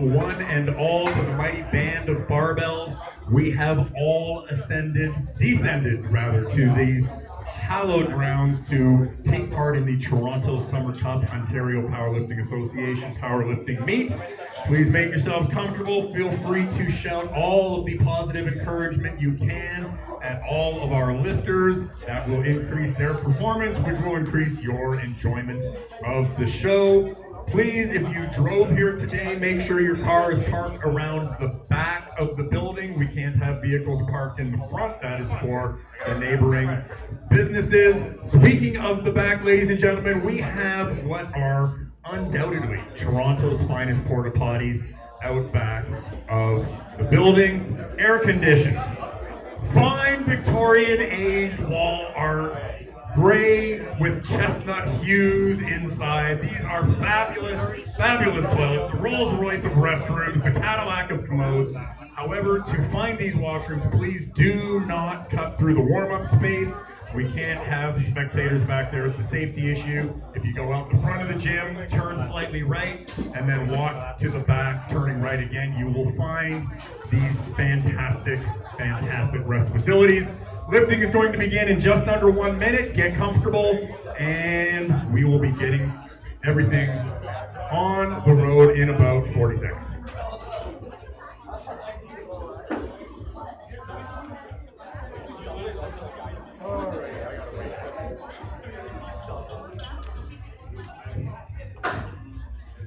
welcome one and all to the mighty band of barbells. We have all descended to these hallowed grounds to take part in the Toronto Summer Cup Ontario Powerlifting Association powerlifting meet. Please make yourselves comfortable. Feel free to shout all of the positive encouragement you can at all of our lifters. That will increase their performance, which will increase your enjoyment of the show. Please, if you drove here today, make sure your car is parked around the back of the building. We can't have vehicles parked in the front. That is for the neighboring businesses. Speaking of the back, ladies and gentlemen, we have what are undoubtedly Toronto's finest porta potties out back of the building. Air conditioned, fine Victorian age wall art, gray with chestnut hues inside. These are fabulous, fabulous toilets, the Rolls Royce of restrooms, the Cadillac of commodes. However, to find these washrooms, please do not cut through the warm-up space. We can't have spectators back there. It's a safety issue. If you go out the front of the gym, turn slightly right, and then walk to the back, turning right again, you will find these fantastic, fantastic rest facilities. Lifting is going to begin in just under 1 minute. Get comfortable, and we will be getting everything on the road in about 40 seconds.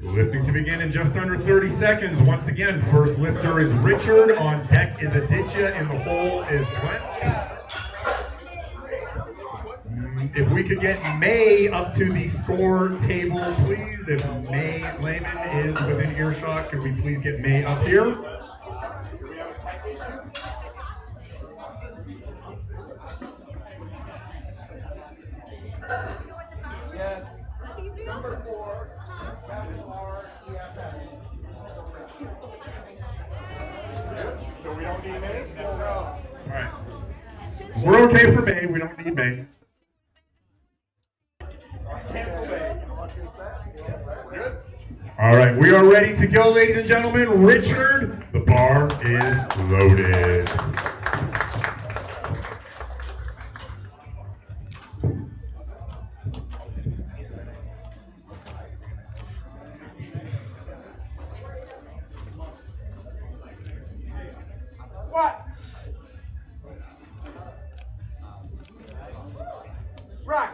Lifting to begin in just under 30 seconds. Once again, first lifter is Richard. On deck is Aditya. In the hole is Glenn. If we could get May up to the score table, please. If May Lehman is within earshot, could we please get May up here? Yes. Number 4. So we don't need May? All right. We're okay for May. We don't need May. Cancel May. Good. All right. We are ready to go, ladies and gentlemen. Richard, the bar is loaded. What? Right.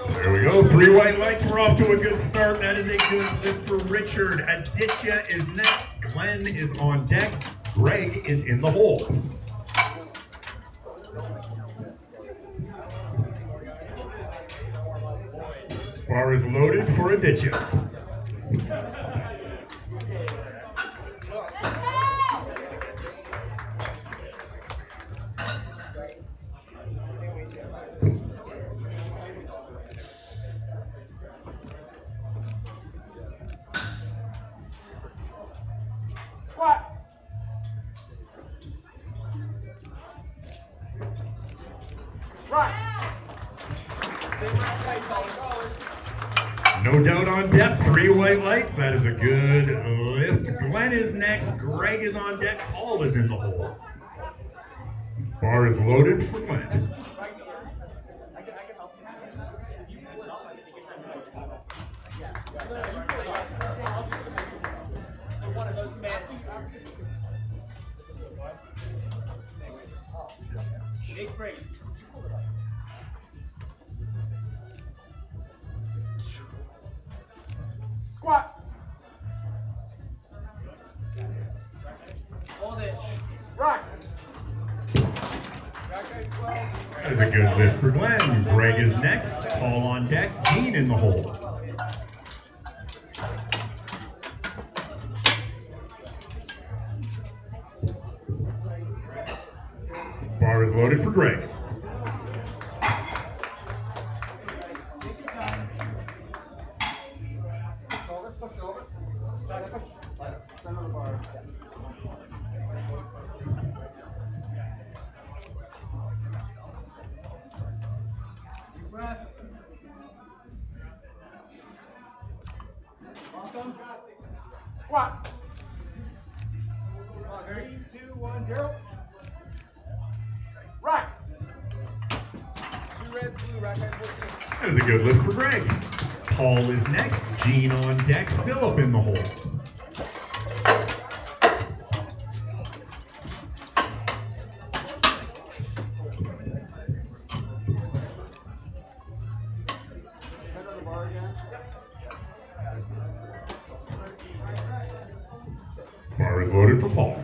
There we go. 3 white lights. We're off to a good start. That is a good lift for Richard. Aditya is next. Glenn is on deck. Greg is in the hole. Bar is loaded for Aditya. What? Right. No doubt on depth. 3 white lights. That is a good lift. Glenn is next. Greg is on deck. Paul is in the hole. Bar is loaded for Glenn. Squat. Hold it. Right. That is a good lift for Glenn. Greg is next. Paul on deck. Dean in the hole. Bar is loaded for Greg. Squat. 3, 2, 1, 0. Right. 2 reds, blue, right, 14. That is a good lift for Greg. Paul is next. Gene on deck. Philip in the hole. Bar is loaded for Paul.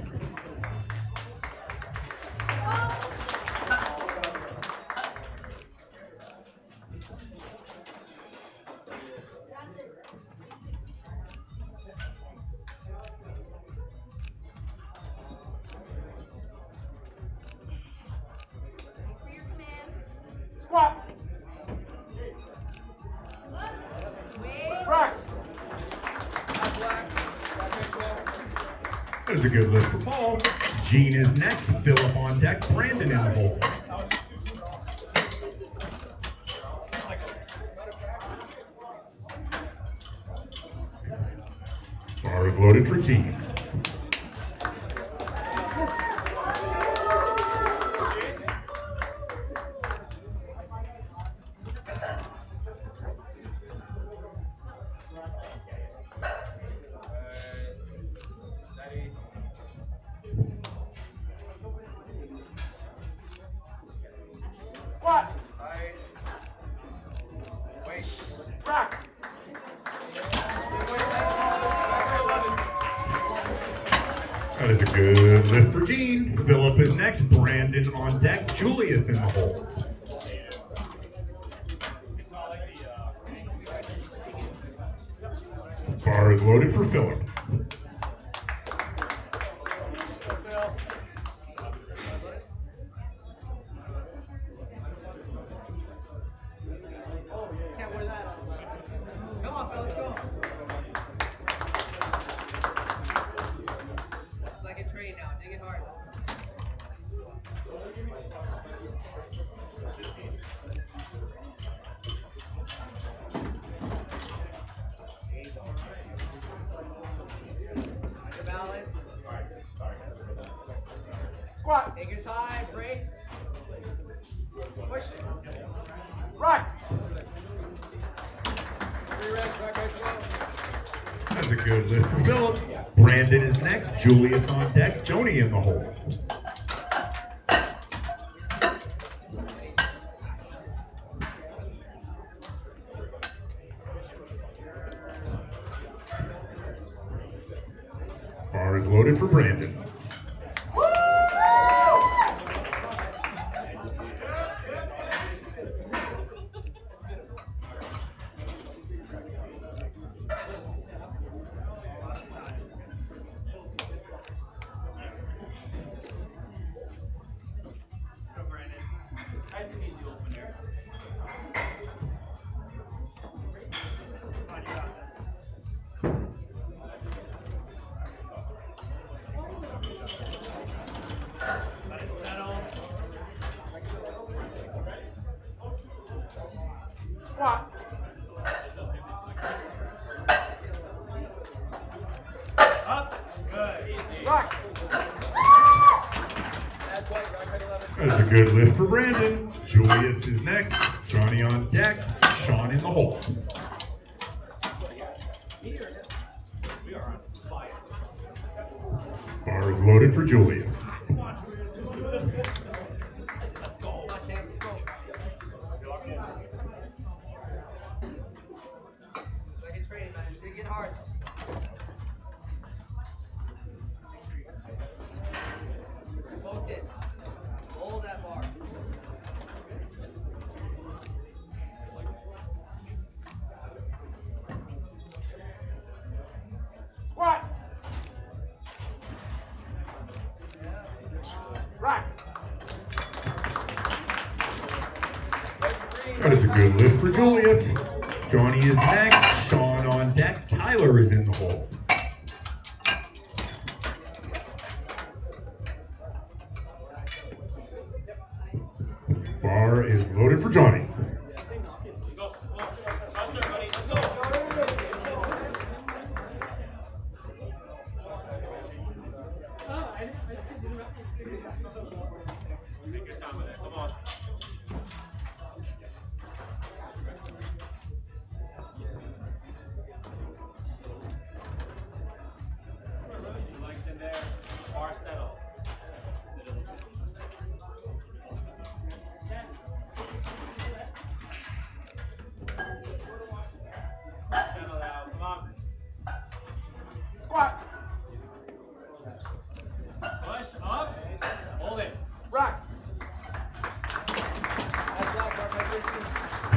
Squat. Right. That is a good lift for Paul. Gene is next. Philip on deck. Brandon in the hole. Bar is loaded for Gene. Squat. Rack. That is a good lift for Gene. Philip is next. Brandon on deck. Julius in the hole. Bar is loaded for Philip. Come on, Phil, let's go. It's like a train now. Dig it hard. Your balance. Squat. Take your time. Brakes. Push. Right. 3 reps. Right, right, flow. That's a good lift for Philip. Brandon is next. Julius on deck. Joni in the hole. Bar is loaded for Brandon. Squat. Right. That's a good lift for Brandon. Julius is next. Johnny on deck. Sean in the hole. Bar is loaded for Julius. Like a train, man. Dig it hard. Focus. Hold that bar. Squat. Right. That is a good lift for Julius. Johnny is next. Sean on deck. Tyler is in the hole. Bar is loaded for Johnny.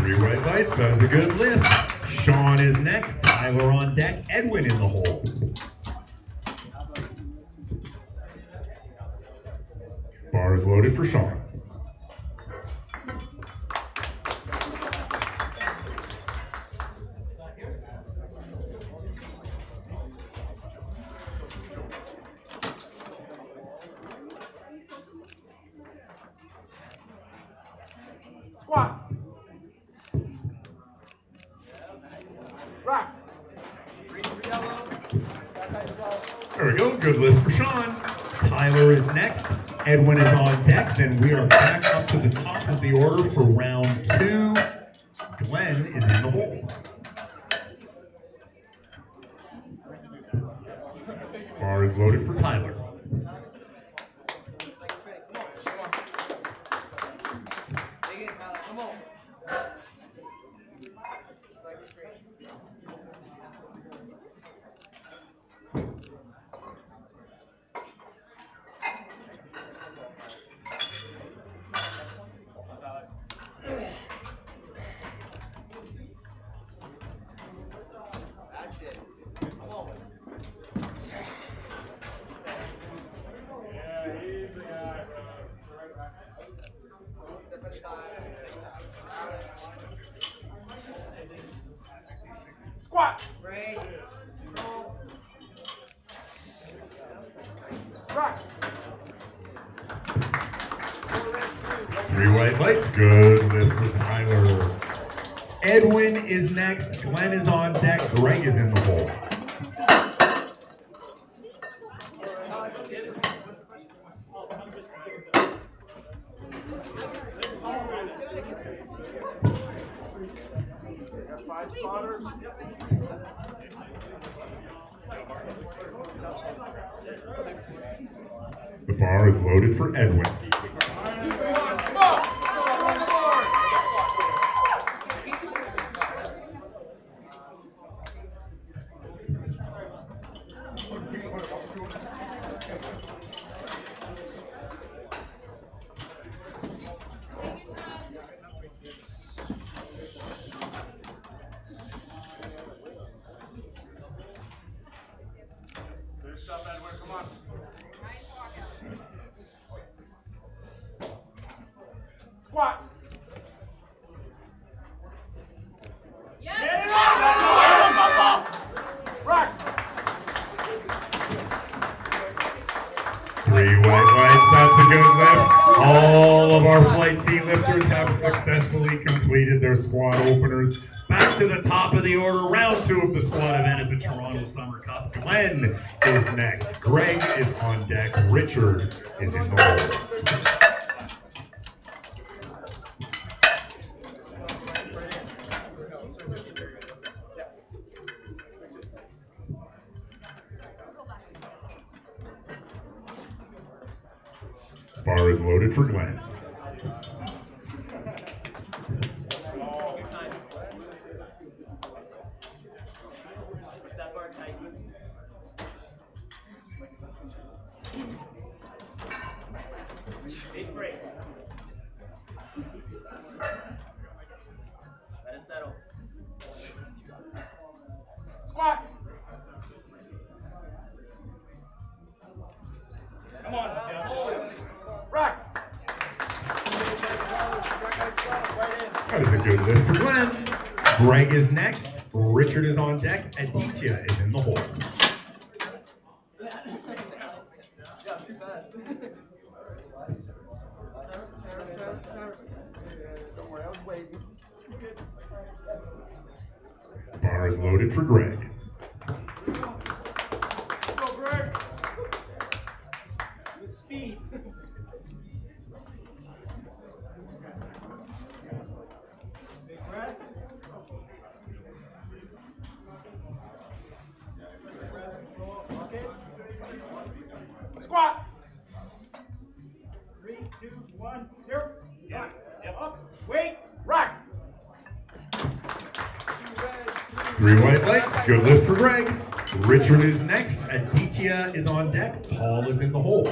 3 white lights, that was a good lift. Sean is next, Tyler on deck, Edwin in the hole. Bar is loaded for Sean. Squat. Right. There we go, good lift for Sean. Tyler is next, Edwin is on deck, then we are back up to the top of the order for round 2. Glenn is in the hole. Bar is loaded for Tyler. Squat. Right. 3 white lights, good lift for Tyler. Edwin is next, Glenn is on deck, Greg is in the hole. Five spotters. The bar is loaded for Edwin. Good stuff, Edwin. Come on. Squat. Right. 3 white lights, that's a good lift. All of our Flight C lifters have successfully completed their squat openers. Back to the top of the order, round 2 of the squat event at the Toronto Summer Cup. Glenn is next, Greg is on deck, Richard is in the hole. Bar is loaded for Glenn. Big brace. Let it settle. Squat. Come on. Right. That is a good lift for Glenn. Greg is next, Richard is on deck, Aditya is in the hole. Bar is loaded for Greg. Go, Greg. With speed. Big breath. Squat. 3, 2, 1. Here. Yeah. Up. Wait. Right. 3 white lights, good lift for Greg. Richard is next, Aditya is on deck, Paul is in the hole.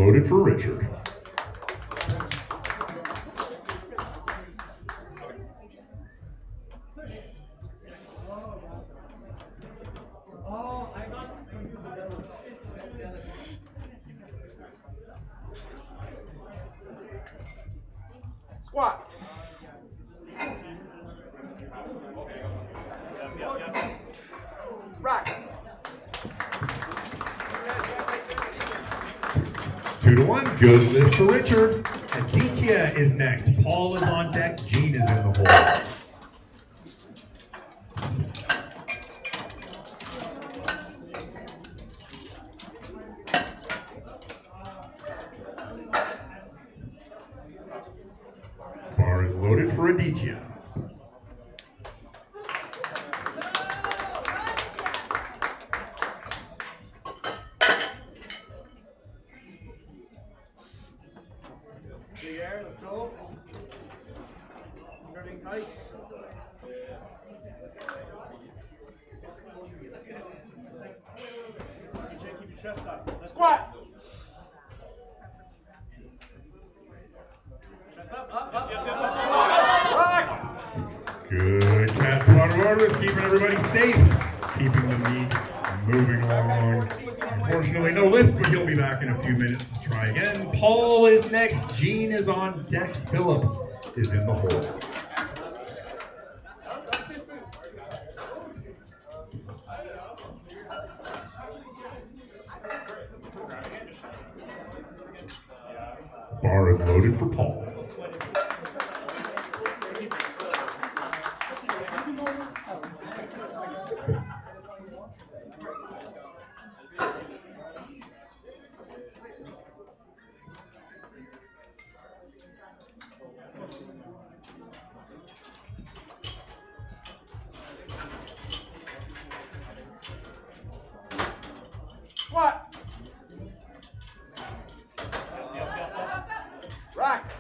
loaded for Richard. Squat. Rack. 2-1, good lift for Richard. Aditya is next. Paul is on deck. Gene is in the hole. Bar is loaded for Aditya. Big air, let's go. Everything tight. Keep your chest up. Let's Squat. Chest up. Rack. Good cat squat orders, keeping everybody safe, keeping the meat moving along. Unfortunately, no lift, but he'll be back in a few minutes to try again. Paul is next. Gene is on deck. Philip is in the hole. Bar is loaded for Paul. Squat. Rack.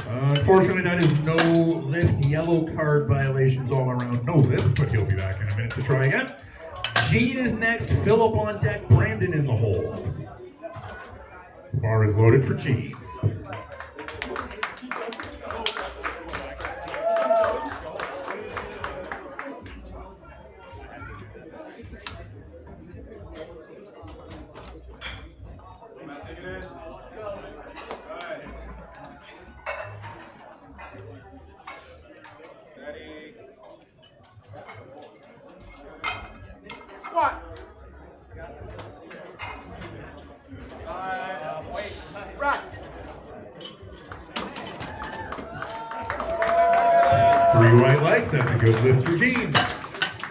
Unfortunately, that is no lift. Yellow card violations all around. No lift, but he'll be back in a minute to try again. Gene is next. Philip on deck. Brandon in the hole. Bar is loaded for Gene. Squat. Rack. 3 white legs, that's a good lift for Gene.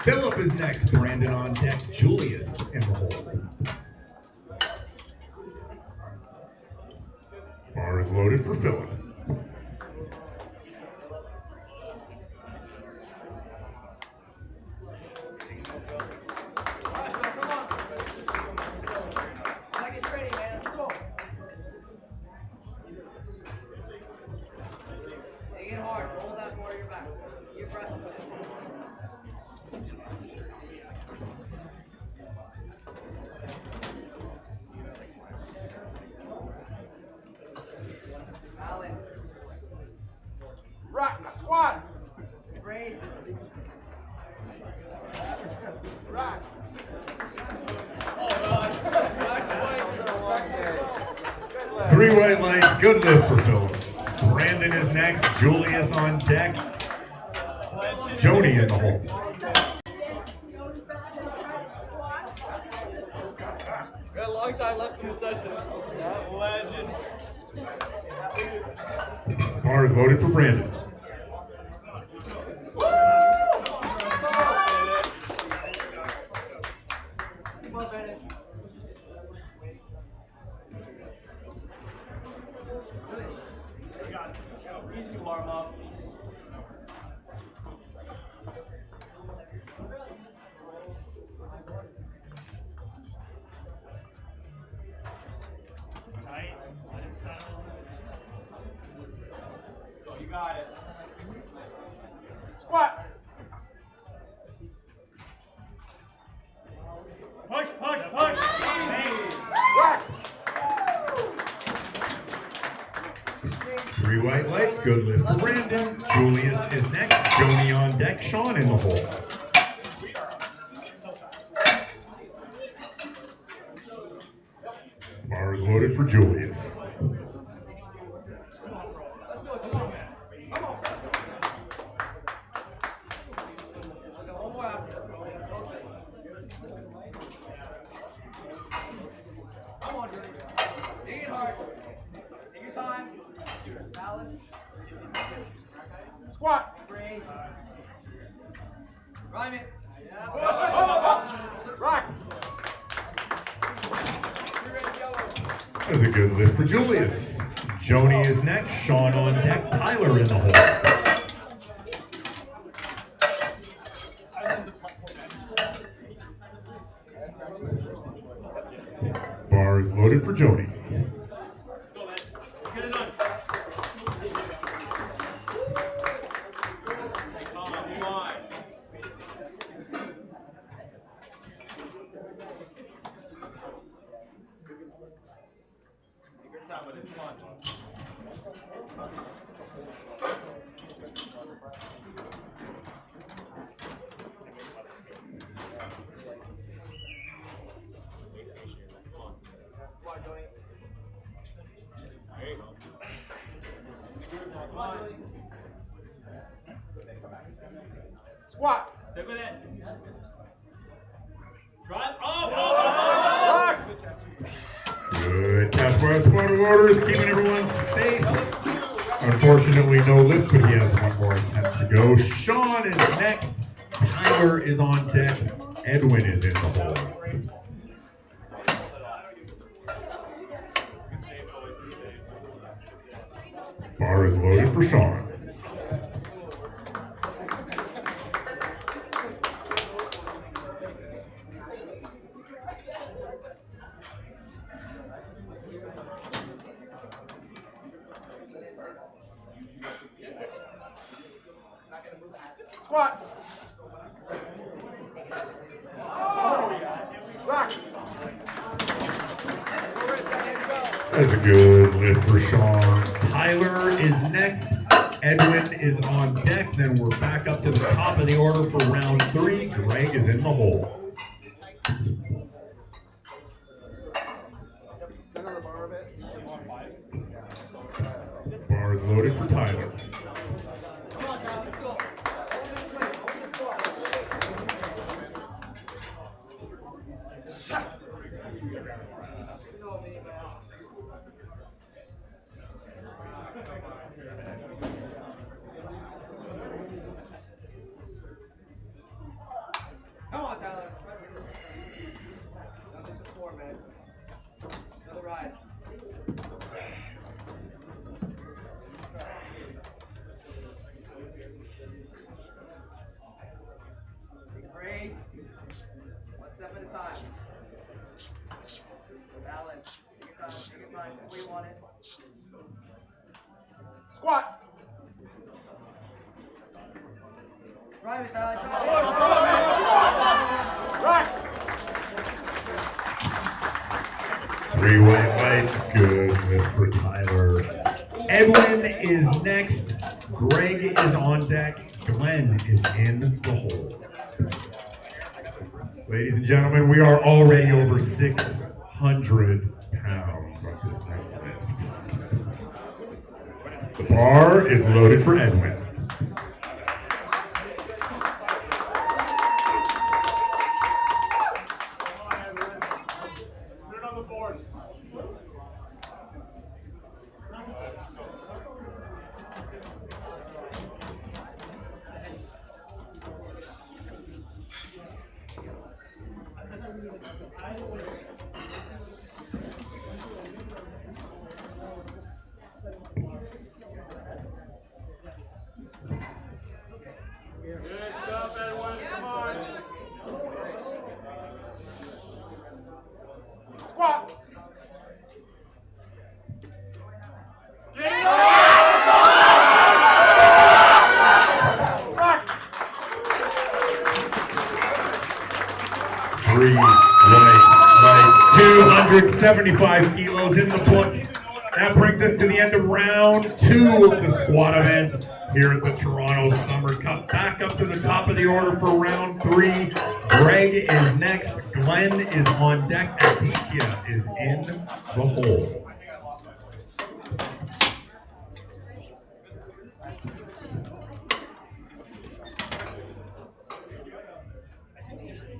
Philip is next. Brandon on deck. Julius in the hole. Bar is loaded for Philip. Second training, man. Let's go. Take it hard. Roll that more to your back. You're pressing. Balance. Rack. Squat. Raise it. Rack. 3 white legs, good lift for Philip. Brandon is next. Julius on deck. Joni in the hole. We got a long time left in the session. Legend. Bar is loaded for Brandon. Come on, Bennett. We got it. Let's go. Easy warm up. Tight. Let it settle. You got it. Squat. Good lift for Brandon. Julius is next. Joni on deck. Sean in the hole. Bar is loaded for Julius. Come on, Jordan. Dig it hard. Take your time. Balance. Squat. Raise. Climb it. Rock. That's a good lift for Julius. Joni is next. Sean on deck. Tyler in the hole. Bar is loaded for Joni. Get it done. Come on. Take your time with it. Come on. There you go. Come on. Squat. Stick with it. Drive. Oh, Rock. Good task force orders, keeping everyone safe. Unfortunately, no lift, but he has one more attempt to go. Sean is next. Tyler is on deck. Edwin is in the hole. Bar is loaded for Sean. Squat. Rock. That's a good lift for Sean. Tyler is next. Edwin is on deck. Then we're back up to the top of the order for round 3. Greg is in the hole. Bar is loaded for Tyler. Come on, Tyler. Let's go. Come on, Tyler. Done this before, man. Another ride. Brace. One step at a time. Balance. Take your time. Take your time. Just where you want it. Squat. Drive it, Tyler. Come on. Rock. 3 white lights. Good lift for Tyler. Edwin is next. Greg is on deck. Glenn is in the hole. Ladies and gentlemen, we are already over 600 pounds on this next lift. The bar is loaded for Edwin. Put it on the board. Good stuff, Edwin. Come on. Squat. Rock. 3 white lights. 275 kilos in the book. That brings us to the end of round 2 of the squat event here at the Toronto Summer Cup. Back up to the top of the order for round 3. Greg is next. Glenn is on deck. Aditya is in the hole.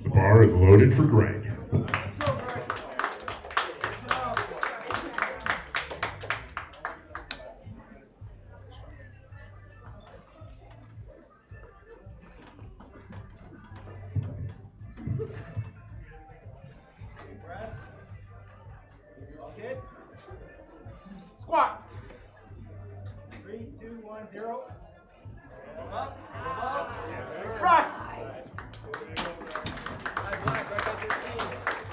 The bar is loaded for Greg. Squat. 3, 2, 1, 0. Rock.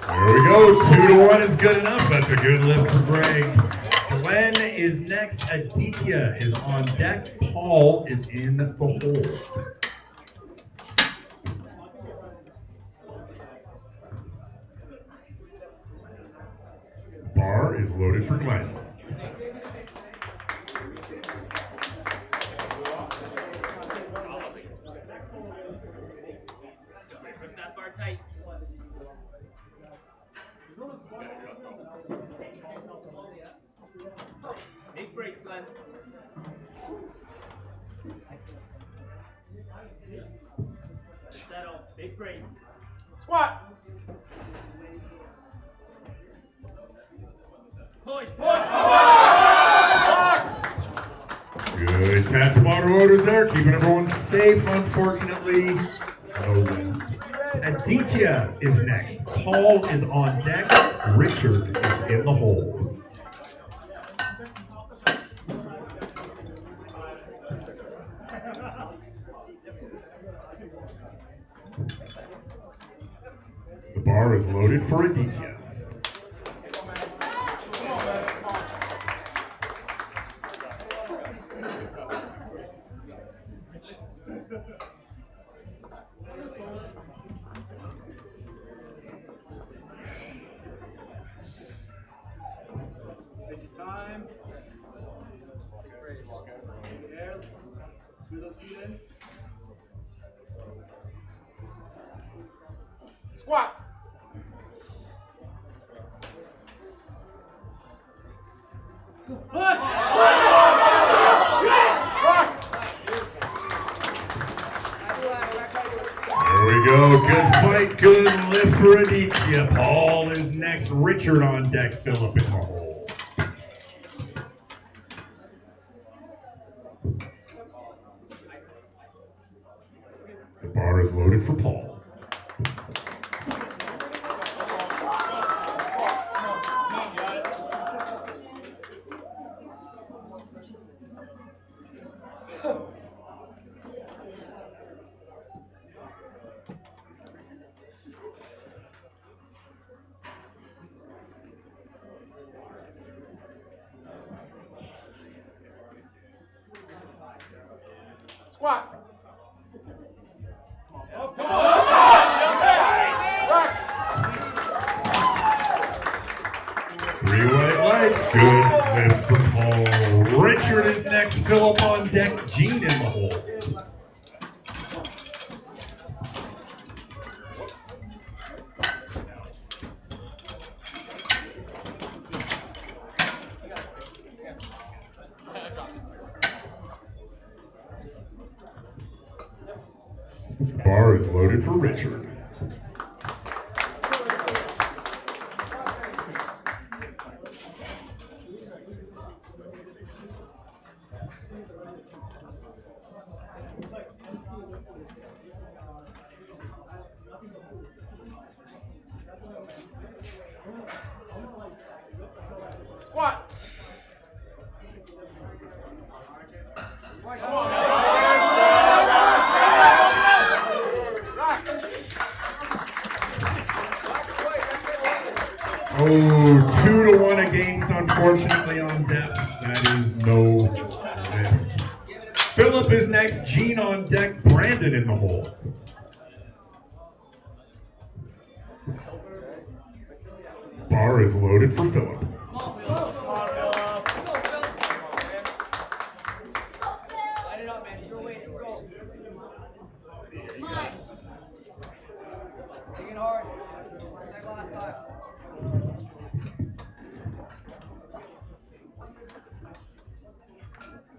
There we go. 2-1 is good enough. That's a good lift for Greg. Glenn is next. Aditya is on deck. Paul is in the hole. Bar is loaded for Glenn. Grip that bar tight. Big brace, Glenn. Settle. Big brace. Squat. Push, push, Rock. Good test spot rotors there, keeping everyone safe, unfortunately. No lift. Aditya is next. Paul is on deck. Richard is in the hole. The bar is loaded for Aditya. Take your time. There. Squeeze those feet in. Squat. push! Rock. There we go. Good fight. Good lift for Aditya. Paul is next. Richard on deck. Philip in the hole. The bar is loaded for Paul. Squat. Rock. Three white lights. Good lift for Paul. Richard is next. Philip on deck. Gene in the hole. Bar is loaded for Richard. Squat. Oh, 2-1 against, unfortunately, on depth. That is no lift. Philip is next. Gene on deck. Brandon in the hole. Bar is loaded for Philip.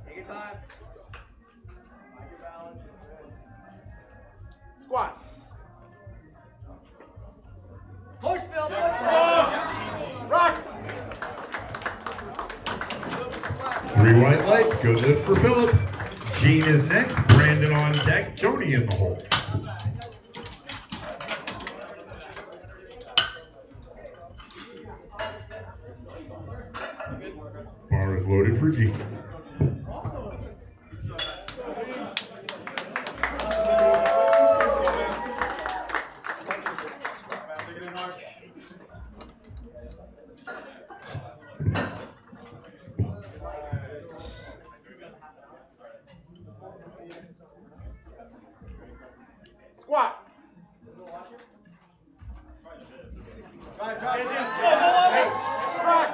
Take your time. Mind your balance. Squat. Push, Phil. Rock. 3 white lights, good lift for Philip. Gene is next, Brandon on deck, Joni in the hole. Bar is loaded for Gene. Squat. Drive, drive, Rock.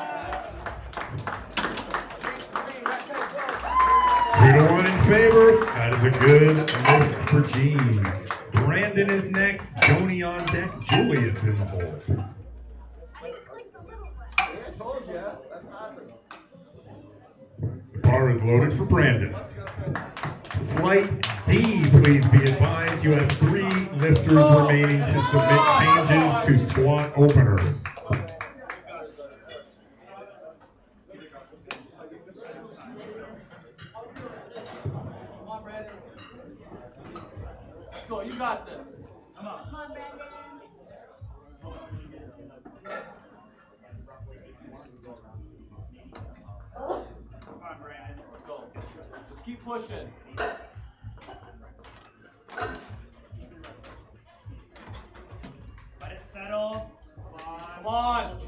2-1 in favor. That is a good lift for Gene. Brandon is next, Joni on deck, Julius in the hole. I told you. That's awesome. The bar is loaded for Brandon. Flight D, please be advised, you have 3 lifters remaining to submit changes to squat openers. Let's go. You got this. Come on. Come on, Brandon. Come on, Brandon. Let's go. Just keep pushing. Let it settle. Come on.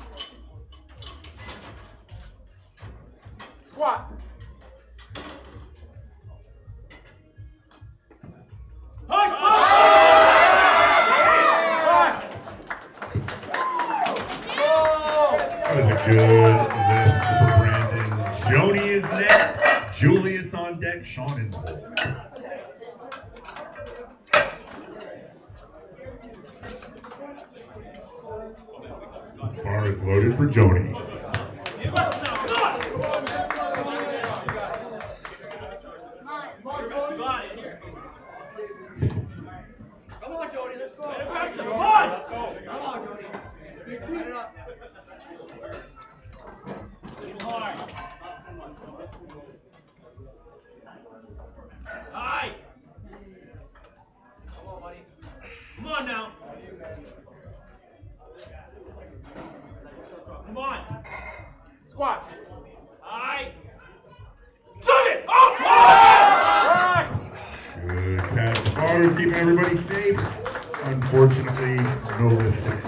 Squat. Push, push! Rock. That was a good lift for Brandon. Joni is next, Julius on deck, Sean in the hole. Bar is loaded for Joni. You must now. Come on. Come on. You got it. Come on, Jody. Let's go. Get aggressive. Come on. Come on, Jody. Light it up. Get hard. Hi. Come on, buddy. Come on now. Come on. Squat. Hi. Shoot it. Oh! Rock. Good catch. Bar is keeping everybody safe. Unfortunately, no lifting.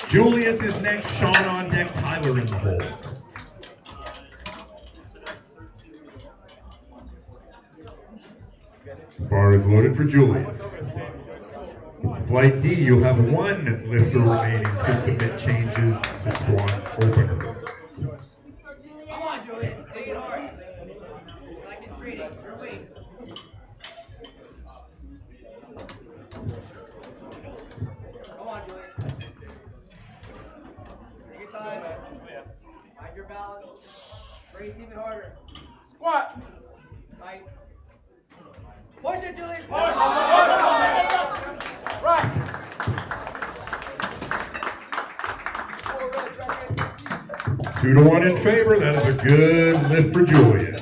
Julius is next, Sean on deck, Tyler in the hole. Bar is loaded for Julius. Flight D, you'll have 1 lifter remaining to submit changes to squat openers. Come on, Julius. Take it hard. Like in training. Your weight. Come on, Julius. Take your time. Mind your balance. Brace even harder. Squat. Tight. Push it, Julius. Rock. 2-1 in favor. That is a good lift for Julius.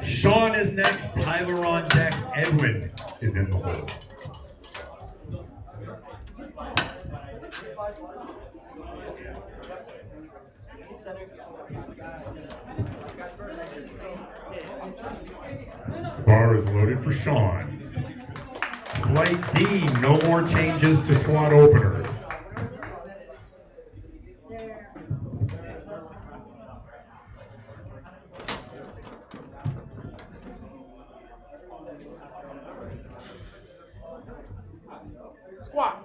Sean is next, Tyler on deck, Edwin is in the hole. Bar is loaded for Sean. Flight D, no more changes to squat openers. Squat.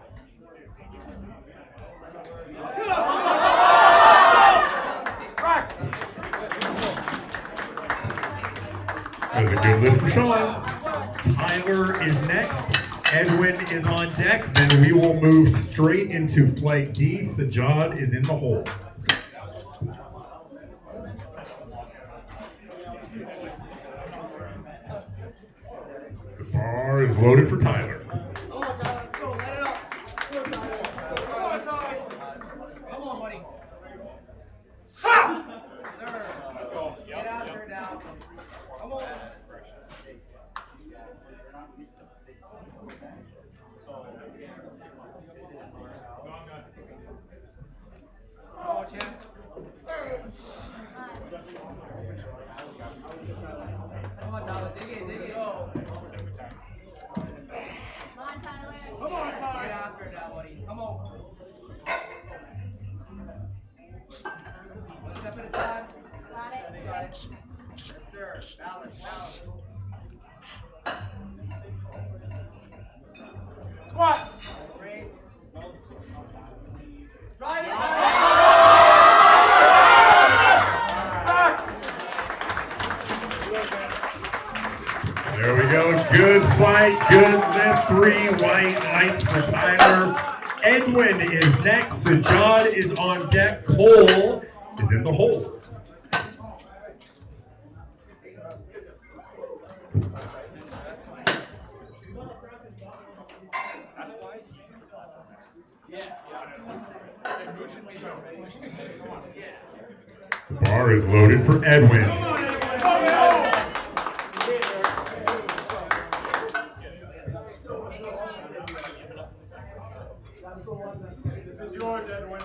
Rock. That was a good lift for Sean. Tyler is next. Edwin is on deck. Then we will move straight into flight D. Sajad is in the hole. The bar is loaded for Tyler. Come on, Tyler. Let's go. Let it up. Come on, Tyler. Come on, buddy. Sir. Get out there now. Come on. Oh, Jim. Come on, Tyler. Dig it, dig it. Come on, Tyler. Come on, Tyler. Get out there now, buddy. Come on. One step at a time. Got it. Got it. Yes, sir. Balance, balance. Squat. Raise. Drive it. Back. There we go. Good fight. Good lift. 3 white lights for Tyler. Edwin is next. Sajad is on deck. Cole is in the hole. The bar is loaded for Edwin. This is yours, Edwin.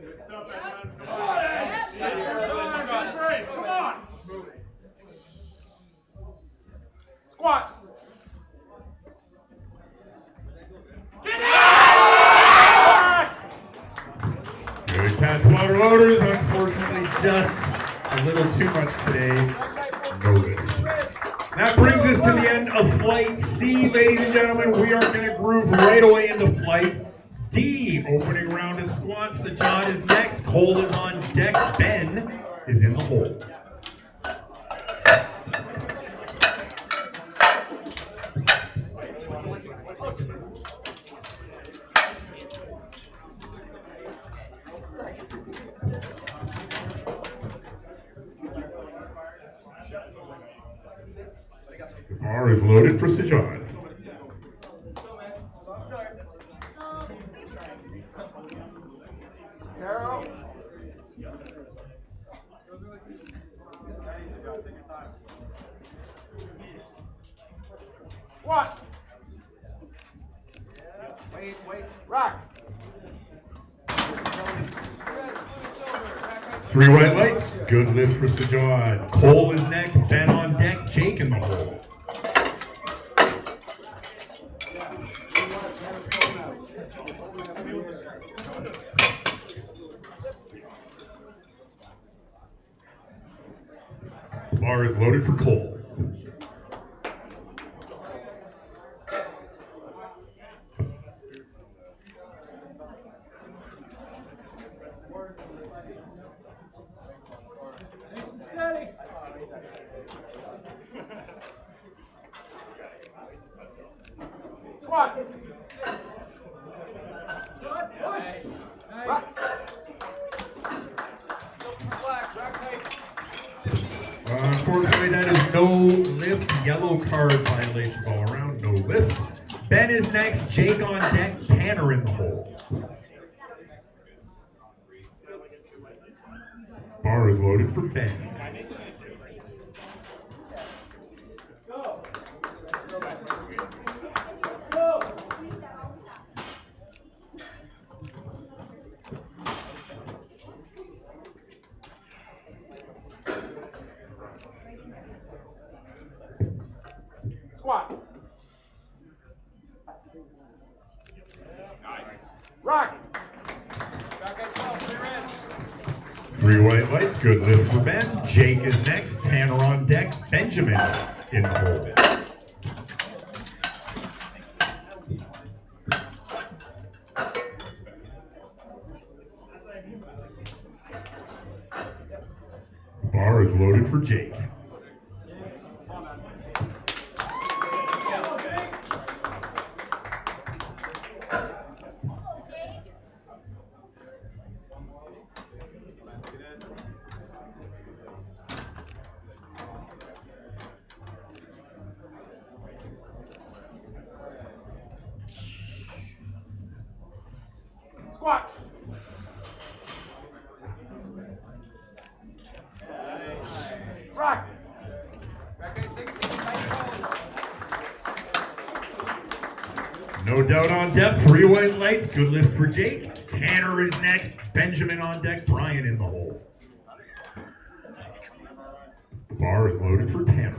Good stuff, Edwin. Come on, Ed. Brace. Come on. Squat. Good catch, water loaders. Unfortunately, just a little too much today. No lift. That brings us to the end of flight C, ladies and gentlemen. We are going to groove right away into flight D. Opening round is squats. Sajad is next. Cole is on deck. Ben is in the hole. The bar is loaded for Sajad. Arrow. Squat. Wait, wait. Rock. 3 white lights. Good lift for Sajad. Cole is next. Ben on deck. Jake in the hole. Bar is loaded for Cole. Nice and steady. Squat. Push. Rock. Relax, rock tight. Unfortunately, that is no lift. Yellow card violations all around. No lift. Ben is next. Jake on deck. Tanner in the hole. Bar is loaded for Ben. Go. Squat. Rock. Back at 12, clear in. Three white lights, good lift for Ben. Jake is next, Tanner on deck, Benjamin in the hole. Bar is loaded for Jake. Squat. Rock. No doubt on depth, three white lights, good lift for Jake. Tanner is next, Benjamin on deck, Brian in the hole. The bar is loaded for Tanner.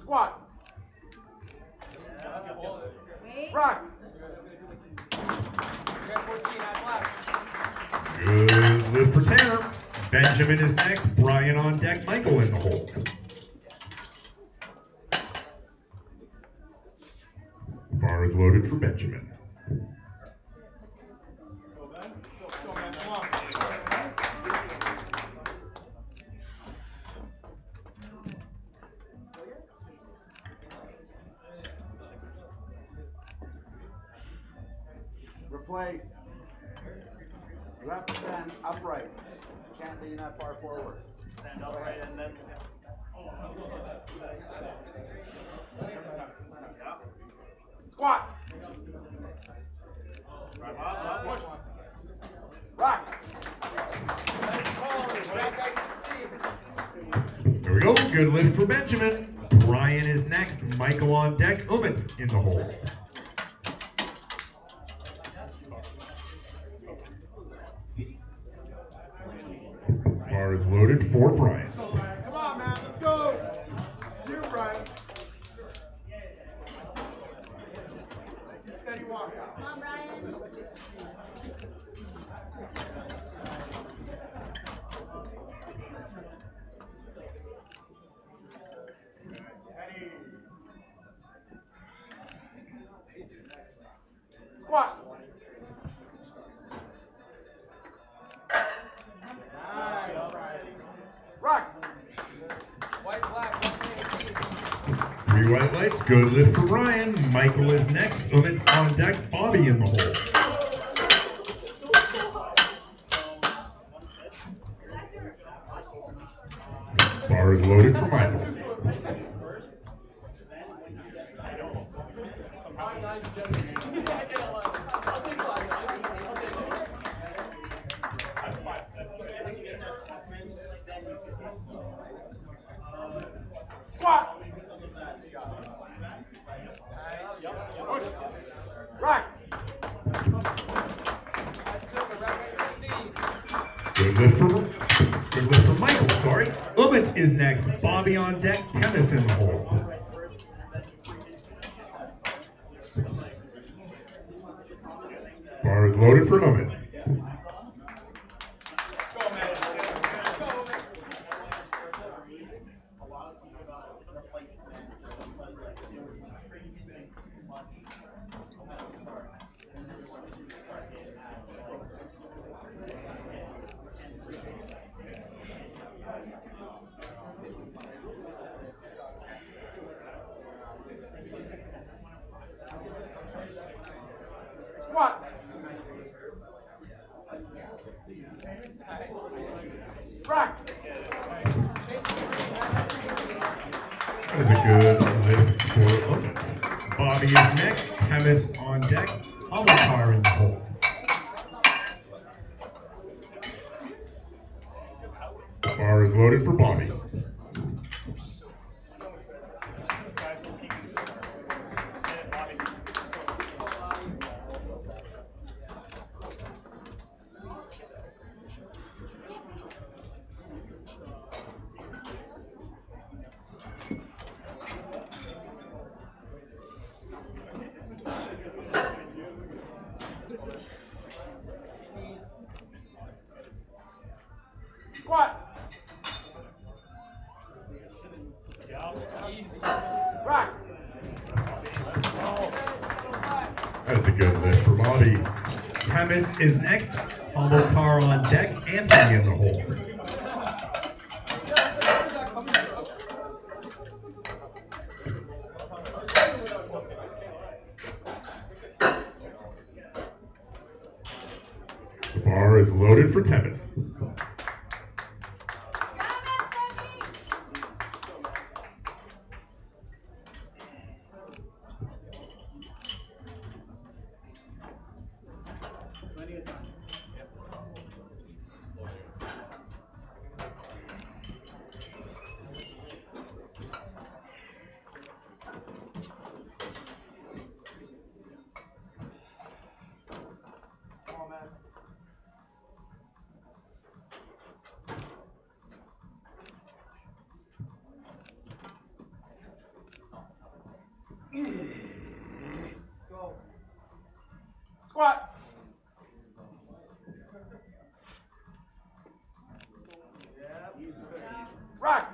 Squat. Wait. Rock. Good lift for Tanner. Benjamin is next, Brian on deck, Michael in the hole. Bar is loaded for Benjamin. Go, man. Come on. Replace. Left stand upright. Can't lean that far forward. Stand upright and then. Squat. Rock. There we go, good lift for Benjamin. Brian is next, Michael on deck, Umit in the hole. Bar is loaded for Brian. Come on, man. Let's go. You, Brian. Steady walk out. Come on, Brian. Steady. Squat. Nice, Brian. Rock. Three white lights, good lift for Brian. Michael is next, Umit on deck, Bobby in the hole. Bar is loaded for Michael. Squat. Rock. Good lift for Michael, sorry. Umit is next, Bobby on deck, Tennis in the hole. Bar is loaded for Umit. Squat. Rock. That is a good lift for Umit. Bobby is next, Tennis on deck, Amatar in the hole. The bar is loaded for Bobby. That's a good lift for Bobby. Temis is next. Humble car on deck. Anthony in the hole. The bar is loaded for Temis. Plenty of time. Come on, man. Go. Squat. Rock.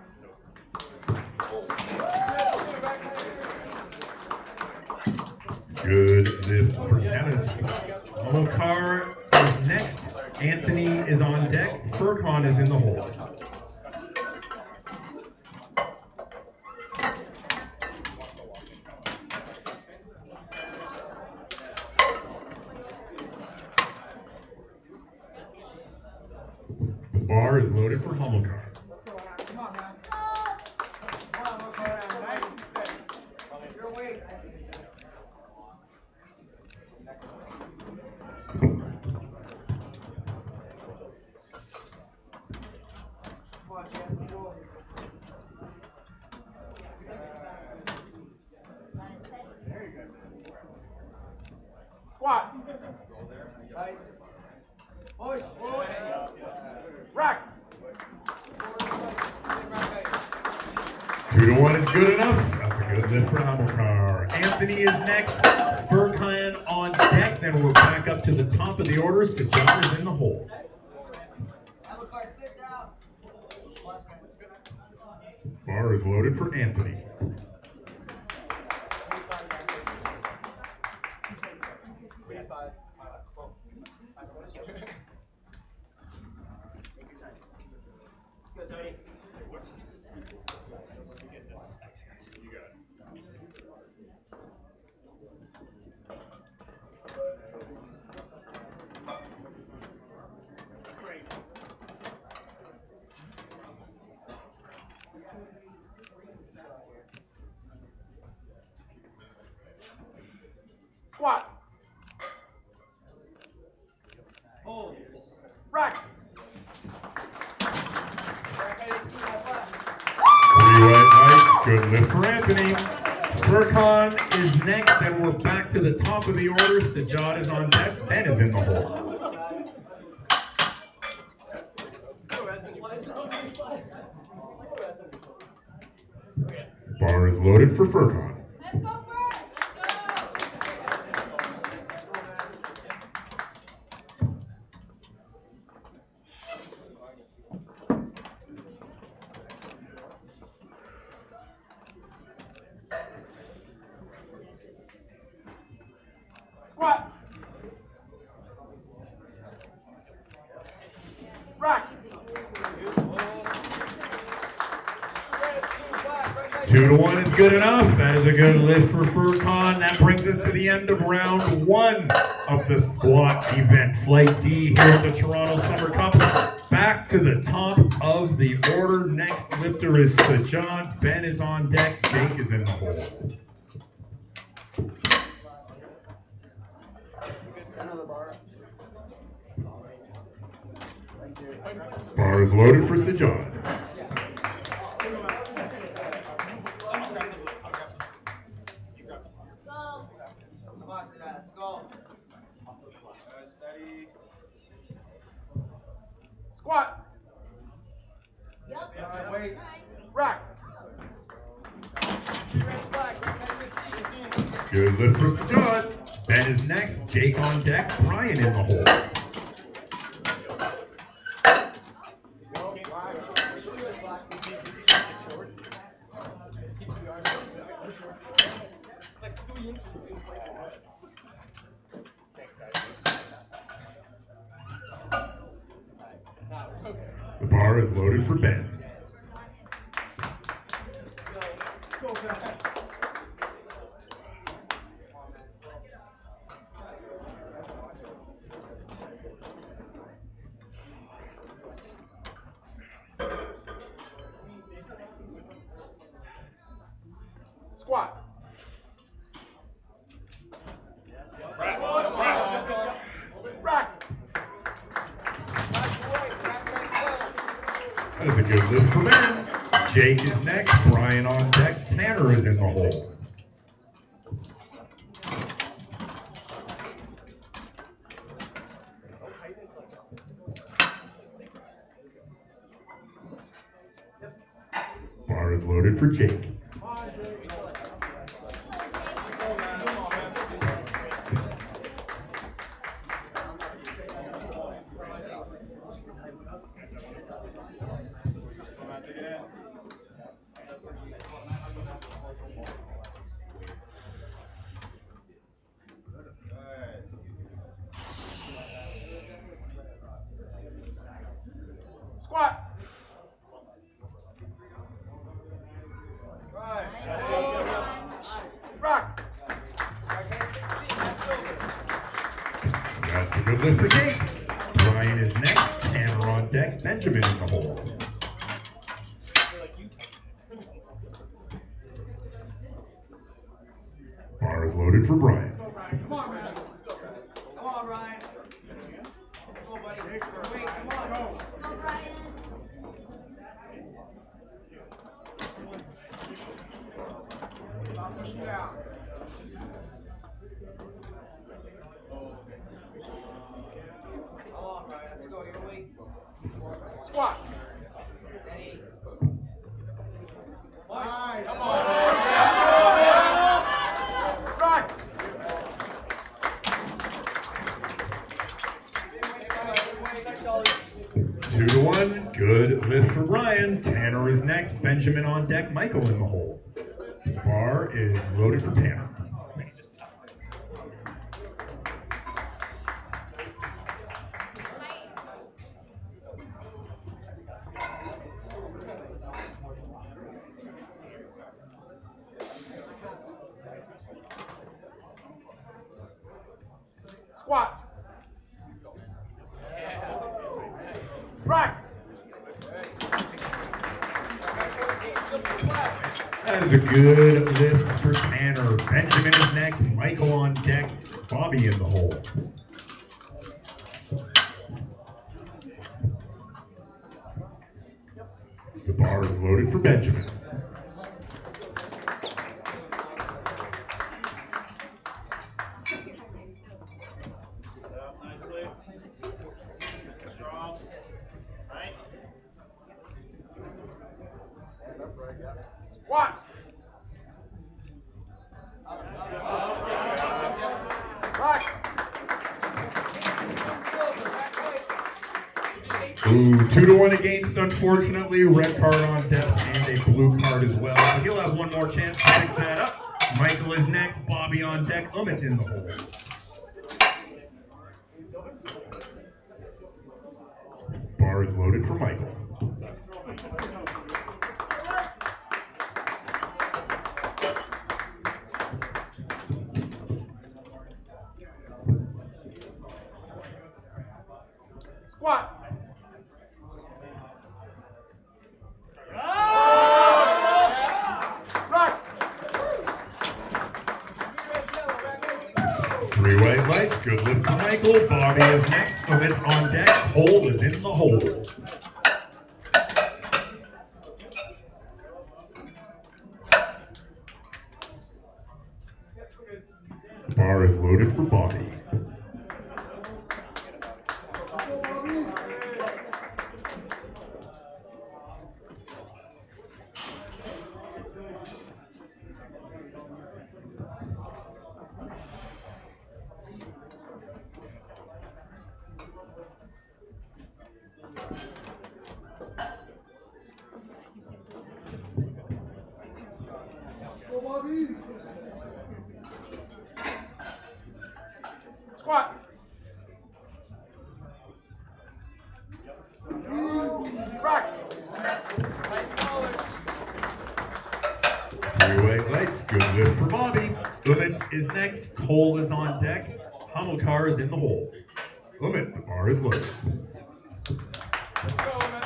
Good lift for Temis. Humble car is next. Anthony is on deck. Furcon is in the hole. The bar is loaded for Humble car. Come on, man. Come on, look around. Nice and steady. Your weight. Come on, Jeff. Let's go. There you go. Squat. Tight. Push. Rack. 2 to 1 is good enough. That's a good lift for Humble car. Anthony is next. Furcon on deck. Then we're back up to the top of the order. Sajan is in the hole. Sit down. Bar is loaded for Anthony. Go, Tony. Brace. Squat. Hold. Rack. Good lift for Anthony. Furcon is next, then we're back to the top of the order. Sajad is on deck. Ben is in the hole. Bar is loaded for Furcon. Let's go first. Squat. Rack. 2 to 1 is good enough. That is a good lift for Furcon. That brings us to the end of round 1 of the squat event. Flight D here at the Toronto Summer Cup. Back to the top of the order. Next lifter is Sajad. Ben is on deck. Jake is in the hole. Another bar. Bar is loaded for Sajad. Go. Come on, sit down. Let's go. Steady. Squat. Yup. Wait. Nice. Rack. Good lift for Sajad. Ben is next. Jake on deck. Brian in the hole. The bar is loaded for Ben. Squat. Rack. That is a good lift for Ben. Jake is next. Brian on deck. Tanner is in the hole. Bar is loaded for Jake. Squat. Rack. That's a good lift for Jake. Brian is next. Tanner on deck. Benjamin in the hole. Bar is loaded for Brian. Come on, man. Come on, Ryan. Come on, buddy. Wait, come on. Go. Go, Brian. Stop pushing down. Come on, Ryan. Let's go. You're weak. Squat. Steady. Nice. Come on. Rack. Two to one. Good lift for Brian. Tanner is next. Benjamin on deck. Michael in the hole. Bar is loaded for Tanner. Squat. Rack. That is a good lift for Tanner. Benjamin is next. Michael on deck. Bobby in the hole. The bar is loaded for Benjamin. Nicely. Strong. Right. Squat. Rack. Ooh, 2 to 1 against, unfortunately. Red card on deck and a blue card as well. But he'll have one more chance to fix that up. Michael is next. Bobby on deck. Umit in the hole. Bar is loaded for Michael. Squat. Rack. Three white lights. Good lift for Michael. Bobby is next. Umit's on deck. Hole is in the hole. Bar is loaded for Bobby. Go, Bobby. Squat. Rock. Three weight legs, good lift for Bobby. Limit is next, Cole is on deck, Hamilcar is in the hole. Limit, the bar is loaded. Let's go, man.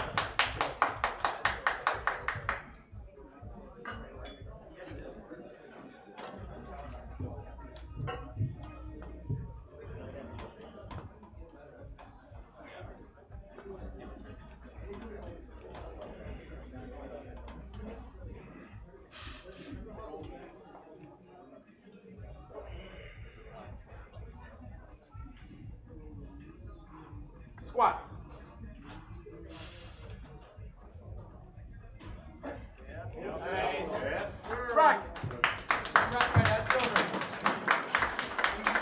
Squat. Rock.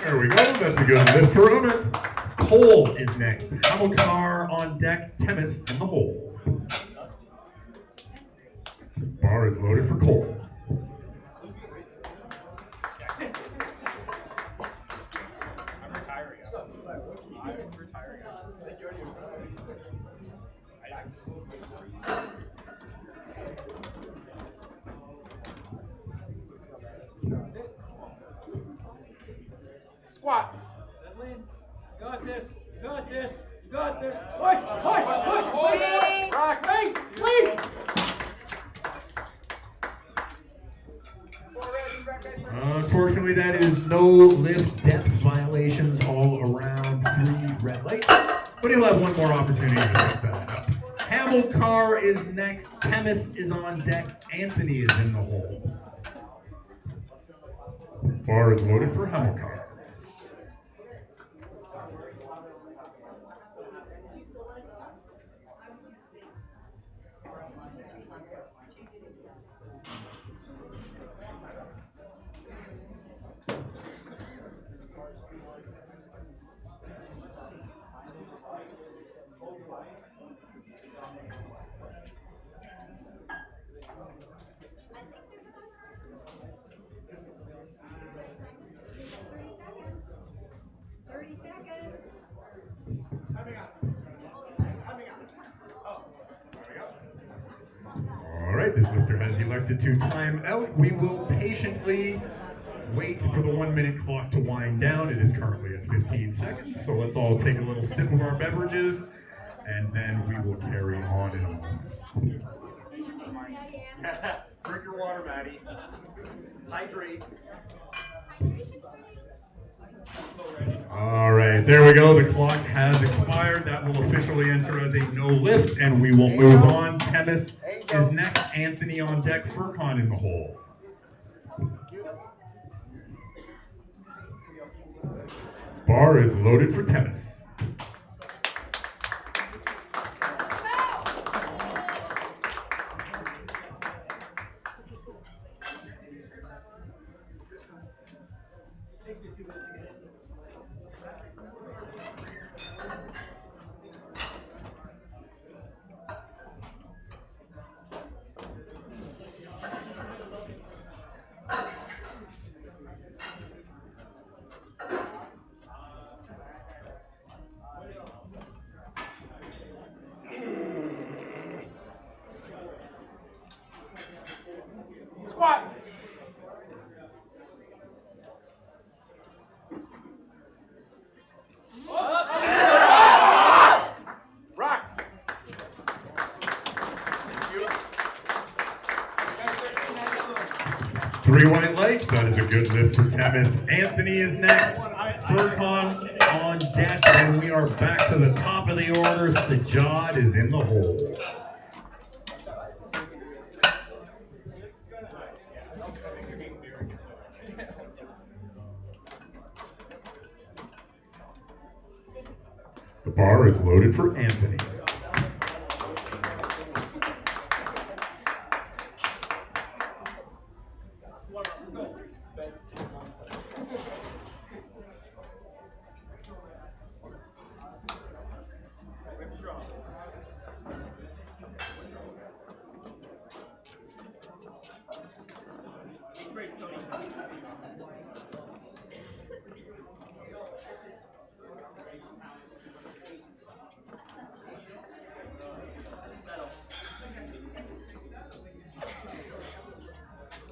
There we go, that's a good lift for Limit. Cole is next, Hamilcar on deck, Temis in the hole. Bar is loaded for Cole. Squat. Got this. Got this. Got this. Push. Push. Push. Wait. Rock. Wait. Unfortunately, that is no lift depth violations all around, 3 red lights. But he'll have one more opportunity to fix that up. Hamilcar is next, Temis is on deck, Anthony is in the hole. Bar is loaded for Hamilcar. All right, this lifter has elected to time out. We will patiently wait for the 1 minute clock to wind down. It is currently at 15 seconds, so let's all take a little sip of our beverages, and then we will carry on in a moment. Drink your water, Maddie. Hydrate. All right, there we go. The clock has expired. That will officially enter as a no lift, and we will move on. Temis is next. Anthony on deck. Furcon in the hole. Bar is loaded for Temis. Squat. Rock. 3 white lights. That is a good lift for Temis. Anthony is next. Furcon on deck, and we are back to the top of the order. Sajjad is in the hole. The bar is loaded for Anthony. Great, Tony.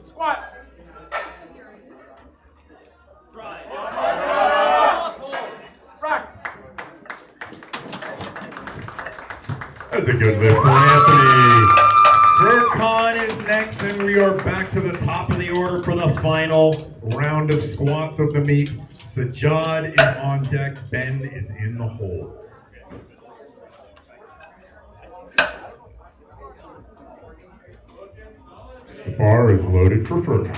Squat. Rock. That's a good lift for Anthony. Furkan is next, and we are back to the top of the order for the final round of squats of the meet. Sajjad is on deck. Ben is in the hole. The bar is loaded for Furkan.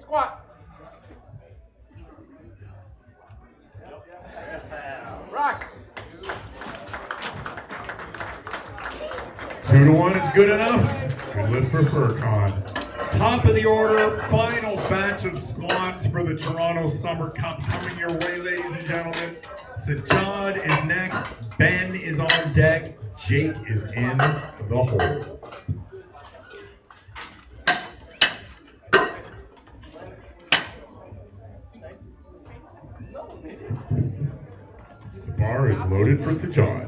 Squat. Rock. 2 to 1 is good enough. Good lift for Furkan. Top of the order, final batch of squats for the Toronto Summer Cup coming your way, ladies and gentlemen. Sajjad is next. Ben is on deck. Jake is in the hole. The bar is loaded for Sajjad.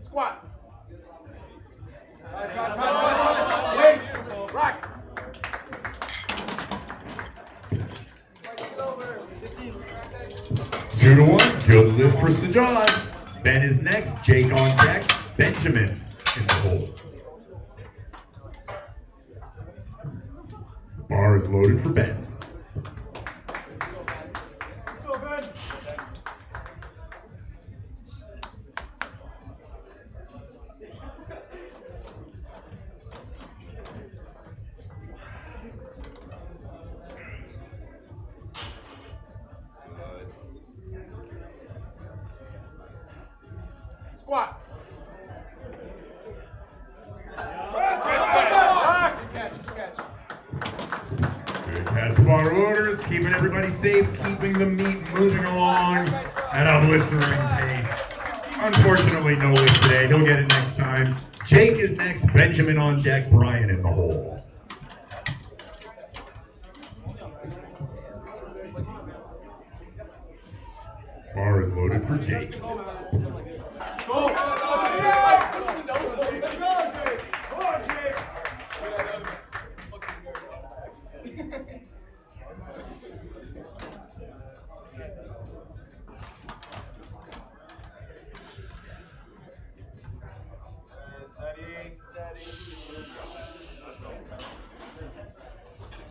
Squat. Wait. Rock. Two to 1, good lift for Sajjad. Ben is next. Jake on deck. Benjamin in the hole. The bar is loaded for Ben. Go, Ben. Squat. Good catch bar orders, keeping everybody safe, keeping the meet moving along at a blistering pace. Unfortunately, no lift today. He'll get it next time. Jake is next. Benjamin on deck. Brian in the hole. Bar is loaded for Jake.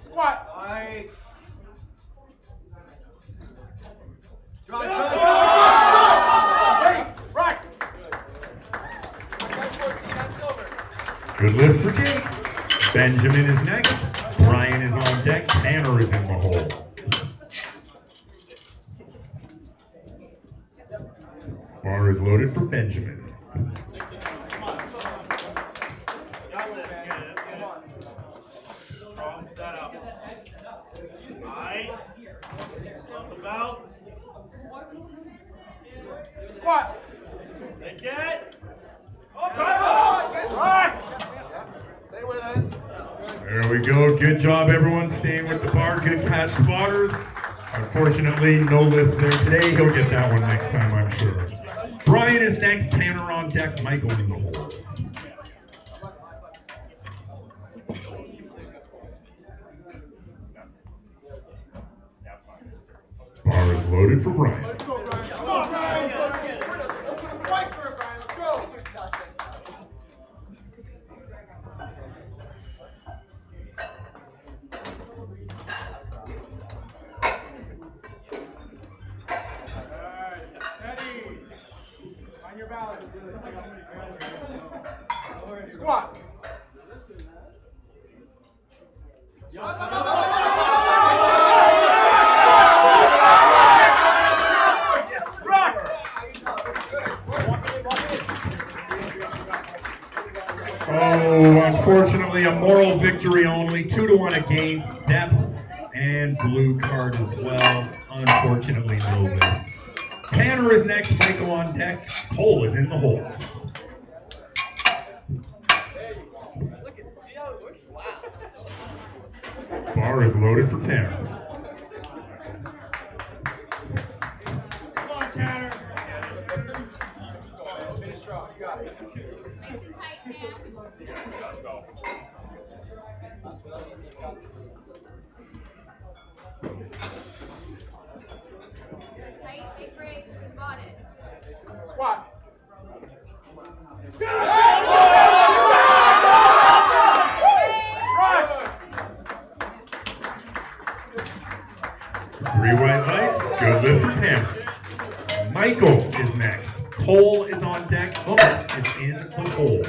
Squat. Rock. Good lift for Jake. Benjamin is next. Brian is on deck. Tanner is in the hole. Bar is loaded for Benjamin. Strong setup. Alright. On the belt. Squat. Take it. Rock. Stay with it. There we go. Good job, everyone, staying with the bar. Good catch, spotters. Unfortunately, no lift there today. He'll get that one next time, I'm sure. Brian is next. Tanner on deck. Michael in the hole. Bar is loaded for Brian. Let's go, Brian. Come on, Brian. Fight for it, Brian. Let's go. Steady. Find your balance. Squat. Oh, unfortunately, a moral victory only. 2-1 against depth and blue card as well. Unfortunately, no lift. Tanner is next. Michael on deck. Cole is in the hole. Bar is loaded for Tanner. Come on, Tanner. Finish strong. You got it. Nice and tight, Tam. Tight, big break. You got it. Squat. Three white lights. Good lift for Tanner. Michael is next. Cole is on deck. Lopez is in the hole.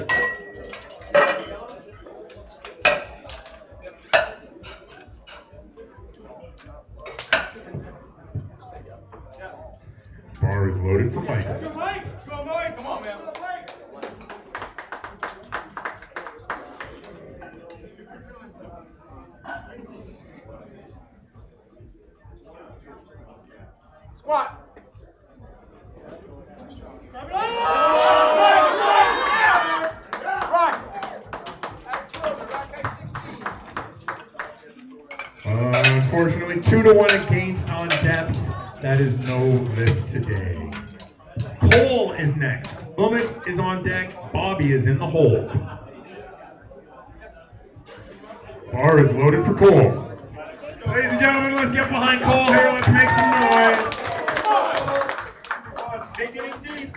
Bar is loaded for Michael. Let's go, Mike. Come on, man. Squat. Unfortunately, 2-1 against on depth. That is no lift today. Cole is next. Loomis is on deck. Bobby is in the hole. Bar is loaded for Cole. Ladies and gentlemen, let's get behind Cole here. Let's make some noise. Take it in deep.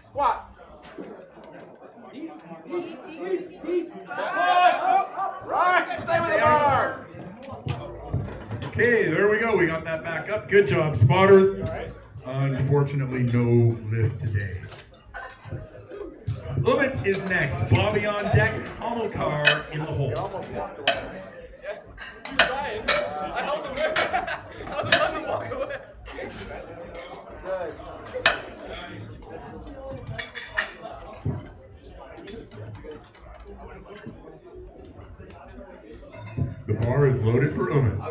Squat. Right. Stay with the bar. Okay, there we go. We got that back up. Good job, spotters. Unfortunately, no lift today. Loomis is next. Bobby on deck. Hamilcar in the hole. Almost walked away. He's trying. I helped him. I was letting him walk away. Good. The bar is loaded for Uman.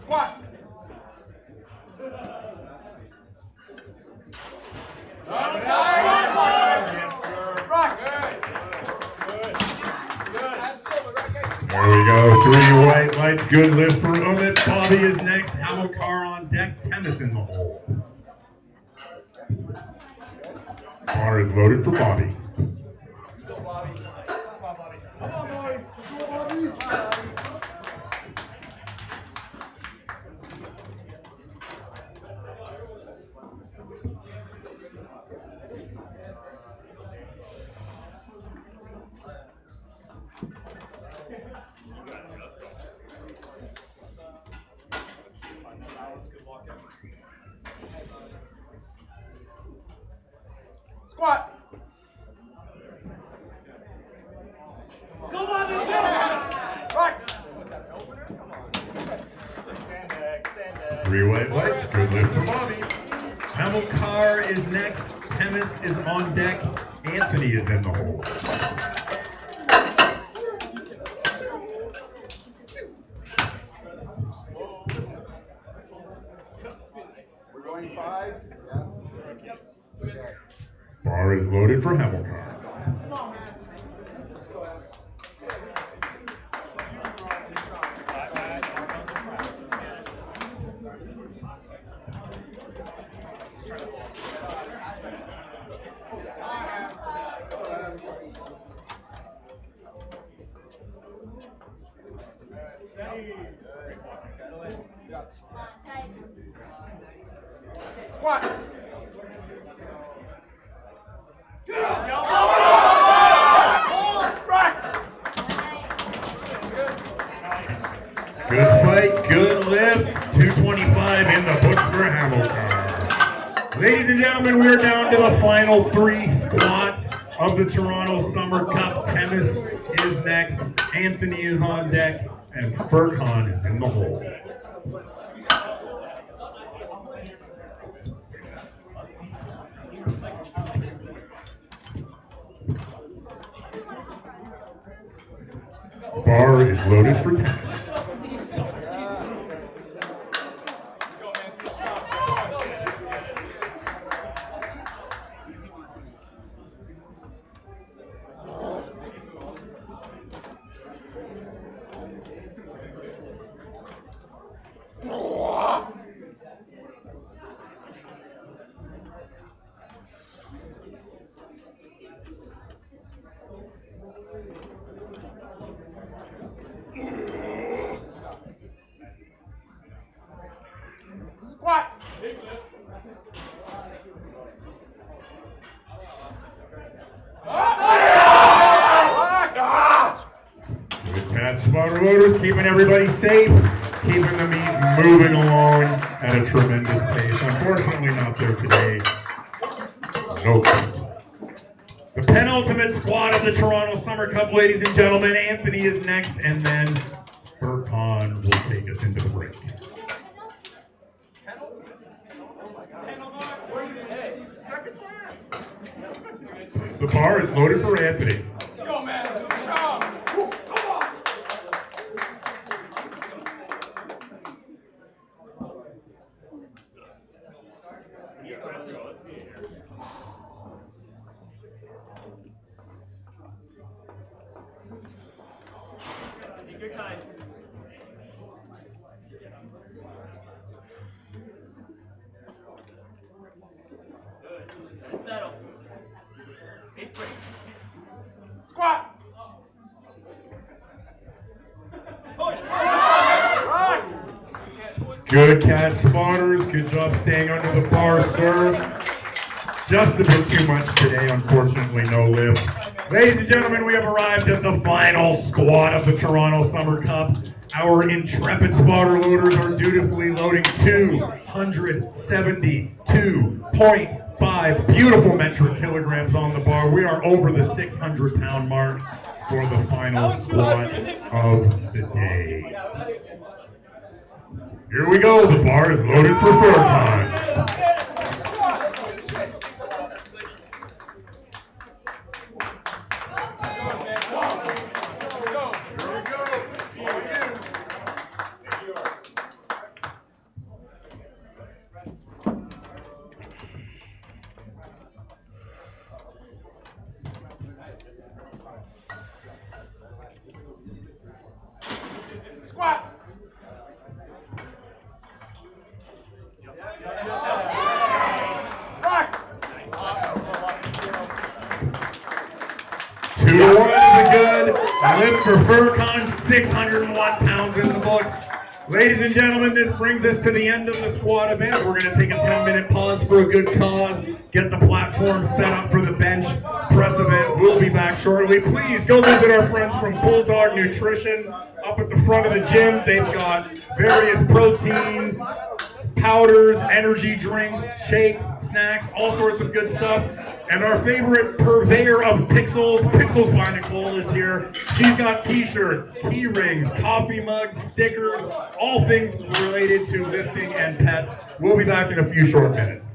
Squat. There we go. 3 white lights. Good lift for Umit. Bobby is next. Hamilcar on deck. Tennis in the hole. Bar is loaded for Bobby. Squat. Come on, let's go! Right. 3 white lights. Good lift for Bobby. Hamilcar is next. Temis is on deck. Anthony is in the hole. We're going 5. Yeah. Okay. Bar is loaded for Hamilcar. Come on, man. Squat. Good fight, good lift. 225 in the books for Hamilton. Ladies and gentlemen, we are down to the final 3 squats of the Toronto Summer Cup. Tennis is next, Anthony is on deck, and Furkan is in the hole. Bar is loaded for tennis. Squat. Good catch, spotter loaders, keeping everybody safe, keeping the meet moving along at a tremendous pace. Unfortunately, not there today. No. The penultimate squad of the Toronto Summer Cup, ladies and gentlemen. Anthony is next, and then Furkan will take us into the break. The bar is loaded for Anthony. Go, man. Good job. Come on. Take your time. Good. And settle. Big break. Squat. Push. Right. Good catch, spotters. Good job staying under the bar serve. Just a bit too much today, unfortunately, no lift. Ladies and gentlemen, we have arrived at the final squad of the Toronto Summer Cup. Our intrepid spotter loaders are dutifully loading 272.5 beautiful metric kilograms on the bar. We are over the 600-pound mark for the final squat of the day. Here we go. The bar is loaded for Furkan. Squat. Right. 2 to 1 is a good lift for Furkan, 601 pounds in the books. Ladies and gentlemen, this brings us to the end of the squat event. We're going to take a 10-minute pause for a good cause, get the platform set up for the bench press event. We'll be back shortly. Please go visit our friends from Bulldog Nutrition up at the front of the gym. They've got various protein powders, energy drinks, shakes, snacks, all sorts of good stuff. And our favorite purveyor of Pixels, Pixels by Nicole, is here. She's got t-shirts, key rings, coffee mugs, stickers, all things related to lifting and pets. We'll be back in a few short minutes.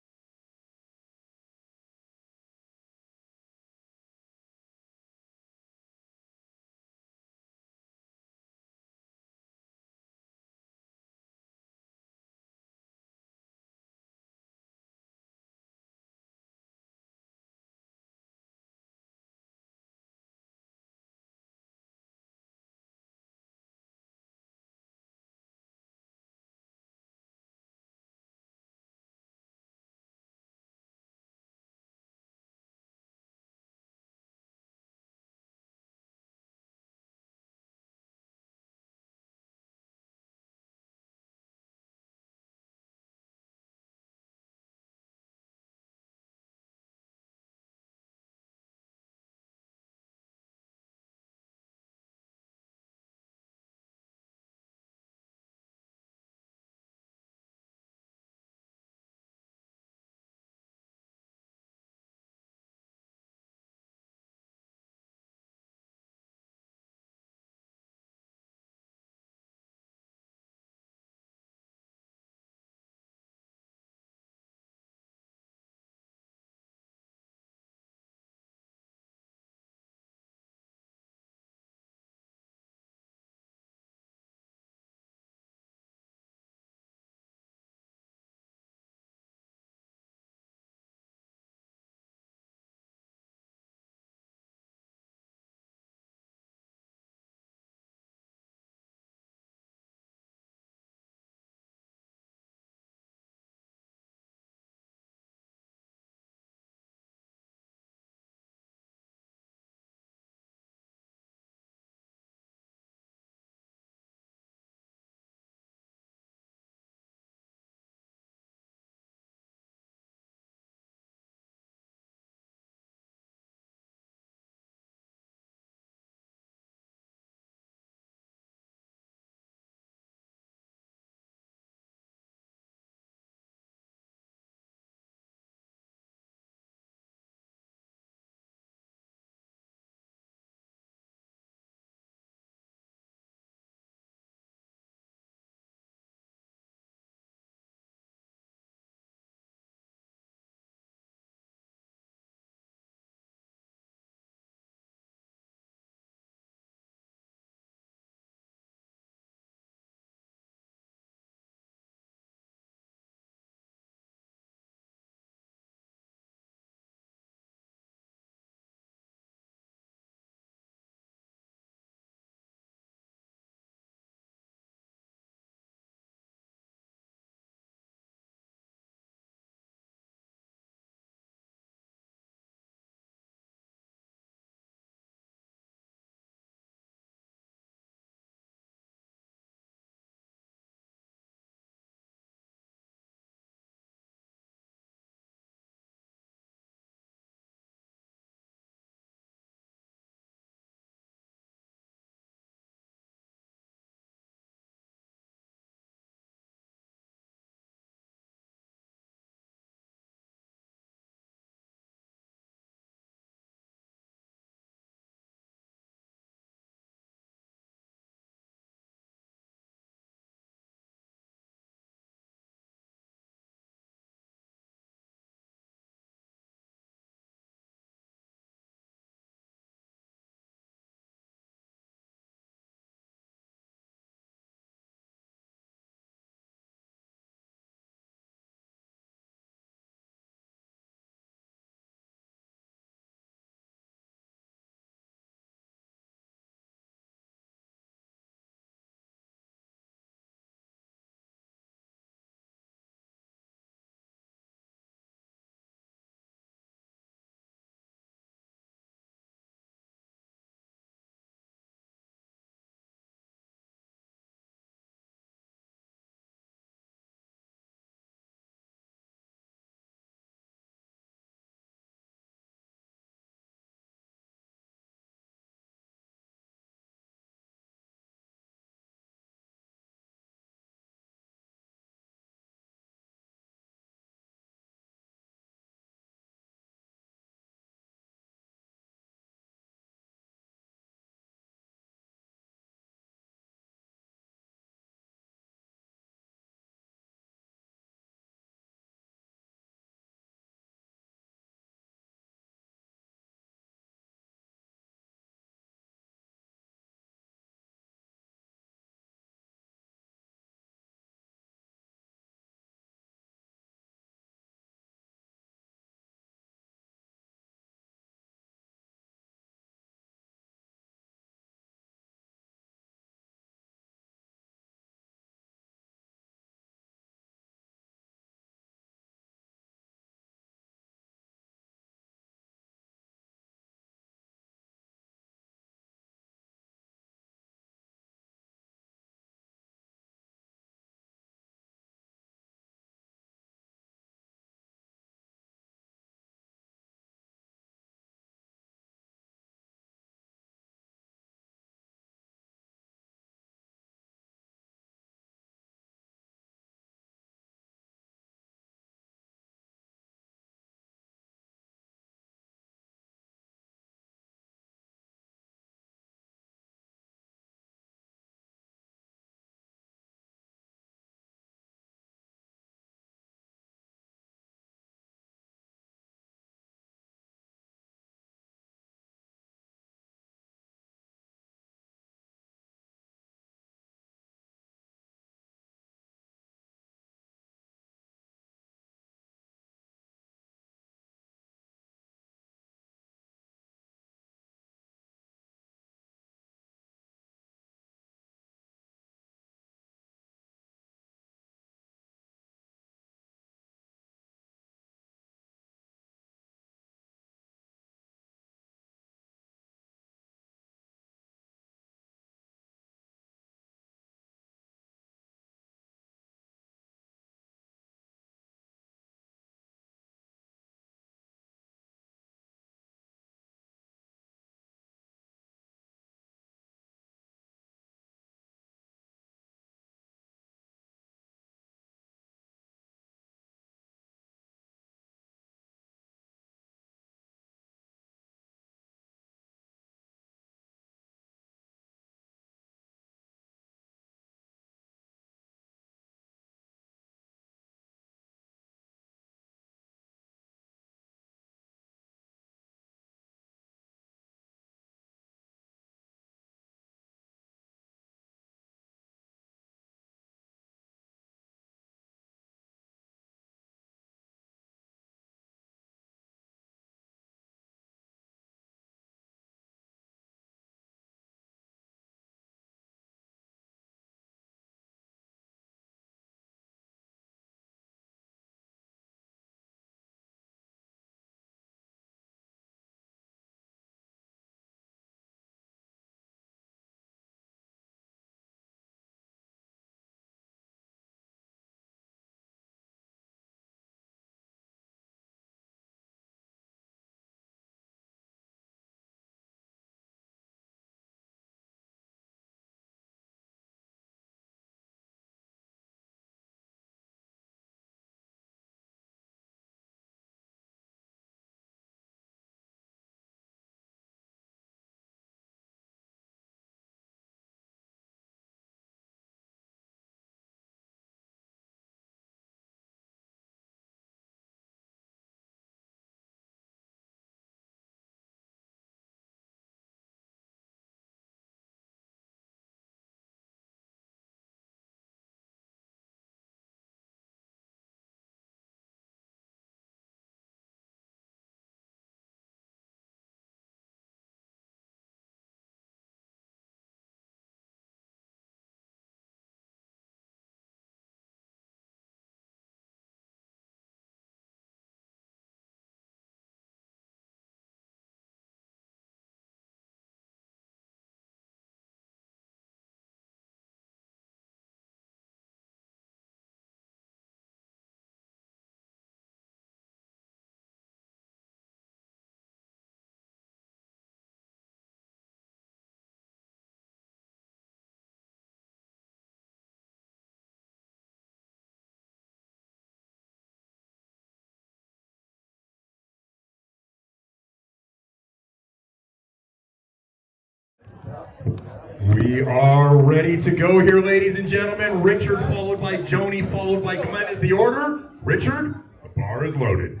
We are ready to go here, ladies and gentlemen. Richard followed by Joni, followed by Glenn is the order. Richard, the bar is loaded.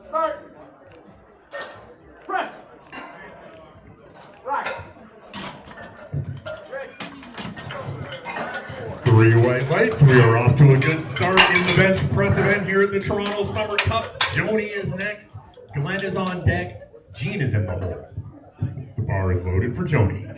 Start. Press. Right. Three white lights. We are off to a good start in the bench press event here at the Toronto Summer Cup. Joni is next. Glenn is on deck. Gene is in the hole. The bar is loaded for Joni.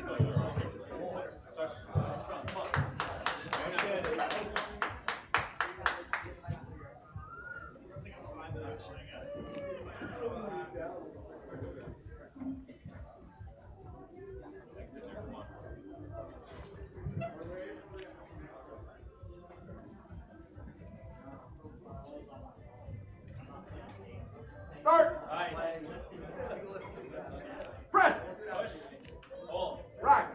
Start. Press. Right.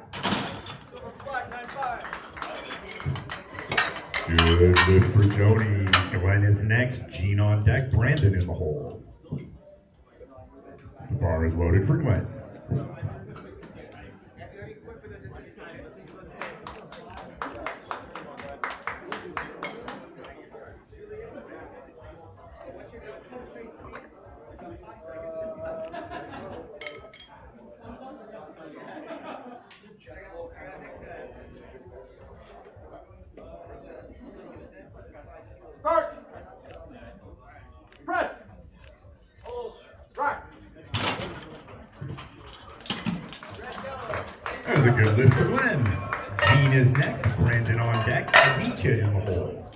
Good lift for Joni. Glenn is next. Gene on deck. Brandon in the hole. The bar is loaded for Glenn. Start. Press. Right. That was a good lift for Glenn. Gene is next. Brandon on deck. Aditya in the hole.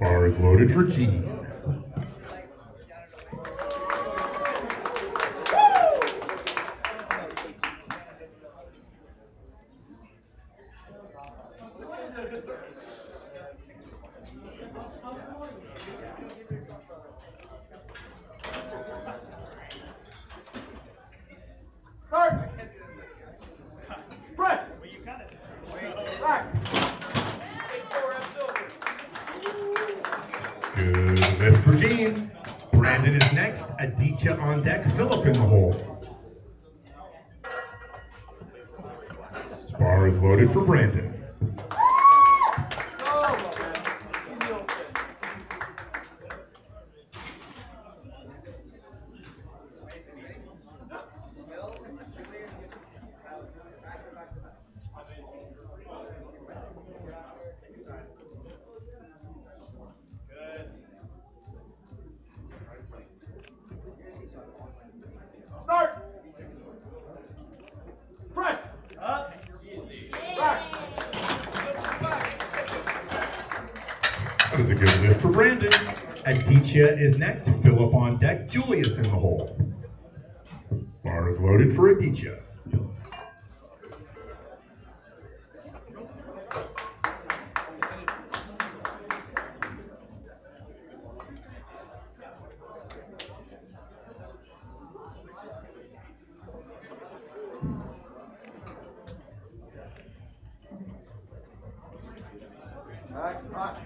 Bar is loaded for Gene. Start. Press. Right. Good lift for Gene. Brandon is next. Aditya on deck. Philip in the hole. Bar is loaded for Brandon. Start. Press. Right. That was a good lift for Brandon. Aditya is next. Philip on deck. Julius in the hole. Bar is loaded for Aditya.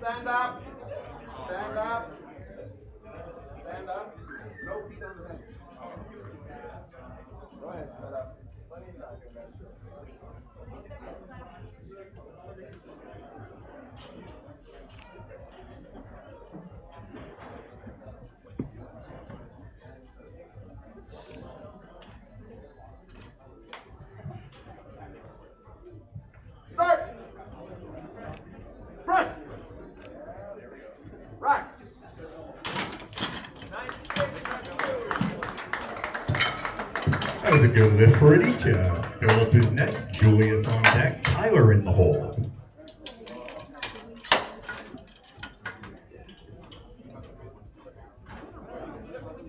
Stand up. Stand up. Stand up. No feet on the bench. Go ahead, stand up. Plenty of time. Start. Press. Right. That was a good lift for Aditya. Philip is next. Julius on deck. Tyler in the hole.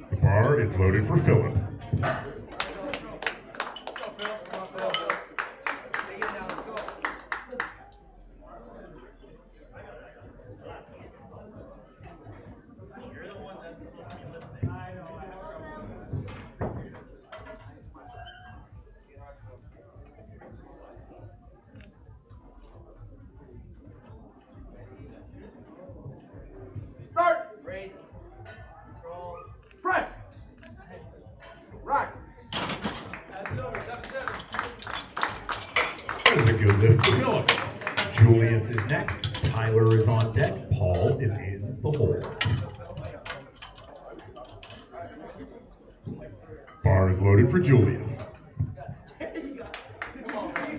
The bar is loaded for Philip. lift for Philip. Julius is next. Tyler is on deck. Paul is in the hole. Bar is loaded for Julius. Come on, man.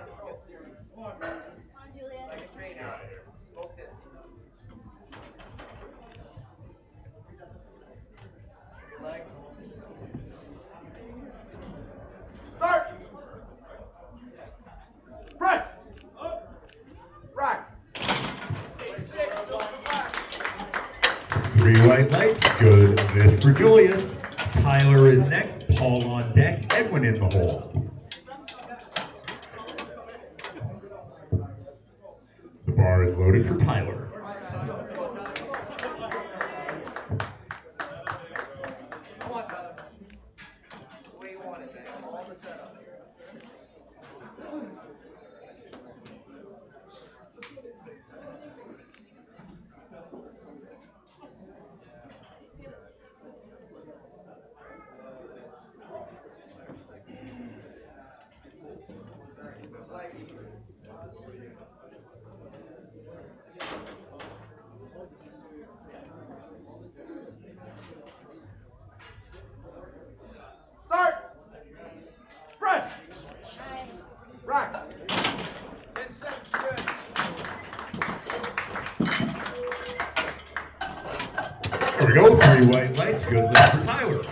Let's get serious. Come on, Julia. Like a train out. Focus. Leg. Start. Press. Rack. 6, so come back. 3 white lights. Good lift for Julius. Tyler is next. Paul on deck. Edwin in the hole. The bar is loaded for Tyler. Come on, Tyler. That's the way you want it, man. All the setup. Start. Press. Nice. Rack. 10 seconds, good. There we go. 3 white lights. Good lift for Tyler.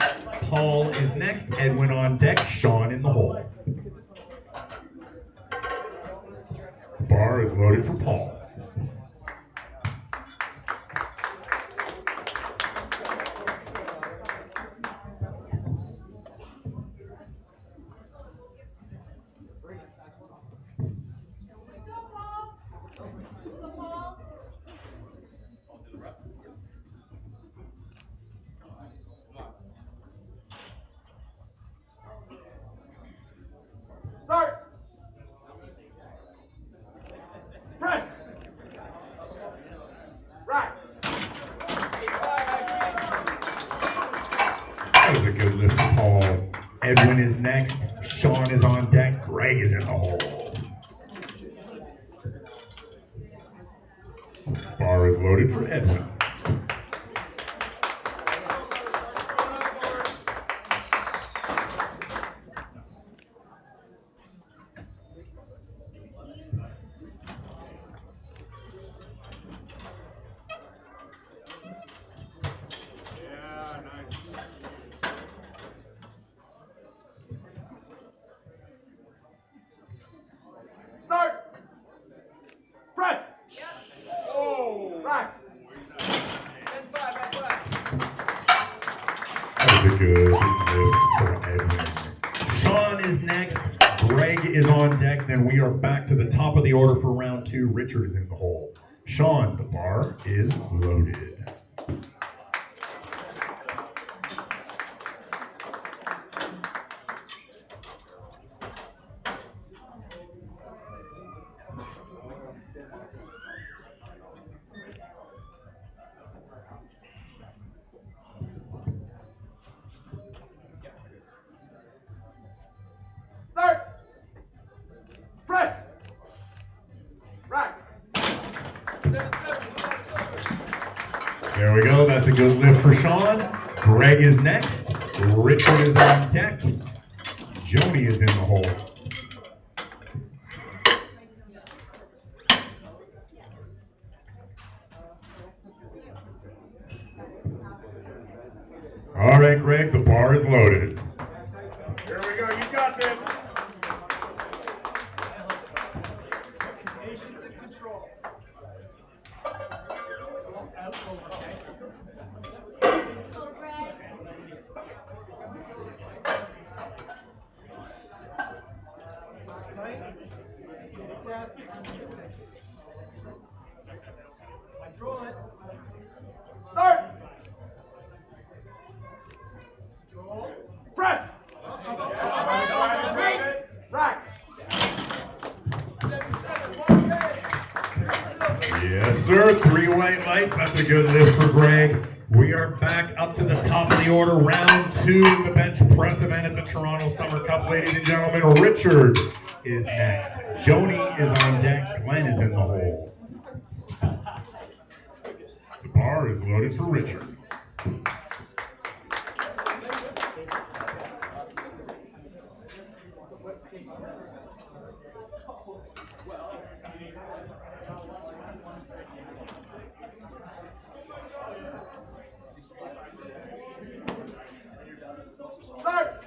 Paul is next. Edwin on deck. Sean in the hole. Bar is loaded for Paul. Go, Paul. Start. Press. Rack. That was a good lift for Paul. Edwin is next. Sean is on deck. Greg is in the hole. Bar is loaded for Edwin. Yeah, nice. Start. Press. Oh. Rack. 10-5, back left. That was a good lift for Edwin. Sean is next. Greg is on deck. Then we are back to the top of the order for round 2. Richard is in the hole. Sean, the bar is loaded. Start. Press. Rack. 7-7. There we go. That's a good lift for Sean. Greg is next. Richard is on deck. Joni is in the hole. All right, Greg, the bar is loaded. Here we go. You got this. Patience and control. Go, Greg. Tight. Deep breath. Control it. Start. Control. Press. Rack. 7-7. 1K. Yes, sir. 3 white lights. That's a good lift for Greg. We are back up to the top of the order, round 2 in the bench press event at the Toronto Summer Cup. Ladies and gentlemen, Richard is next. Joni is on deck. Glenn is in the hole. The bar is loaded for Richard. Start.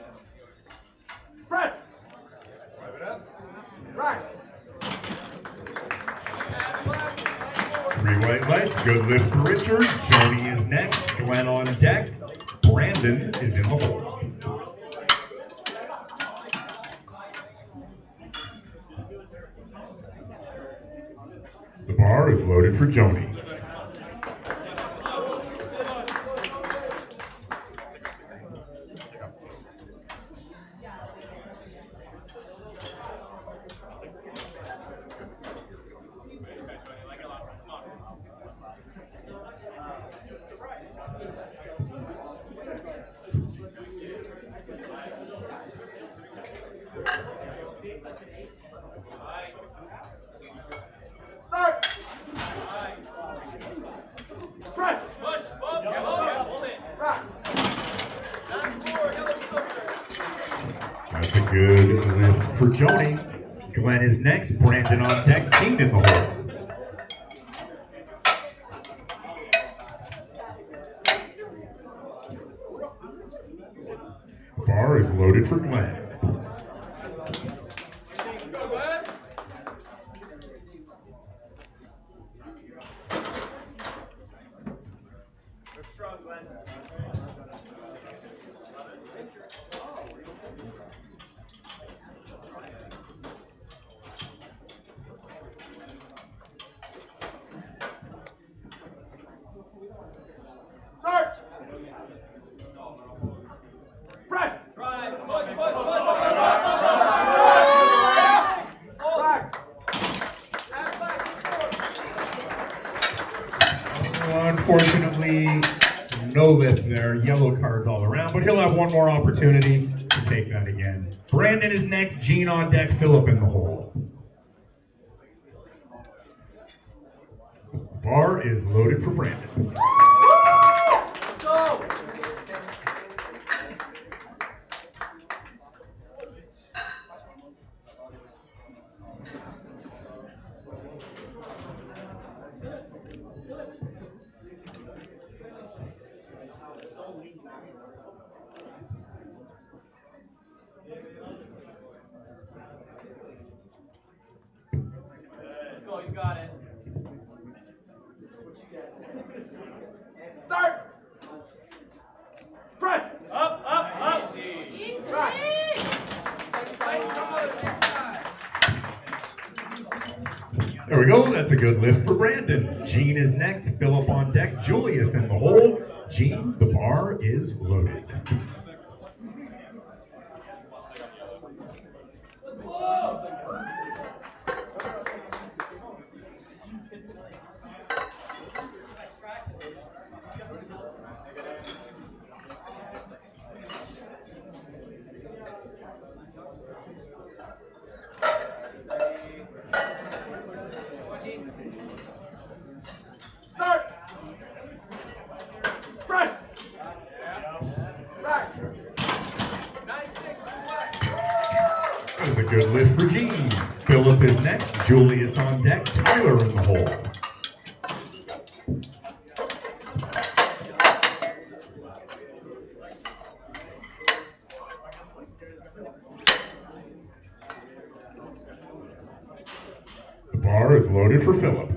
Press. Right. 3 white lights, good lift for Richard. Joni is next. Glenn on deck. Brandon is in the hole. The bar is loaded for Joni. Start. Press. Right. That's a good lift for Joni. Glenn is next. Brandon on deck. Gene in the hole. The bar is loaded for Glenn. Start. Press. Right. Unfortunately, no lift there. Yellow cards all around, but he'll have one more opportunity to take that again. Brandon is next. Gene on deck. Philip in the hole. Bar is loaded for Brandon. Let's go, you got it. Start. Press. Up, up, up. Right. There we go. That's a good lift for Brandon. Gene is next. Philip on deck. Julius in the hole. Gene, the bar is loaded. Start. Press. Right. That was a good lift for Gene. Philip is next. Julius on deck. Tyler in the hole. The bar is loaded for Philip.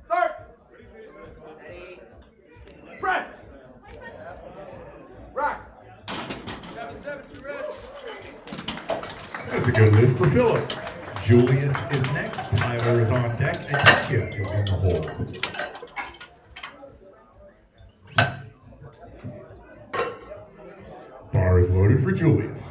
Start. Press. That's a good lift for Philip. Julius is next. Tyler is on deck. Aditya is in the hole. Bar is loaded for Julius.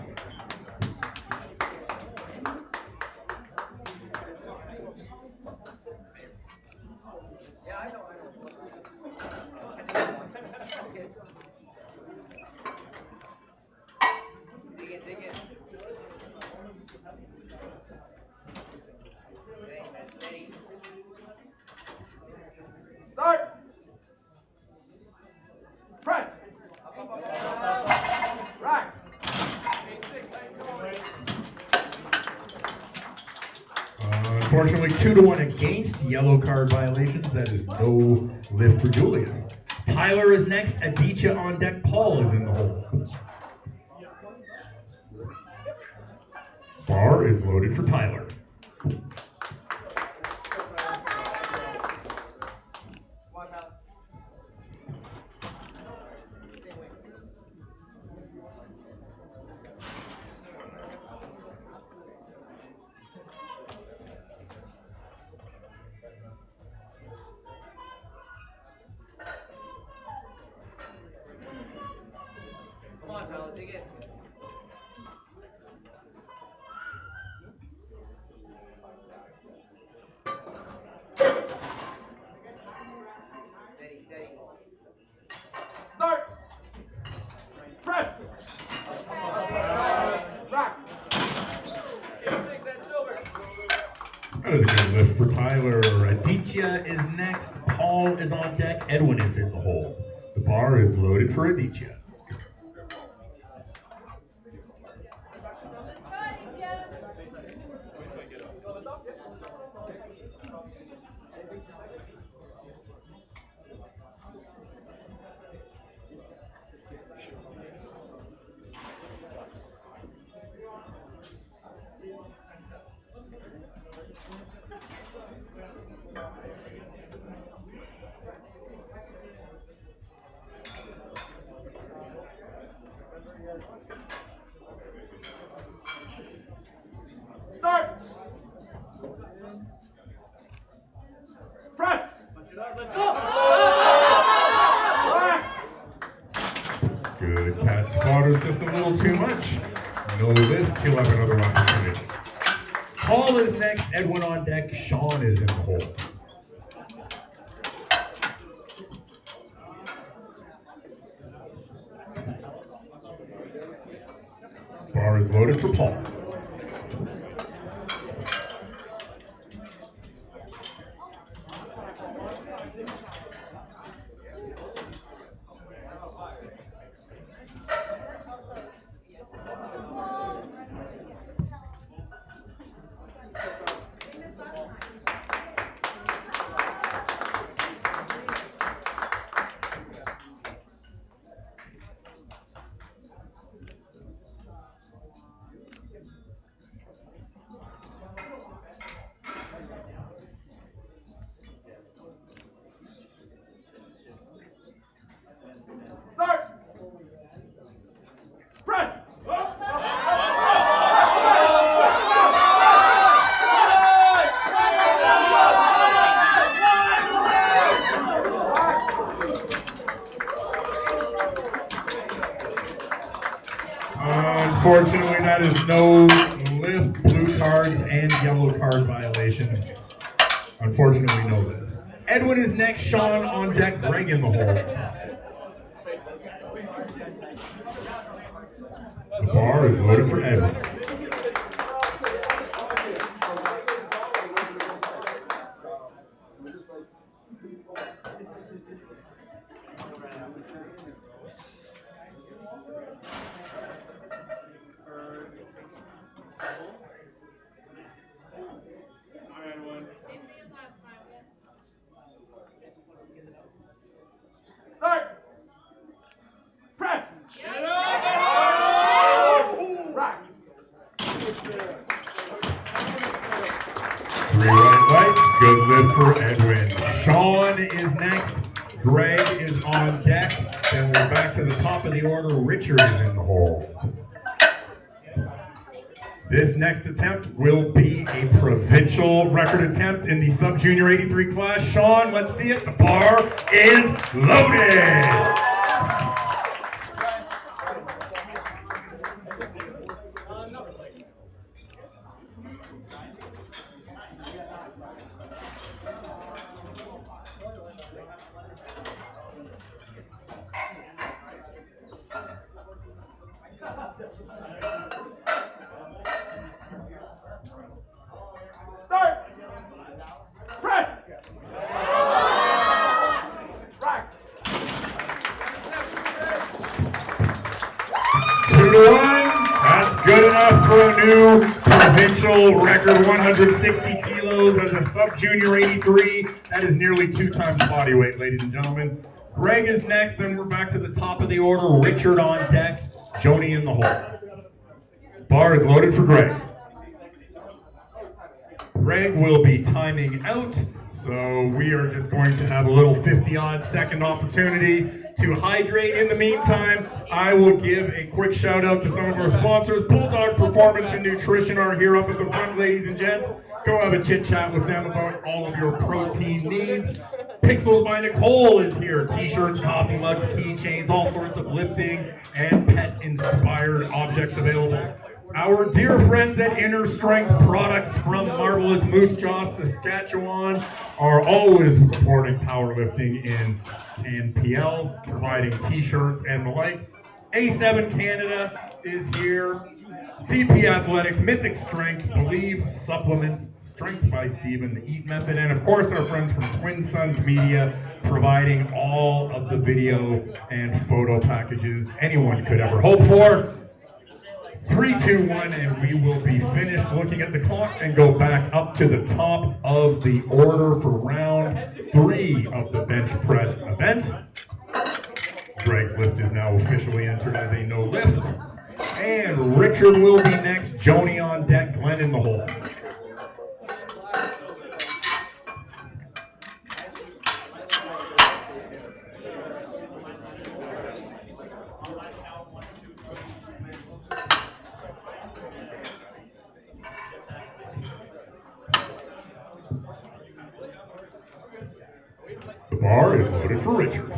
Start. Press. Right. Unfortunately, 2-1 against yellow card violations. That is no lift for Julius. Tyler is next. Aditya on deck. Paul is in the hole. Bar is loaded for Tyler. Come on, Tyler, dig in. Steady, steady. Start. Press. Rock. 86 and silver. That is a good lift for Tyler. Aditya is next. Paul is on deck. Edwin is in the hole. The bar is loaded for Aditya. Let's go, Aditya. Start. Press. Let's go! Rock. Good catch. Spotter's just a little too much. No lift. He'll have another opportunity. Paul is next. Edwin on deck. Sean is in the hole. Bar is loaded for Paul. Start. Press. 'Unfortunately, that is no lift, blue cards, and yellow card violations. Unfortunately, no lift. Edwin is next. Sean on deck. Greg in the hole. The bar is loaded for Edwin. Start. Press. Rock. 3 white lights. Good lift for Edwin. Sean is next. Greg is on deck. Then we're back to the top of the order. Richard is in the hole. This next attempt will be a provincial record attempt in the sub-junior 83 class. Sean, let's see it. The bar is loaded. Start. Press. Right. 2-1. That's good enough for a new provincial record, 160 kilos as a sub-junior 83. That is nearly 2 times body weight, ladies and gentlemen. Greg is next, then we're back to the top of the order. Richard on deck, Joni in the hole. Bar is loaded for Greg. Greg will be timing out, so we are just going to have a little 50-odd second opportunity to hydrate. In the meantime, I will give a quick shout out to some of our sponsors. Bulldog Performance and Nutrition are here up at the front, ladies and gents. Go have a chit chat with them about all of your protein needs. Pixels by Nicole is here. T-shirts, coffee mugs, keychains, all sorts of lifting and pet-inspired objects available. Our dear friends at Inner Strength Products from marvelous Moose Jaw, Saskatchewan are always supporting powerlifting in NPL, providing t-shirts and the like. A7 Canada is here. CP Athletics, Mythic Strength, Believe Supplements, Strength by Steven, the Eat Method, and of course our friends from Twin Suns Media, providing all of the video and photo packages anyone could ever hope for. 3, 2, 1, and we will be finished looking at the clock and go back up to the top of the order for round 3 of the bench press event. Greg's lift is now officially entered as a no lift. And Richard will be next, Joni on deck, Glenn in the hole. The bar is loaded for Richard.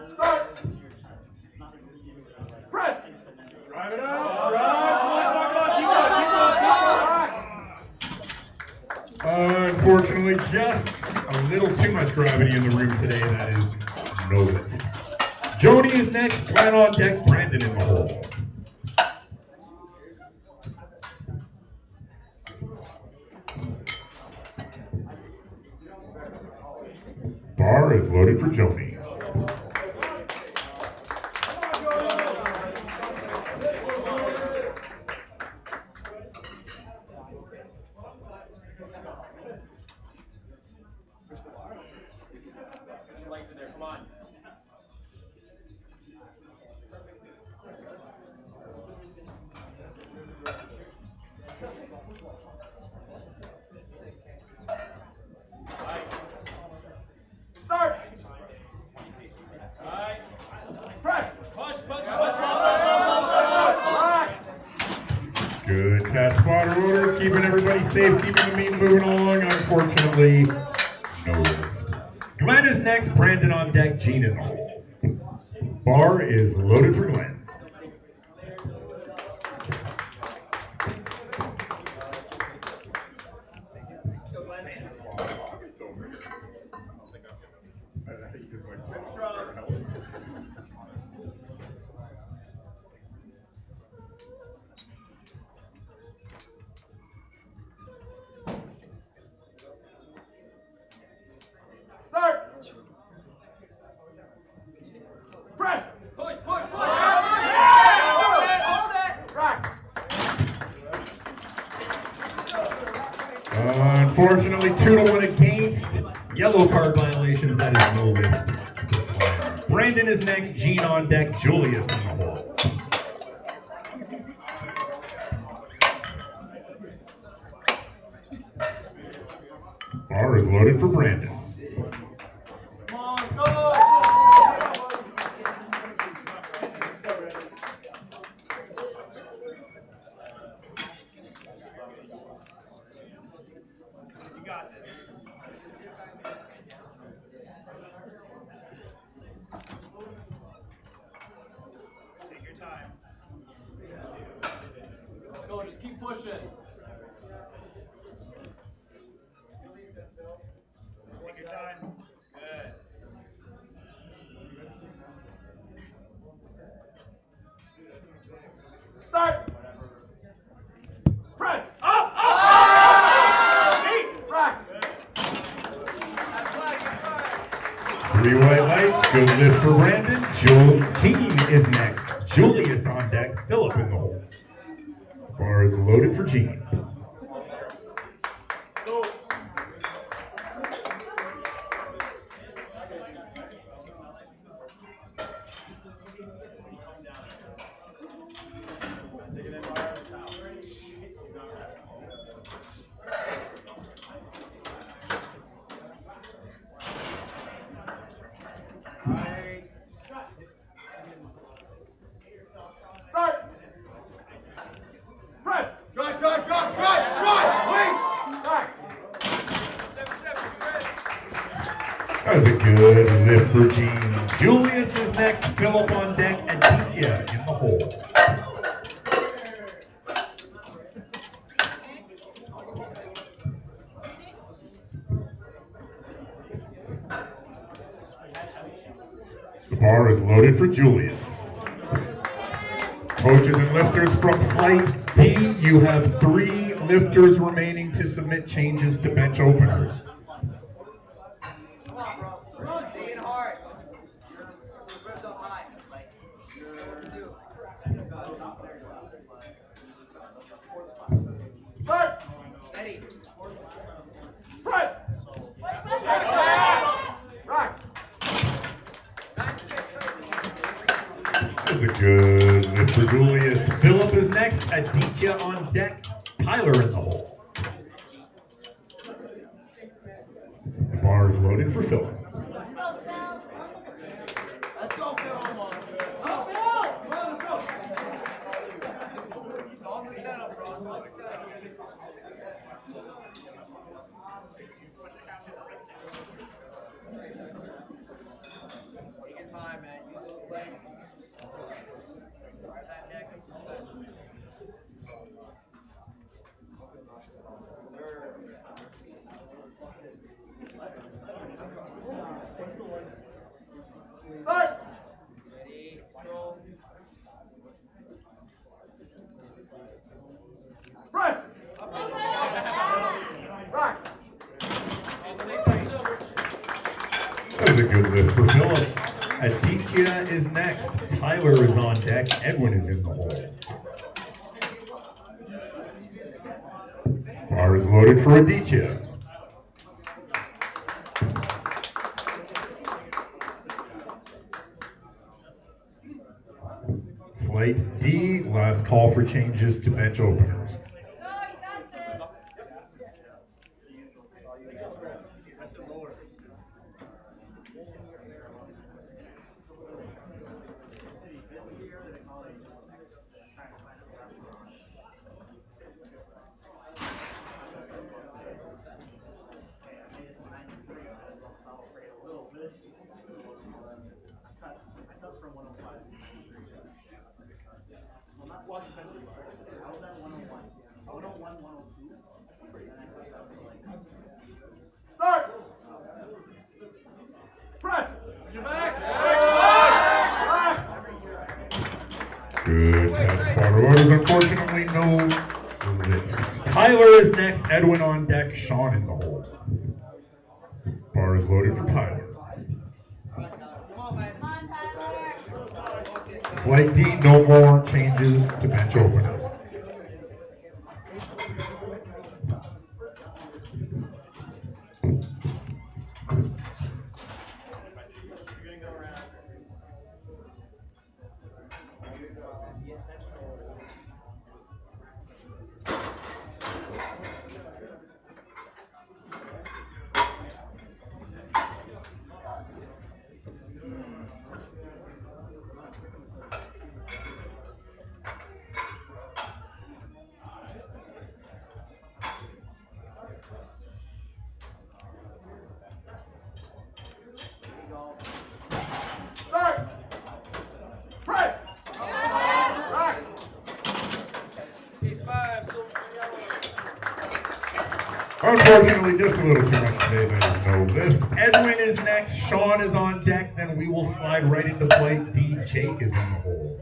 Start. Press. Drive it out. Drive. Unfortunately, just a little too much gravity in the room today. That is no lift. Joni is next, Glenn on deck, Brandon in the hole. Bar is loaded for Joni. Come on. Start. Press. Good catch, spotter orders, keeping everybody safe, keeping the meet moving along. Unfortunately, no lift. Glenn is next, Brandon on deck, Gene in the hole. Bar is loaded for Glenn. Start. Press. Push. Hold it. Right. Unfortunately, 2-1 against. Yellow card violations, that is no lift. Brandon is next, Gene on deck, Julius in the hole. bar is loaded for Brandon. Come on, go! You got this. Take your time. Let's go, just keep pushing. Take your time. Good. Start. Press. Up, up! Eight. Rack. Three white lights, good lift for Brandon. Gene is next. Julius on deck, Philip in the hole. Bar is loaded for Gene. Go. Start. Press. Drive, drive, drive, drive, drive! Wait! Back. 7-7, 2 That was a good lift for Gene. Julius is next, Philip on deck, and Aditya in the hole. The bar is loaded for Julius. Coaches and lifters from Flight D, you have 3 lifters remaining to submit changes to bench openers. Come on, bro. Being hard. Ripped up high. Start. Eddie. Press. Rack. That was a good lift for Julius. Philip is next, Aditya on deck, Tyler in the hole. The bar is loaded for Philip. Let's go, Phil. Come on. He's on the setup, bro. On the setup. Take your time, man. Use those legs. Drive that neck. Sir. Start. Ready, control. Press. Rack. That was a good lift for Philip. Aditya is next, Tyler is on deck, Edwin is in the hole. Bar is loaded for Aditya. Flight D, last call for changes to bench openers. Start. Press. Good pass, spotter orders. Unfortunately, no lift. Tyler is next, Edwin on deck, Sean in the hole. Bar is loaded for Tyler. Come on, man. Come on, Tyler. Flight D, no more changes to bench openers. Unfortunately, just a little too much today. There is no lift. Edwin is next. Sean is on deck. Then we will slide right into flight D. Jake is in the hole.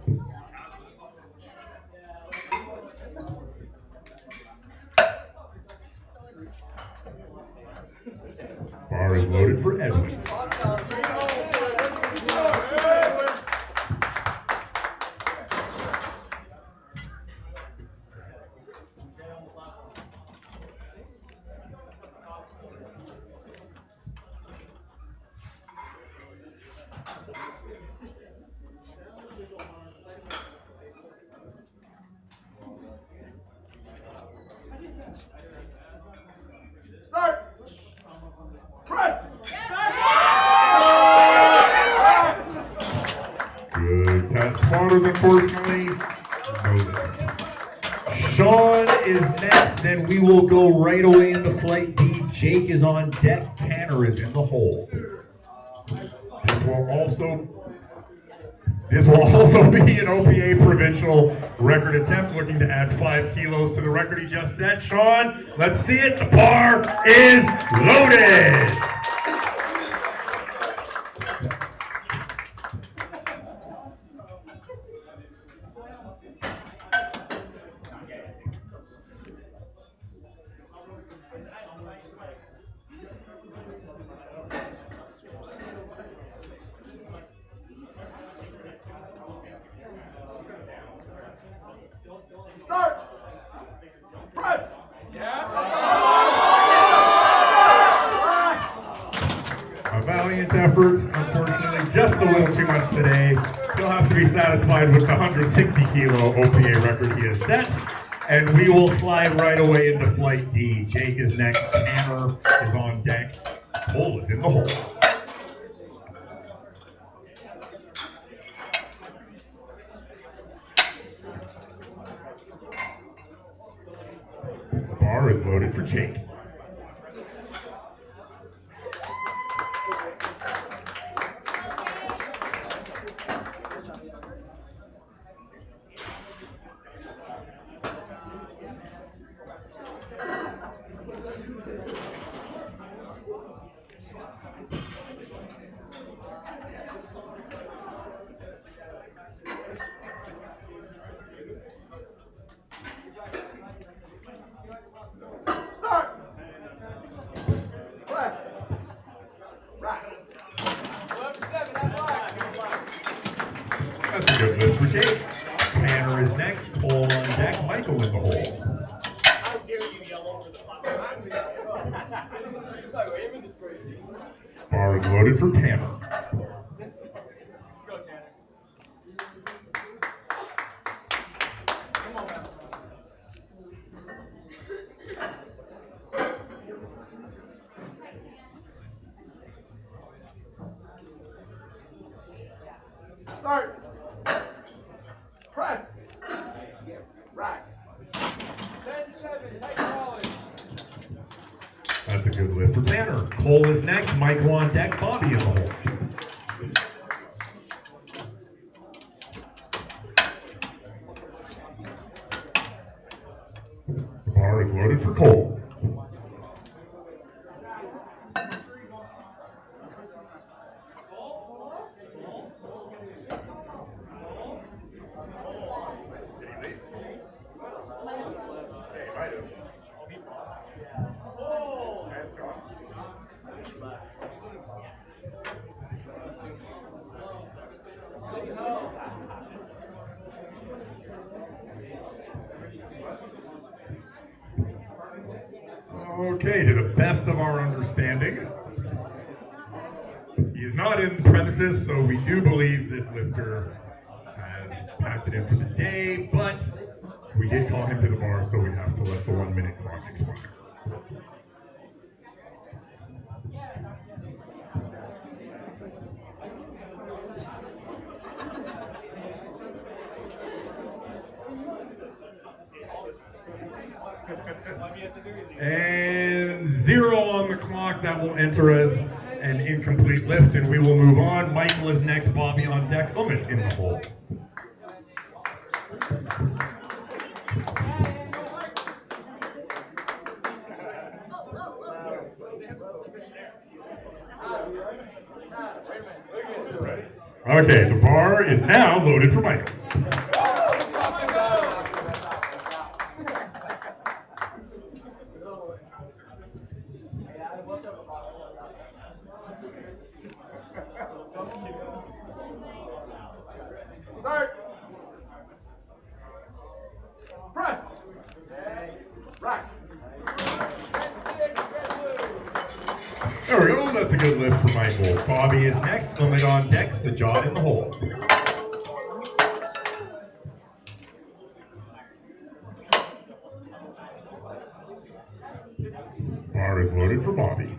Bar is loaded for Edwin. Start. Press. Good catch, spotters, unfortunately. No lift. Sean is next, then we will go right away into flight D. Jake is on deck. Tanner is in the hole. This will also be an OPA provincial record attempt, looking to add 5 kilos to the record he just set. Sean, let's see it. The bar is loaded. Start. Press. A valiant effort, unfortunately, just a little too much today. He'll have to be satisfied with the 160 kilo OPA record he has set. And we will slide right away into flight D. Jake is next. Tanner is on deck. Cole is in the hole. The bar is loaded for Jake. Start. Press. Right. That's a good lift for Jake. Tanner is next. Cole on deck. Michael in the hole. How dare you yell over the platform? Bar is loaded for Tanner. Let's go, Tanner. Come on, man. Start. Press. Right. 10-7, tight college. That's a good lift for Tanner. Cole is next. Michael on deck. Bobby in the hole. The bar is loaded for Cole. Okay, to the best of our understanding, he is not in the premises, so we do believe this lifter has packed it in for the day, but we did call him to the bar, so we have to let the 1 minute clock expire. And 0 on the clock. That will enter as an incomplete lift, and we will move on. Michael is next. Bobby on deck. Umit in the hole. Okay, the bar is now loaded for Michael. Start. Press. Rack. There we go. That's a good lift for Michael. Bobby is next. Limit on deck. Sajad in the hole. Bar is loaded for Bobby.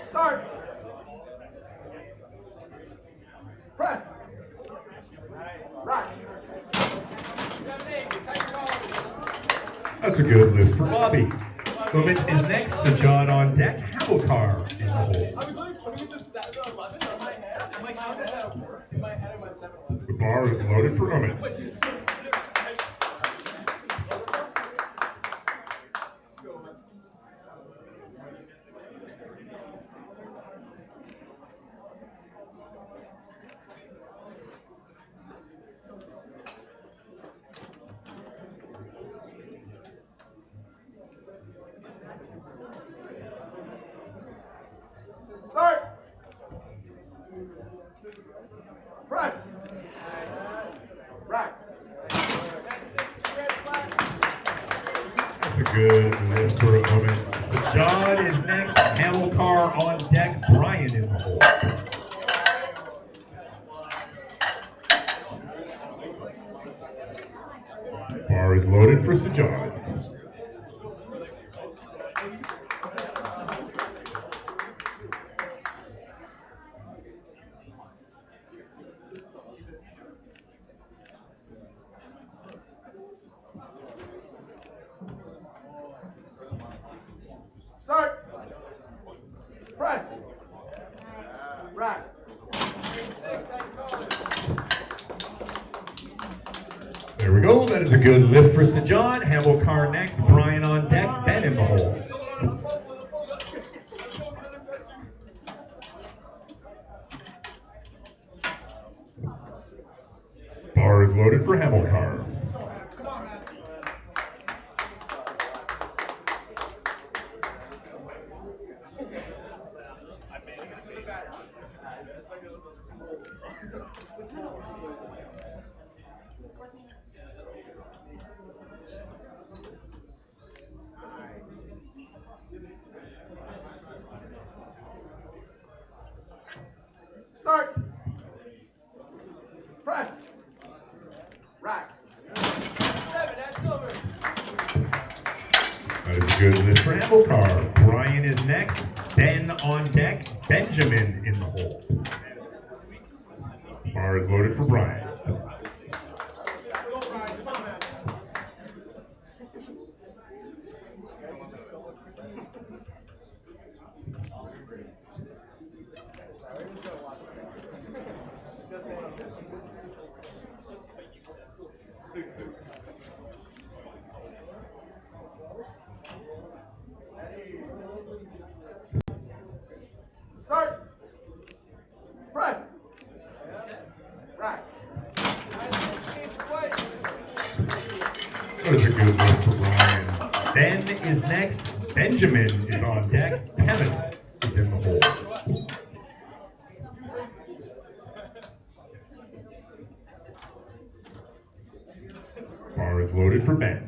Start. Press. Rack. That's a good lift for Bobby. Limit is next. Sajad on deck. Hamilcar in the hole. The bar is loaded for Umit. Start. Press. Rack. That's a good lift for Umit. Sajad is next. Hamilcar on deck. Brian in the hole. Bar is loaded for Sajad. Start. Press. Rack. There we go. That is a good lift for Sajad. Hamilcar next. Brian on deck. Ben in the hole. Bar is loaded for Hamilcar. Start. Press. Rack. That is a good lift for Hamilcar. Brian is next. Ben on deck. Benjamin in the hole. Bar is loaded for Brian. Start. Press. Rack. That is a good lift for Brian. Ben is next. Benjamin is on deck. Temis is in the hole. Bar is loaded for Ben.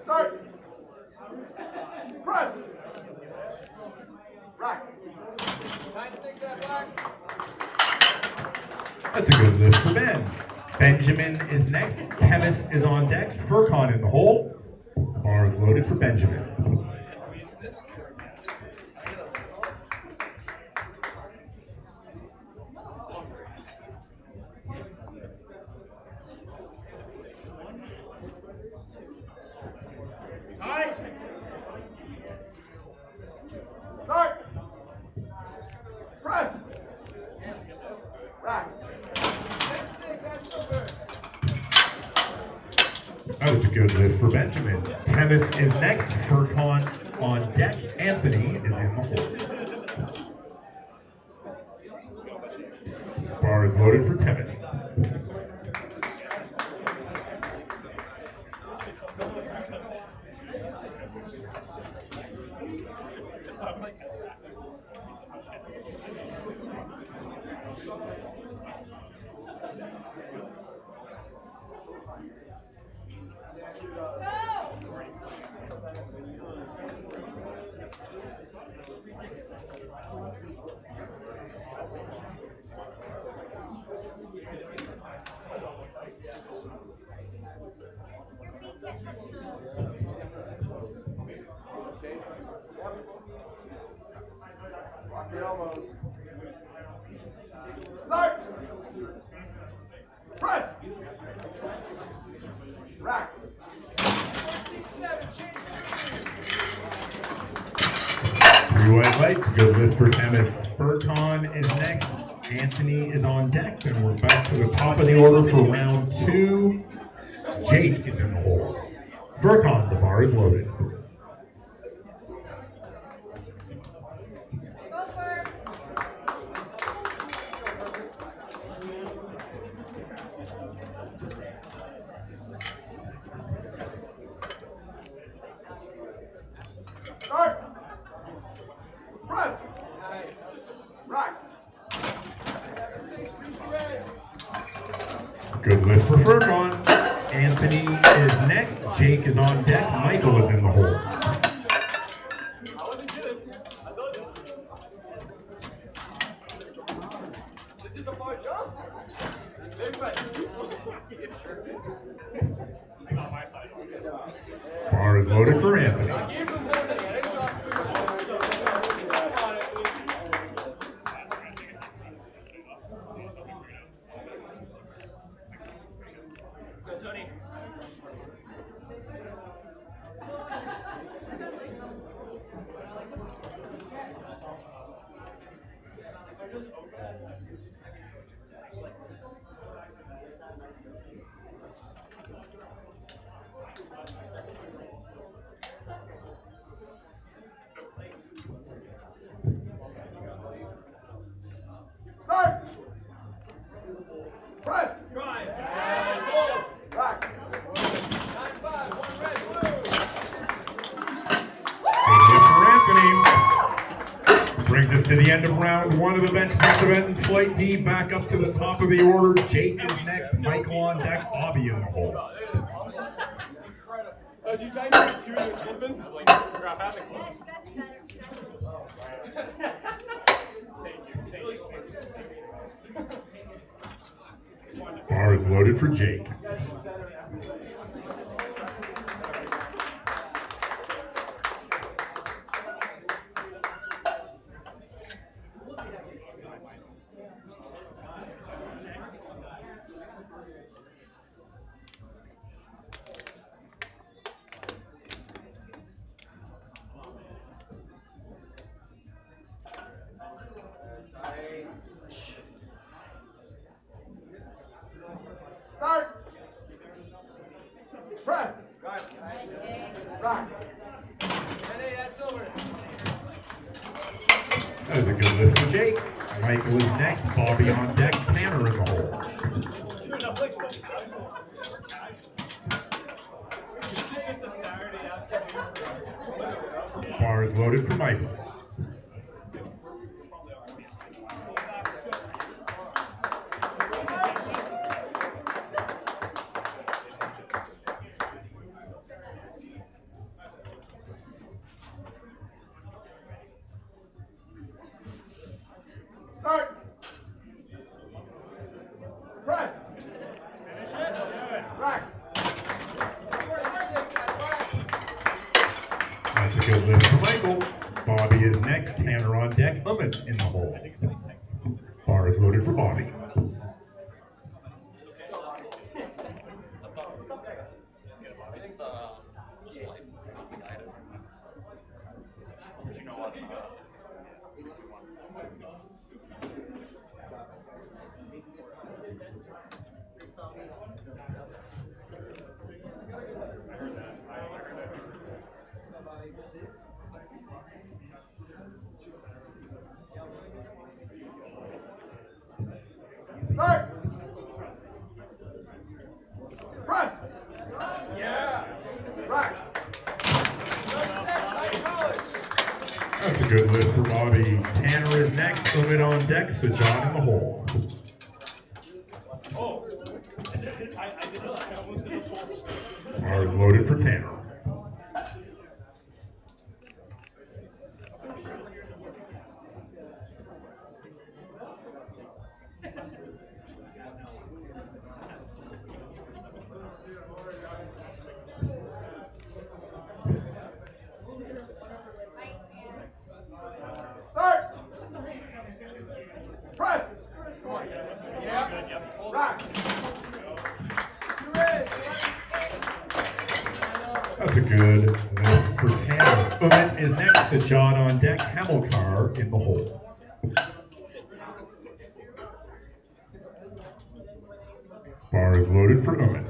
Start. Press. Right. 9-6 that black. That's a good lift for Ben. Benjamin is next. Tennis is on deck. Furcon in the hole. Bar is loaded for Benjamin. Tight. Start. Press. Right. 10-6 at silver. That was a good lift for Benjamin. Tennis is next. Furcon on deck. Anthony is in the hole. Bar is loaded for Tennis. Lock your elbows. Start. Press. Rack. 14-7, change. Three white lights, good lift for Tennis. Furcon is next. Anthony is on deck, and we're back to the top of the order for round 2. Jake is in the hole. Furcon, the bar is loaded. Start. Press. Rack. Good lift for Furcon. Anthony is next. Jake is on deck. Michael is in the hole. This is a far jump. Bar is loaded for Anthony. Start. Press. Drive. Rack. 9-5, 1 red, blue. Good lift for Anthony. Brings us to the end of round 1 of the bench press event in Flight D. Back up to the top of the order. Jake is next. Michael on deck. Bobby in the hole. Did you tighten it too? You're slipping? I was like, grab half and close. Bar is loaded for Jake. Start. Press. Rack. 10-8 at silver. That was a good lift for Jake. Michael is next. Bobby on deck. Tanner in the hole. Dude, I'm like so casual. This is just a Saturday afternoon for us. Bar is loaded for Michael. Press. Rack. That's a good lift for Michael. Bobby is next. Tanner on deck. Emmett in the hole. Bar is loaded for Bobby. Start. Press. Yeah. Rack. That's a good lift for Bobby. Tanner is next. Emmett on deck. So John in the hole. Oh, I did not. I almost did a full. Bar is loaded for Tanner. Start. Press. Yeah. Rack. That's a good lift for Tanner. Emmett is next. To John on deck. Hamilcar in the hole. Bar is loaded for Emmett.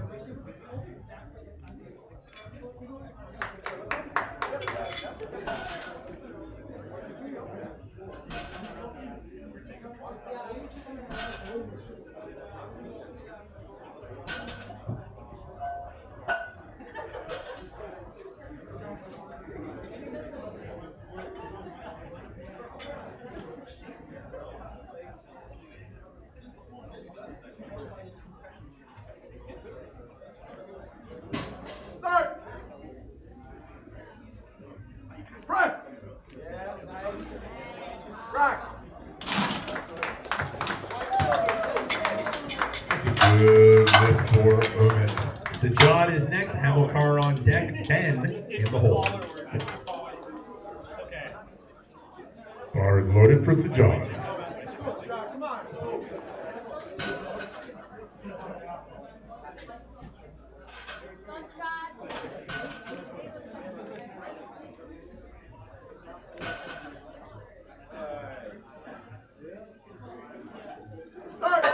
Start. Press. Yeah, nice. Rack. That's a good lift for Emmett. So John is next. Hamilcar on deck. Ben in the hole. Bar is loaded for Sajan. Come on. Start.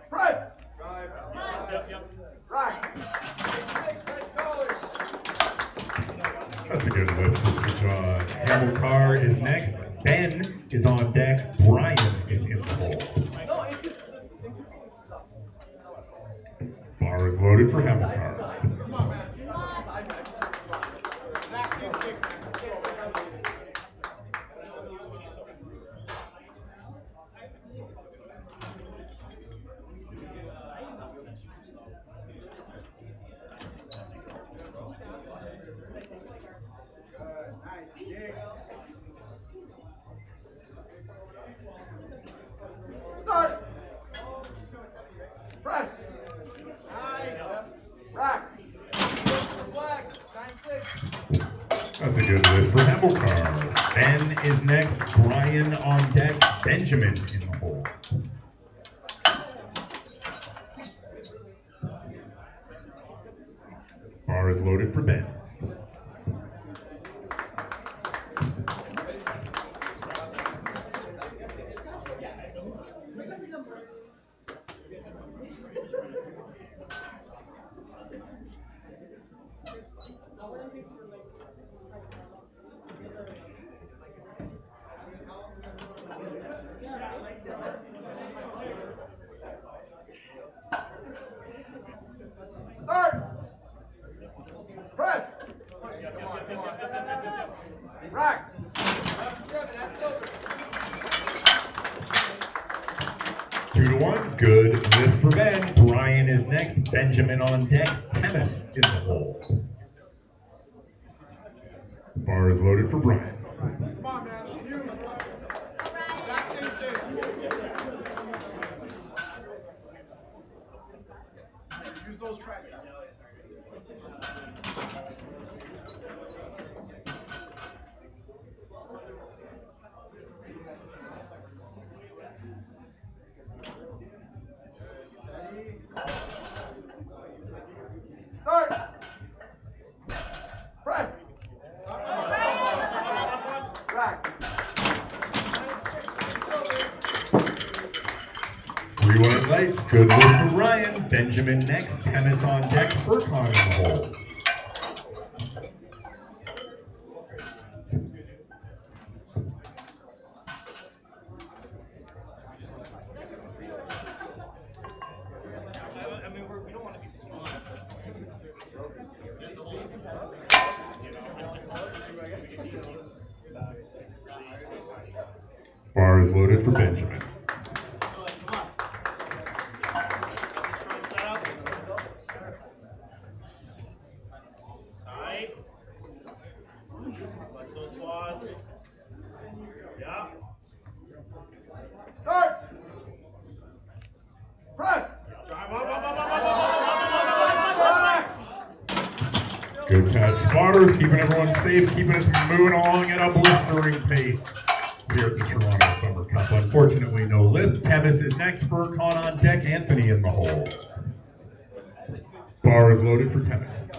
Press. Rack. That's a good lift for Sajan. Hamilcar is next. Ben is on deck. Brian is in the hole. Bar is loaded for Hamilcar. Come on, man. Nice kick. Start. Press. Nice. Rack. That's a good lift for Hamilcar. Ben is next. Brian on deck. Benjamin in the hole. Bar is loaded for Ben. Start. Press. Rack. 2-1. Good lift for Ben. Brian is next. Benjamin on deck. Tennis in the hole. Bar is loaded for Brian. Come on, man. It's you. Exact same thing. use those triceps. Start. Press. Rack. 3-1 lights, good lift for Ryan. Benjamin next, tennis on deck, Furcon in the hole. Bar is loaded for Benjamin. Tight. Flex those quads. Yeah. Start. Press. Drive up. Good catch, spotters, keeping everyone safe, keeping us moving along at a blistering pace here at the Toronto Summer Cup. Unfortunately, no lift. Tevis is next, Furcon on deck, Anthony in the hole. Bar is loaded for Tevis.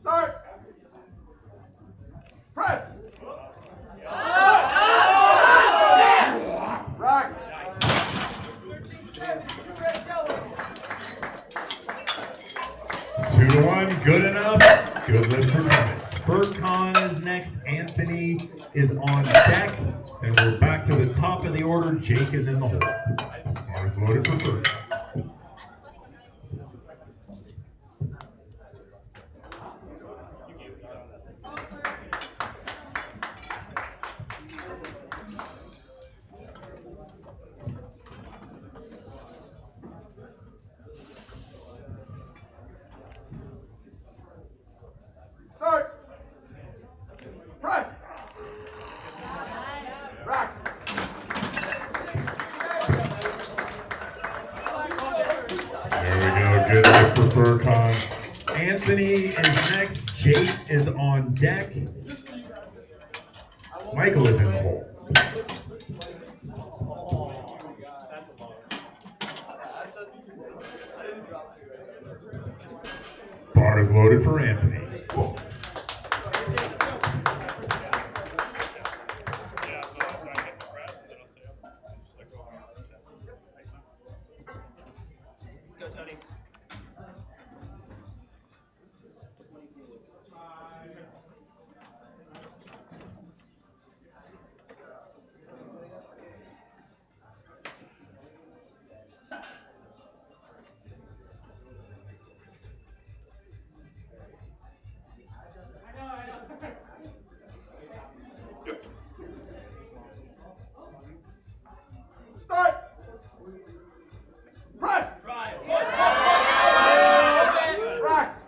Start. Press. Rack. 2-1, good enough. Good lift for Tevis. Furcon is next, Anthony is on deck, and we're back to the top of the order. Jake is in the hole. Bar is loaded for Furcon. Start. Press. Rack. There we go, good lift for Furcon. Anthony is next, Jake is on deck. Michael is in the hole. Bar is loaded for Anthony. Let's go, Tony. Start. Press. Rack.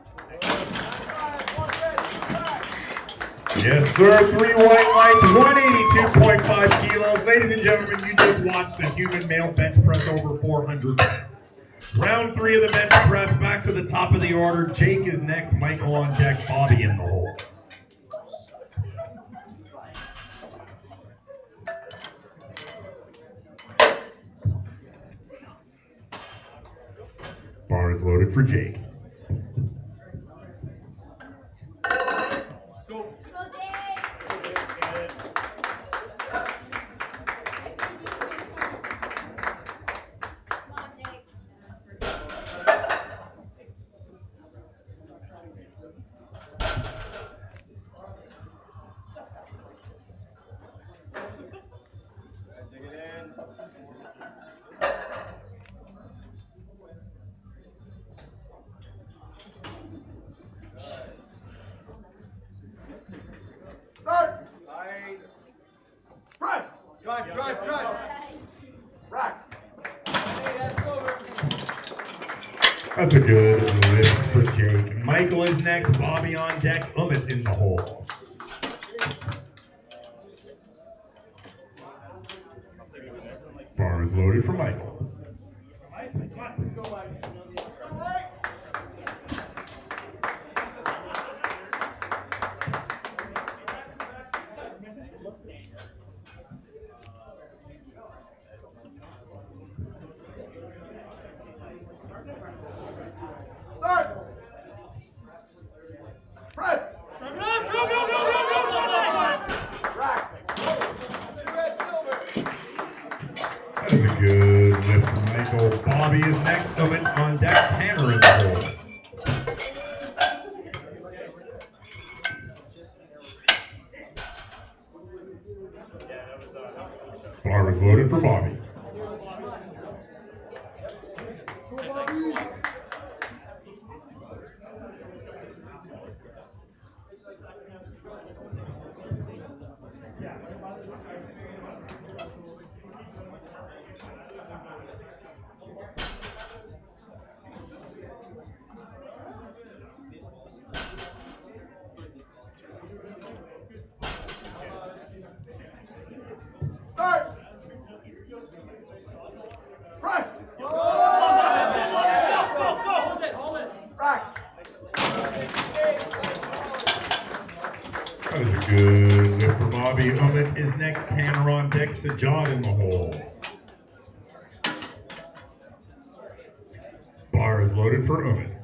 Yes, sir. 3 white lights, 182.5 kilos. Ladies and gentlemen, you just watched the human male bench press over 400 pounds. Round 3 of the bench press, back to the top of the order. Jake is next, Michael on deck, Bobby in the hole. Bar is loaded for Jake. Drive, drive, drive. Rack. Hey, that's over. That's a good lift for Jake. Michael is next. Bobby on deck. Umit's in the hole. Bar is loaded for Michael. Start. Press. Rack. Red, silver. That is a good lift for Michael. Bobby is next. Umit on deck. Tanner in the hole. Bar is loaded for Bobby. Start. Press. Go, hold it, hold it. Rack. That is a good lift for Bobby. Umit is next. Tanner on deck. Sajad in the hole. Bar is loaded for Umit.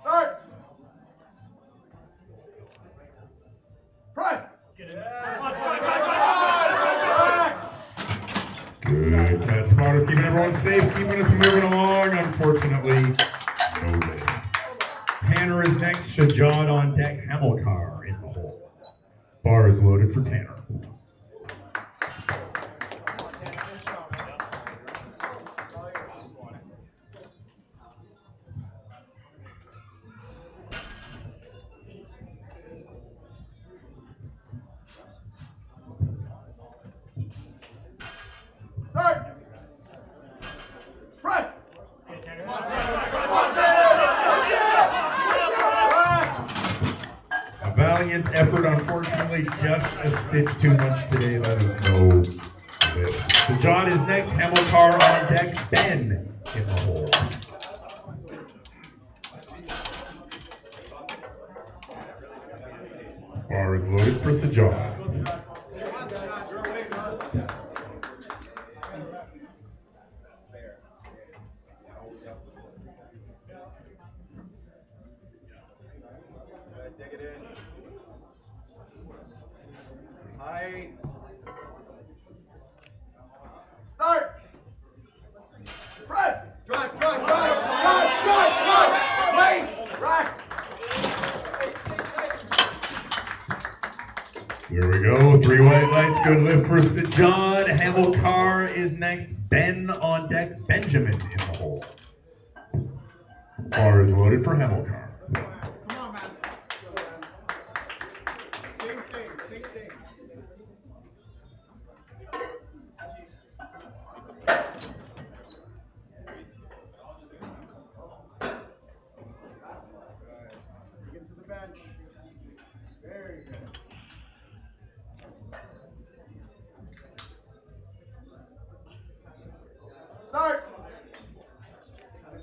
Start. Press. Good catch, spotters. Keeping everyone safe, keeping us moving along. Unfortunately, no lift. Tanner is next. Shajad on deck. Hamilcar in the hole. Bar is loaded for Tanner. Start. Press. A valiant effort, unfortunately, just a stitch too much today. That is no lift. Sajad is next. Hamilcar on deck. Ben in the hole. Bar is loaded for Sajad. Take it in. Height. Start. Press. Drive, drive, drive, drive, drive, drive. Wait. Rack. Here we go. 3 white lights. Good lift for Sajad. Hamilcar is next. Ben on deck. Benjamin in the hole. Bar is loaded for Hamilcar. Come on, man. Same thing, same thing. Get to the bench. Very good. Start.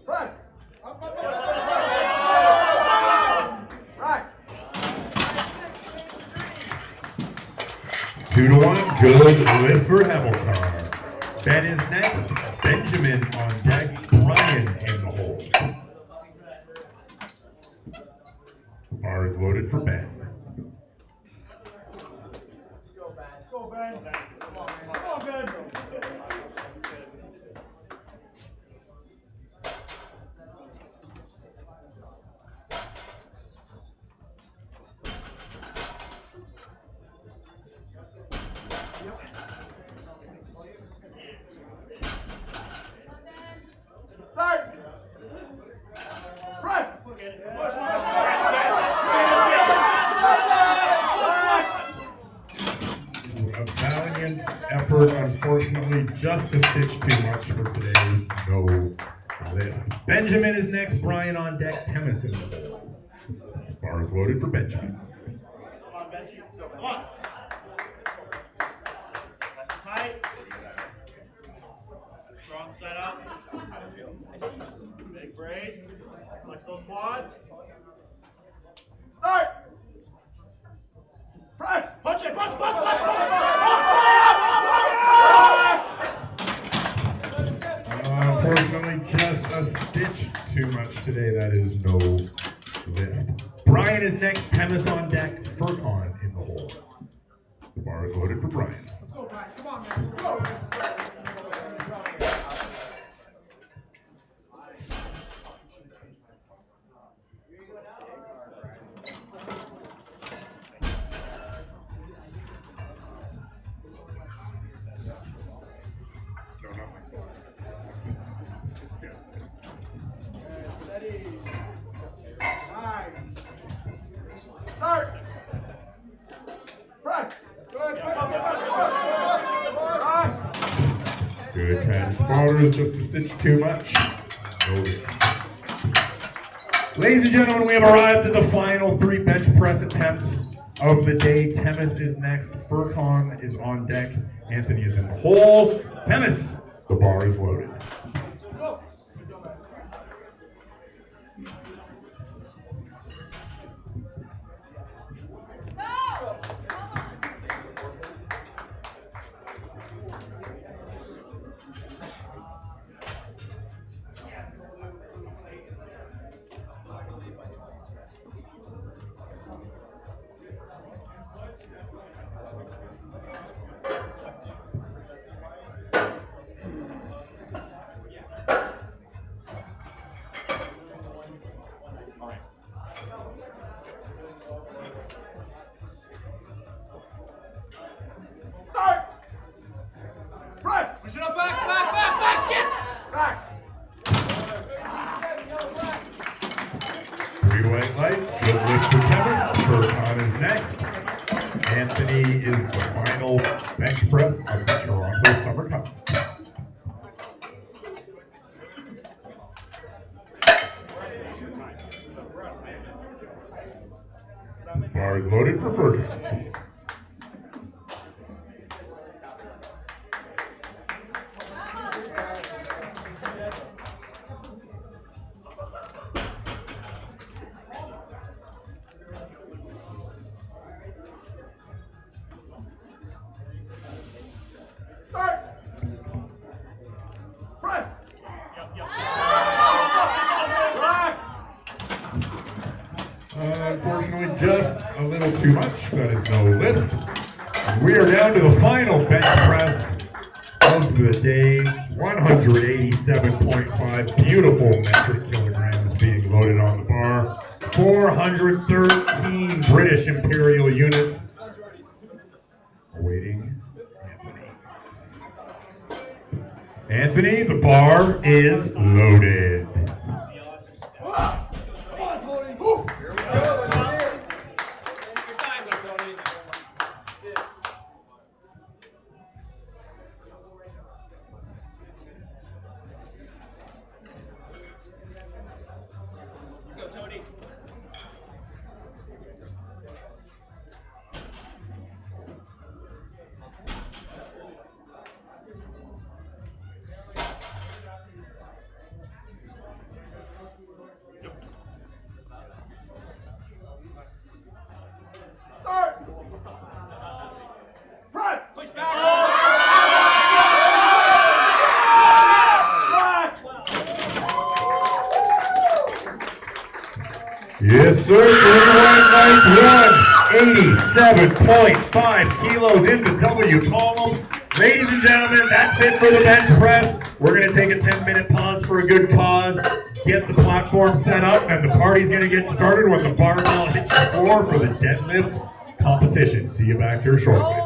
Press. Up, up, up, up, up. Rack. 2-1. Good lift for Hamilcar. Ben is next. Benjamin on deck. Brian in the hole. Bar is loaded for Ben. Go, Ben. Come on, Ben. Unfortunately, just a stitch too much for today. No lift. Benjamin is next. Brian on deck. Temis in the hole. Bar is loaded for Benjamin. Come on, Benji. Come on. Nice and tight. Strong setup. Big brace. Flex those quads. Start. Press. Punch it. Punch. Unfortunately, just a stitch too much today. That is no lift. Brian is next. Temis on deck. Furcon in the hole. The bar is loaded for Brian. Let's go, Brian. Come on, man. Let's go. Steady. Nice. Start. Press. Good. Good catch. Spotters, just a stitch too much. No lift. Ladies and gentlemen, we have arrived at the final 3 bench press attempts of the day. Temis is next. Furcon is on deck. Anthony is in the hole. Temis, the bar is loaded. Start. Press. Push it up, back, yes! Back. 3 white lights. Good lift for Temis. Furcon is next. Anthony is the final bench press of the Toronto Summer Cup. Bar is loaded for Furcon. Start. Press. Back. Unfortunately, just a little too much. That is no lift. And we are down to the final bench press of the day. 187.5 beautiful metric kilograms being loaded on the bar. 413 British Imperial units. Awaiting Anthony. Anthony, the bar is loaded. Start. Press. Push back! Yes, sir. 187.5 kilos in the W column. Ladies and gentlemen, that's it for the bench press. We're going to take a 10-minute pause for a good cause, get the platform set up, and the party's going to get started when the barbell hits the floor for the deadlift competition. See you back here shortly.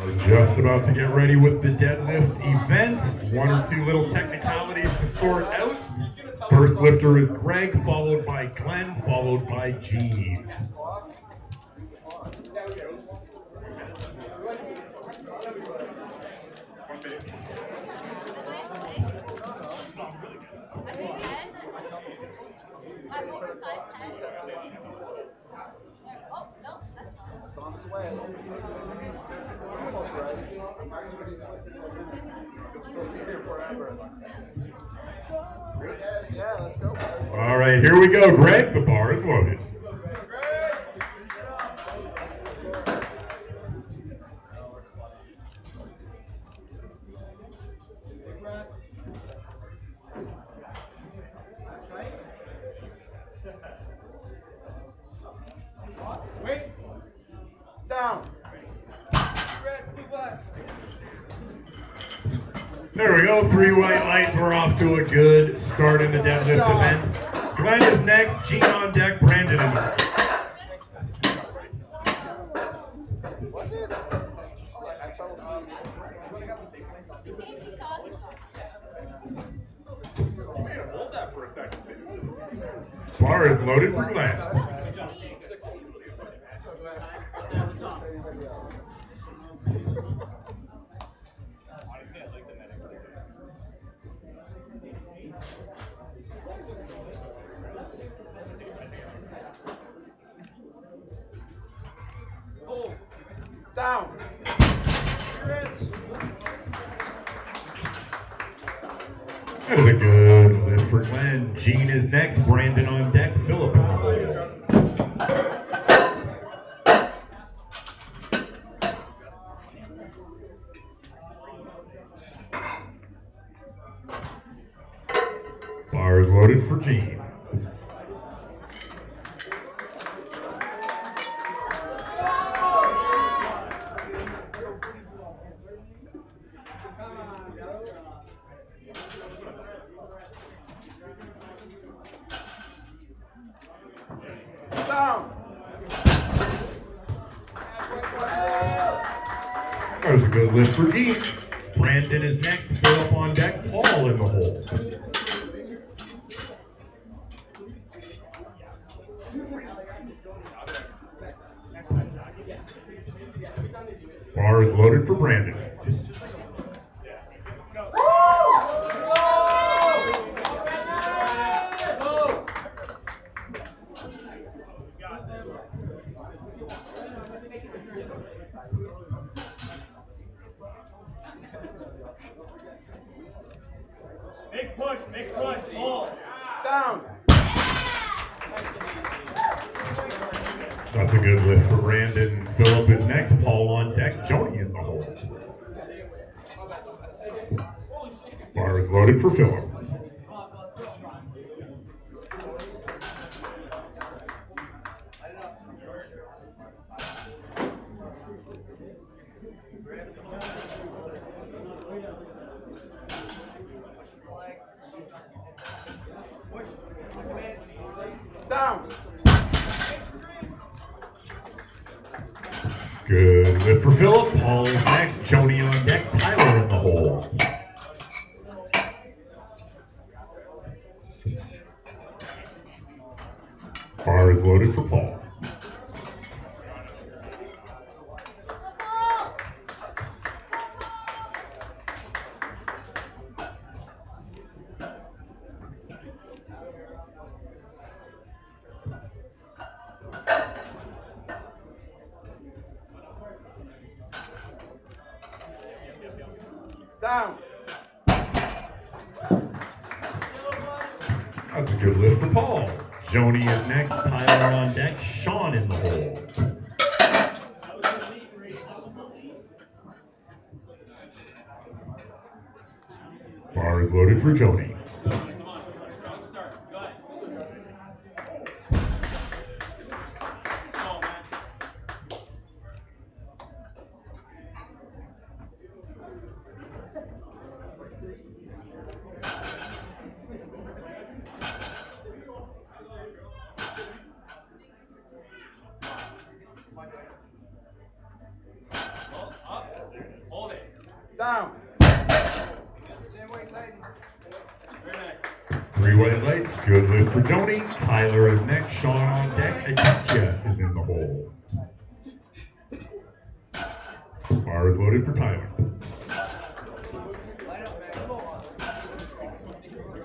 We're just about to get ready with the deadlift event. One or two little technicalities to sort out. First lifter is Greg, followed by Glenn, followed by Gene. It's on its way. Almost right. It's supposed to be here forever. Yeah, let's go. All right, here we go, Greg. The bar is loaded. Wait. Down. There we go, 3 white lights. We're off to a good start in the deadlift event. Glenn is next, Gene on deck, Brandon in the back. Was it? I fell asleep. Hold that for a second. Bar is loaded for Glenn. Down. That is a good lift for Glenn. Gene is next, Brandon on deck, Philip in the hole. Bar is loaded for Gene. Down. That was a good lift for Gene. Brandon is next, Philip on deck, Paul in the hole. Bar is loaded for Brandon. Big push, pull. Down. That's a good lift for Brandon. Philip is next, Paul on deck, Joni in the hole. Bar is loaded for Philip. Down. Good lift for Philip. Paul is next, Joni on deck, Tyler in the hole. Bar is loaded for Paul. Down. That's a good lift for Paul. Joni is next, Tyler on deck, Sean in the hole. Bar is loaded for Joni. Same way, Titan. Three white lights, good lift for Tony. Tyler is next, Sean on deck, Aditya is in the hole. Bar is loaded for Tyler. Line up, man. Come on.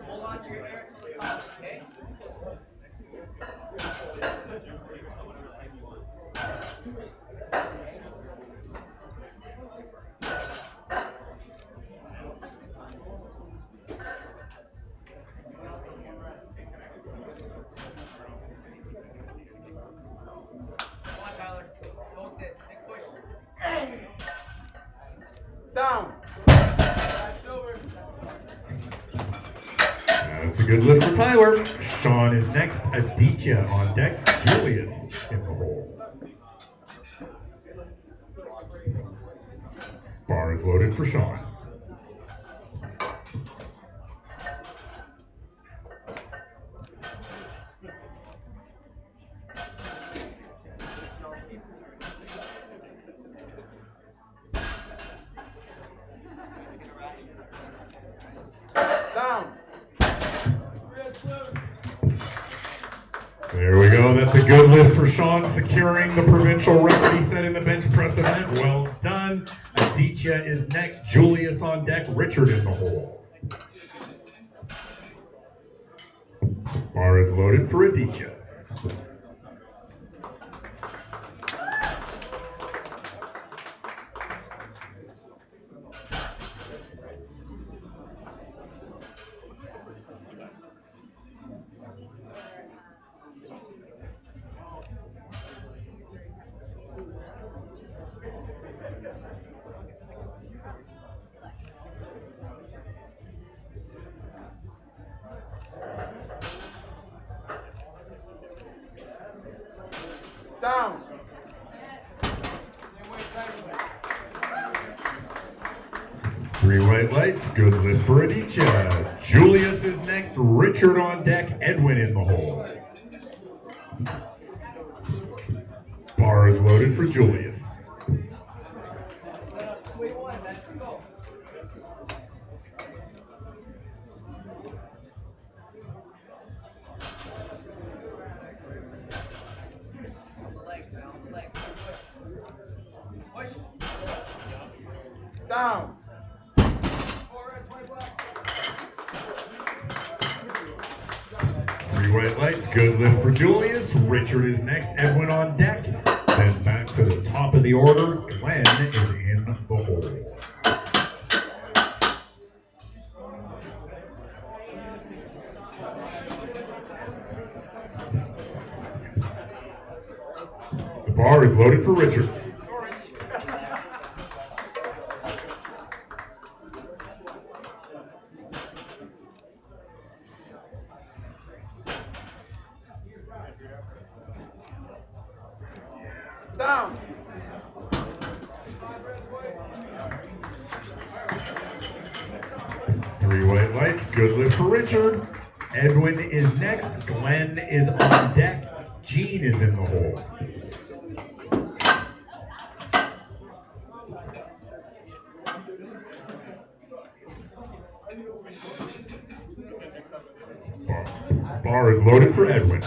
Hold on to your air until the top, okay? Come on, Tyler. Go with this. Next push. Down. That's a good lift for Tyler. Sean is next, Aditya on deck, Julius in the hole. Bar is loaded for Sean. Down. There we go. That's a good lift for Sean, securing the provincial record he set in the bench press event. Well done. Aditya is next. Julius on deck. Richard in the hole. Bar is loaded for Aditya. Down. Three white lights. Good lift for Aditya. Julius is next. Richard on deck. Edwin in the hole. Bar is loaded for Julius. Down. Three white lights, good lift for Julius. Richard is next, Edwin on deck. Then back to the top of the order, Glenn is in the hole. The bar is loaded for Richard. Down. Three white lights, good lift for Richard. Edwin is next, Glenn is on deck. Gene is in the hole. Bar is loaded for Edwin.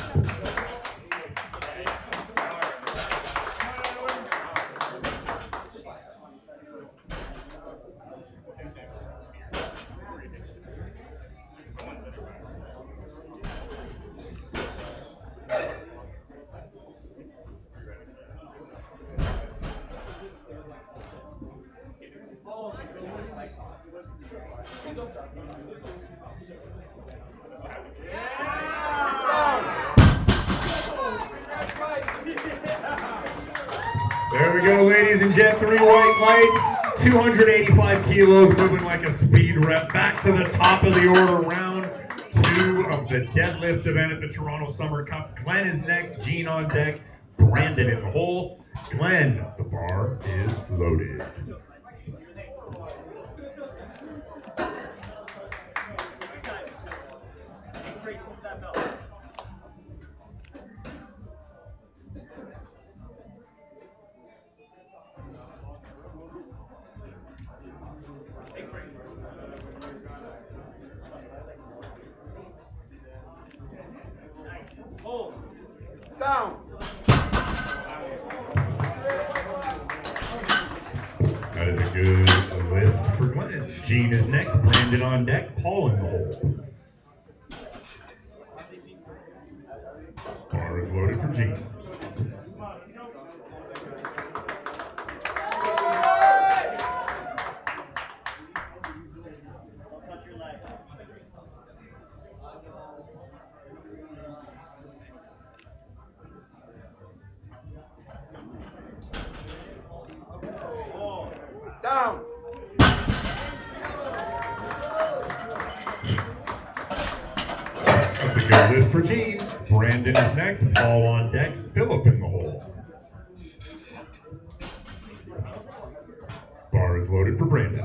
There we go, ladies and gents. Three white lights, 285 kilos, moving like a speed rep. Back to the top of the order, round 2 of the deadlift event at the Toronto Summer Cup. Glenn is next, Gene on deck, Brandon in the hole. Glenn, the bar is loaded. Down. That is a good lift for Glenn. Gene is next. Brandon on deck. Paul in the hole. Bar is loaded for Gene. Down. That's a good lift for Gene. Brandon is next. Paul on deck. Philip in the hole. Bar is loaded for Brandon.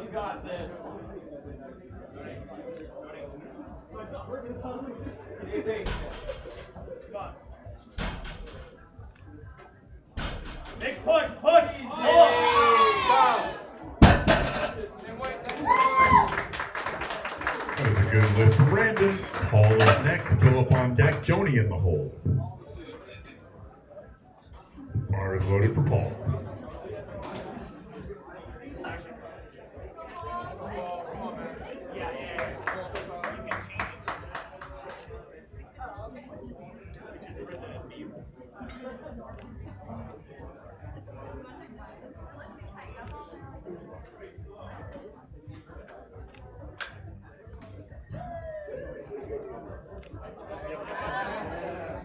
You got this. Big push, push! Down. That is a good lift for Brandon. Paul is next. Philip on deck. Joni in the hole. Bar is loaded for Paul.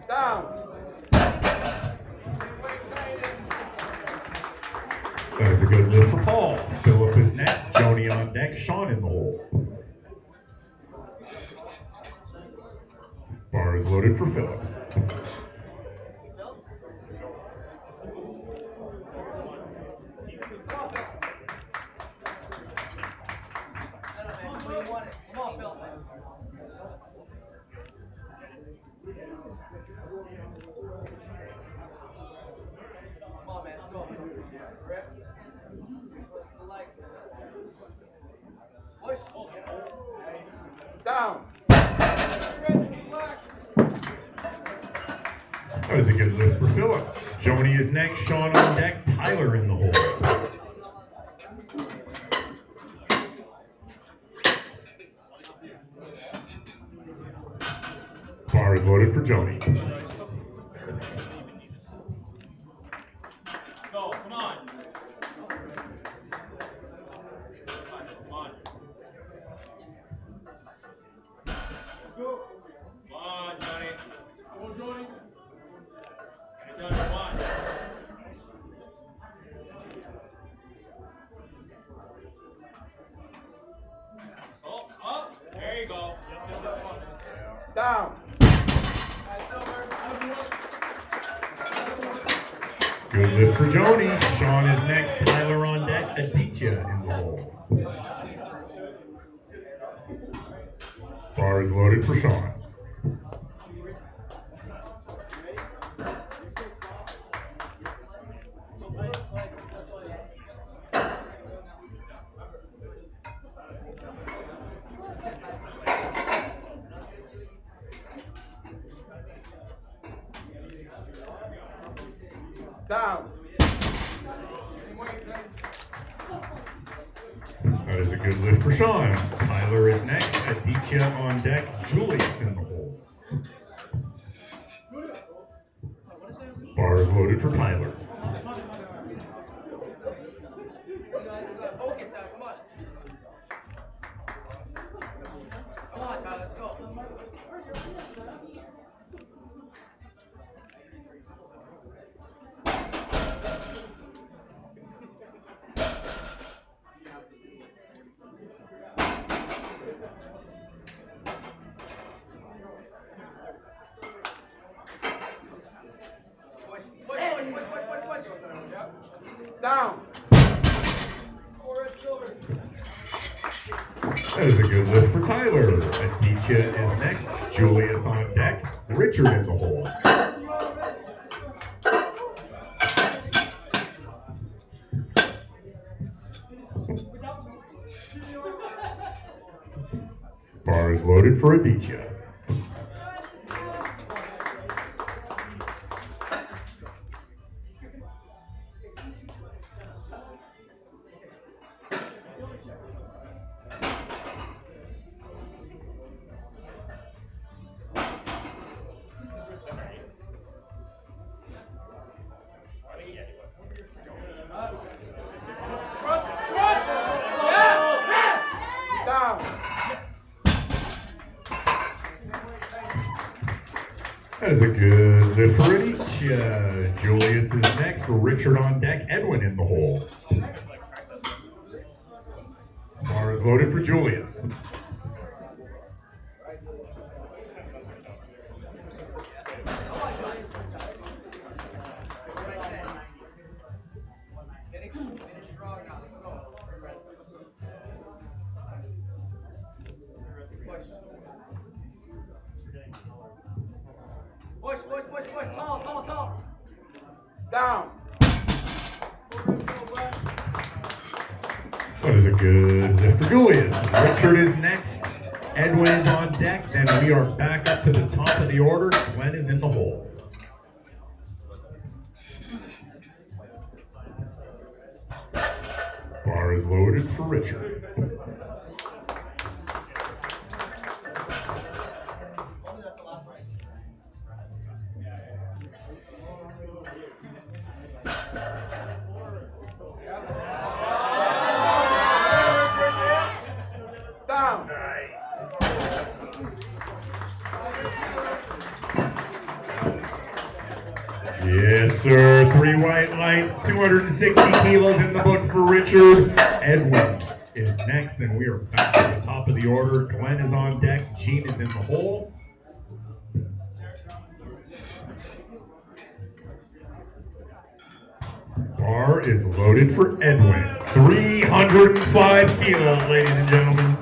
Down. That is a good lift for Paul. Philip is next. Joni on deck. Sean in the hole. Bar is loaded for Philip. Come on, Phil. Come on, man. Let's go. Rip. The leg. Push. Down. That is a good lift for Philip. Joni is next. Sean on deck. Tyler in the hole. Bar is loaded for Joni. Go, come on. Come on. Come on, Johnny. Go, Johnny. Get it done, come on. Oh, up. There you go. Down. Good lift for Joni. Sean is next. Tyler on deck. Aditya in the hole. Bar is loaded for Sean. Down. That is a good lift for Sean. Tyler is next. Aditya on deck. Julius in the hole. Bar is loaded for Tyler. Focus now. Come on. Come on, Tyler. Let's go. Down. That is a good lift for Tyler. Aditya is next. Julius on deck. Richard in the hole. Bar is loaded for Aditya. That is a good lift for Aditya. Julius is next. Richard on deck. Edwin in the hole. Bar is loaded for Julius. Push, tall. Down. That is a good lift for Julius. Richard is next. Edwin is on deck. Then we are back up to the top of the order. Glenn is in the hole. Bar is loaded for Richard. Down. Yes, sir. 3 white lights, 260 kilos in the book for Richard. Edwin is next, and we are back to the top of the order. Glenn is on deck. Gene is in the hole. Bar is loaded for Edwin. 305 kilos, ladies and gentlemen.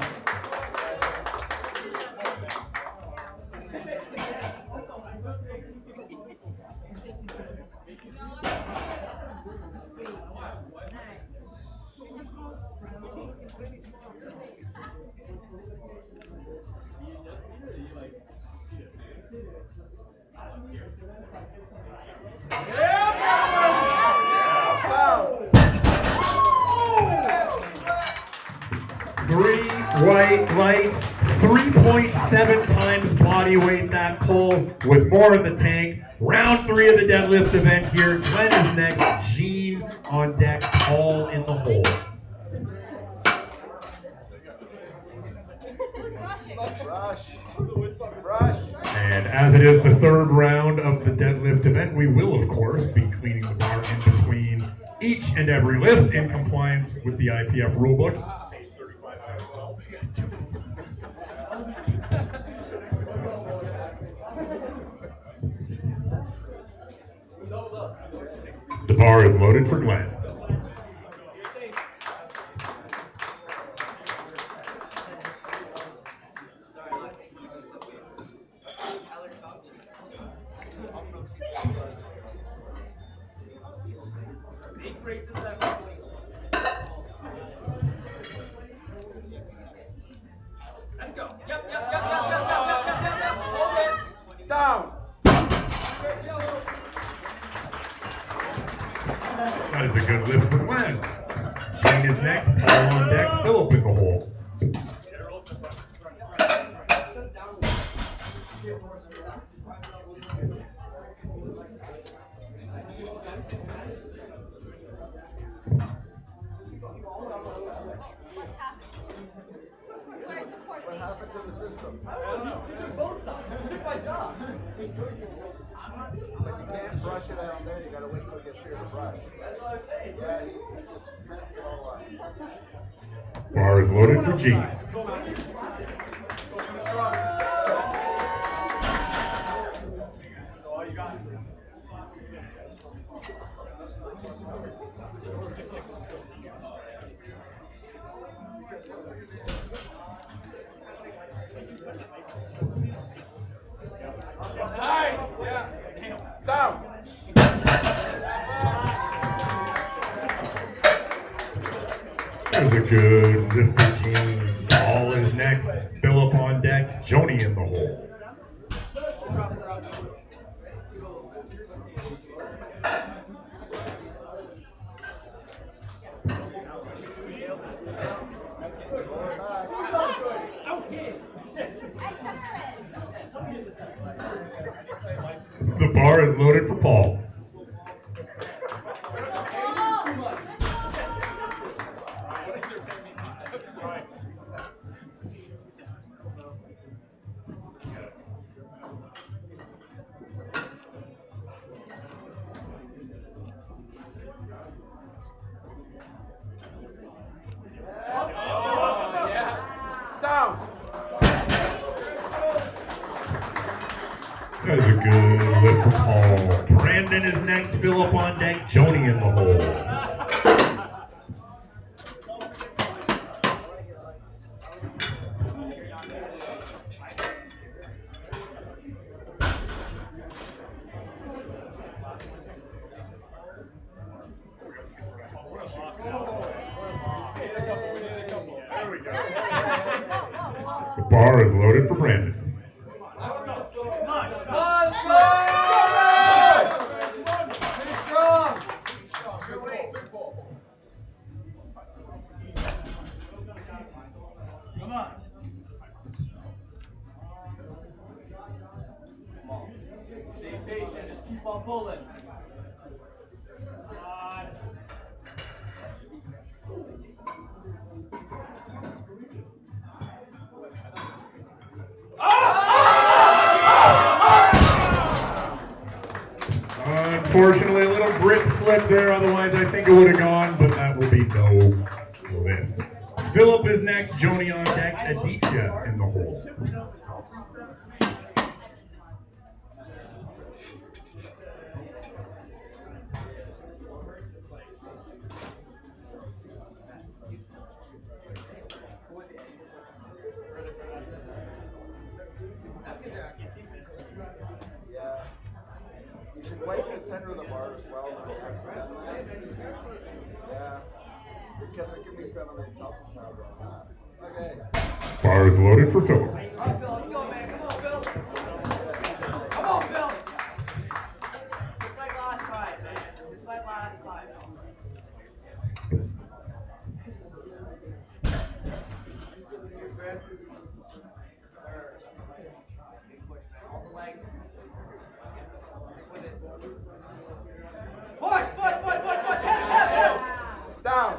Three white lights, 3.7 times body weight that pull with more in the tank. Round 3 of the deadlift event here. Glenn is next. Gene on deck. Paul in the hole. Rush. And as it is the 3rd round of the deadlift event, we will, of course, be cleaning the bar in between each and every lift in compliance with the IPF rulebook. The bar is loaded for Glenn. Down. That is a good lift for Glenn. Gene is next. Paul on deck. Philip in the hole. What happened to the system? But you can't brush it out there. You gotta wait till it gets here to brush. That's what I'm saying. Yeah, you just messed it all up. Bar is loaded for Gene. That was a good lift for Gene. Ball is next. Philip on deck. Joni in the hole. The bar is loaded for Paul. Down. That is a good lift for Paul. Brandon is next. Philip on deck. Joni in the hole. The bar is loaded for Brandon. Come on. Stay patient, just keep on pulling. Unfortunately, a little grip slip there. Otherwise, I think it would have gone, but that will be no lift. Philip is next. Joni on deck. Aditya in the hole. Yeah. You should wipe the center of the bar as well. Yeah. Because there could be some of the top powder on that. Okay. Bar is loaded for Philip. All right, Phil, let's go, man. Come on, Phil. Come on, Phil. Just like last time, man. Just like last time. You grip. Sir. Big push, man. All the legs. With it. Push, push, push, push, push. Hit. Down.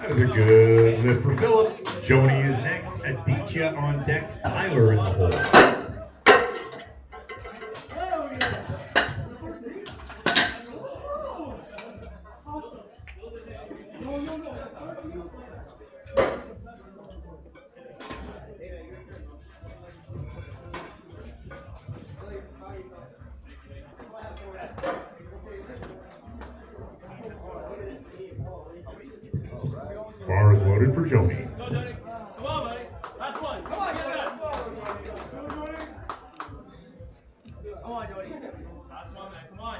That is a good lift for Philip. Joni is next. Aditya on deck. Tyler in the hole. Bar is loaded for Joni. Go, Johnny. Come on, buddy. Last one. Come on, Get Jody. it Let's up. go. Come on, Jody. Last one, man. Come on.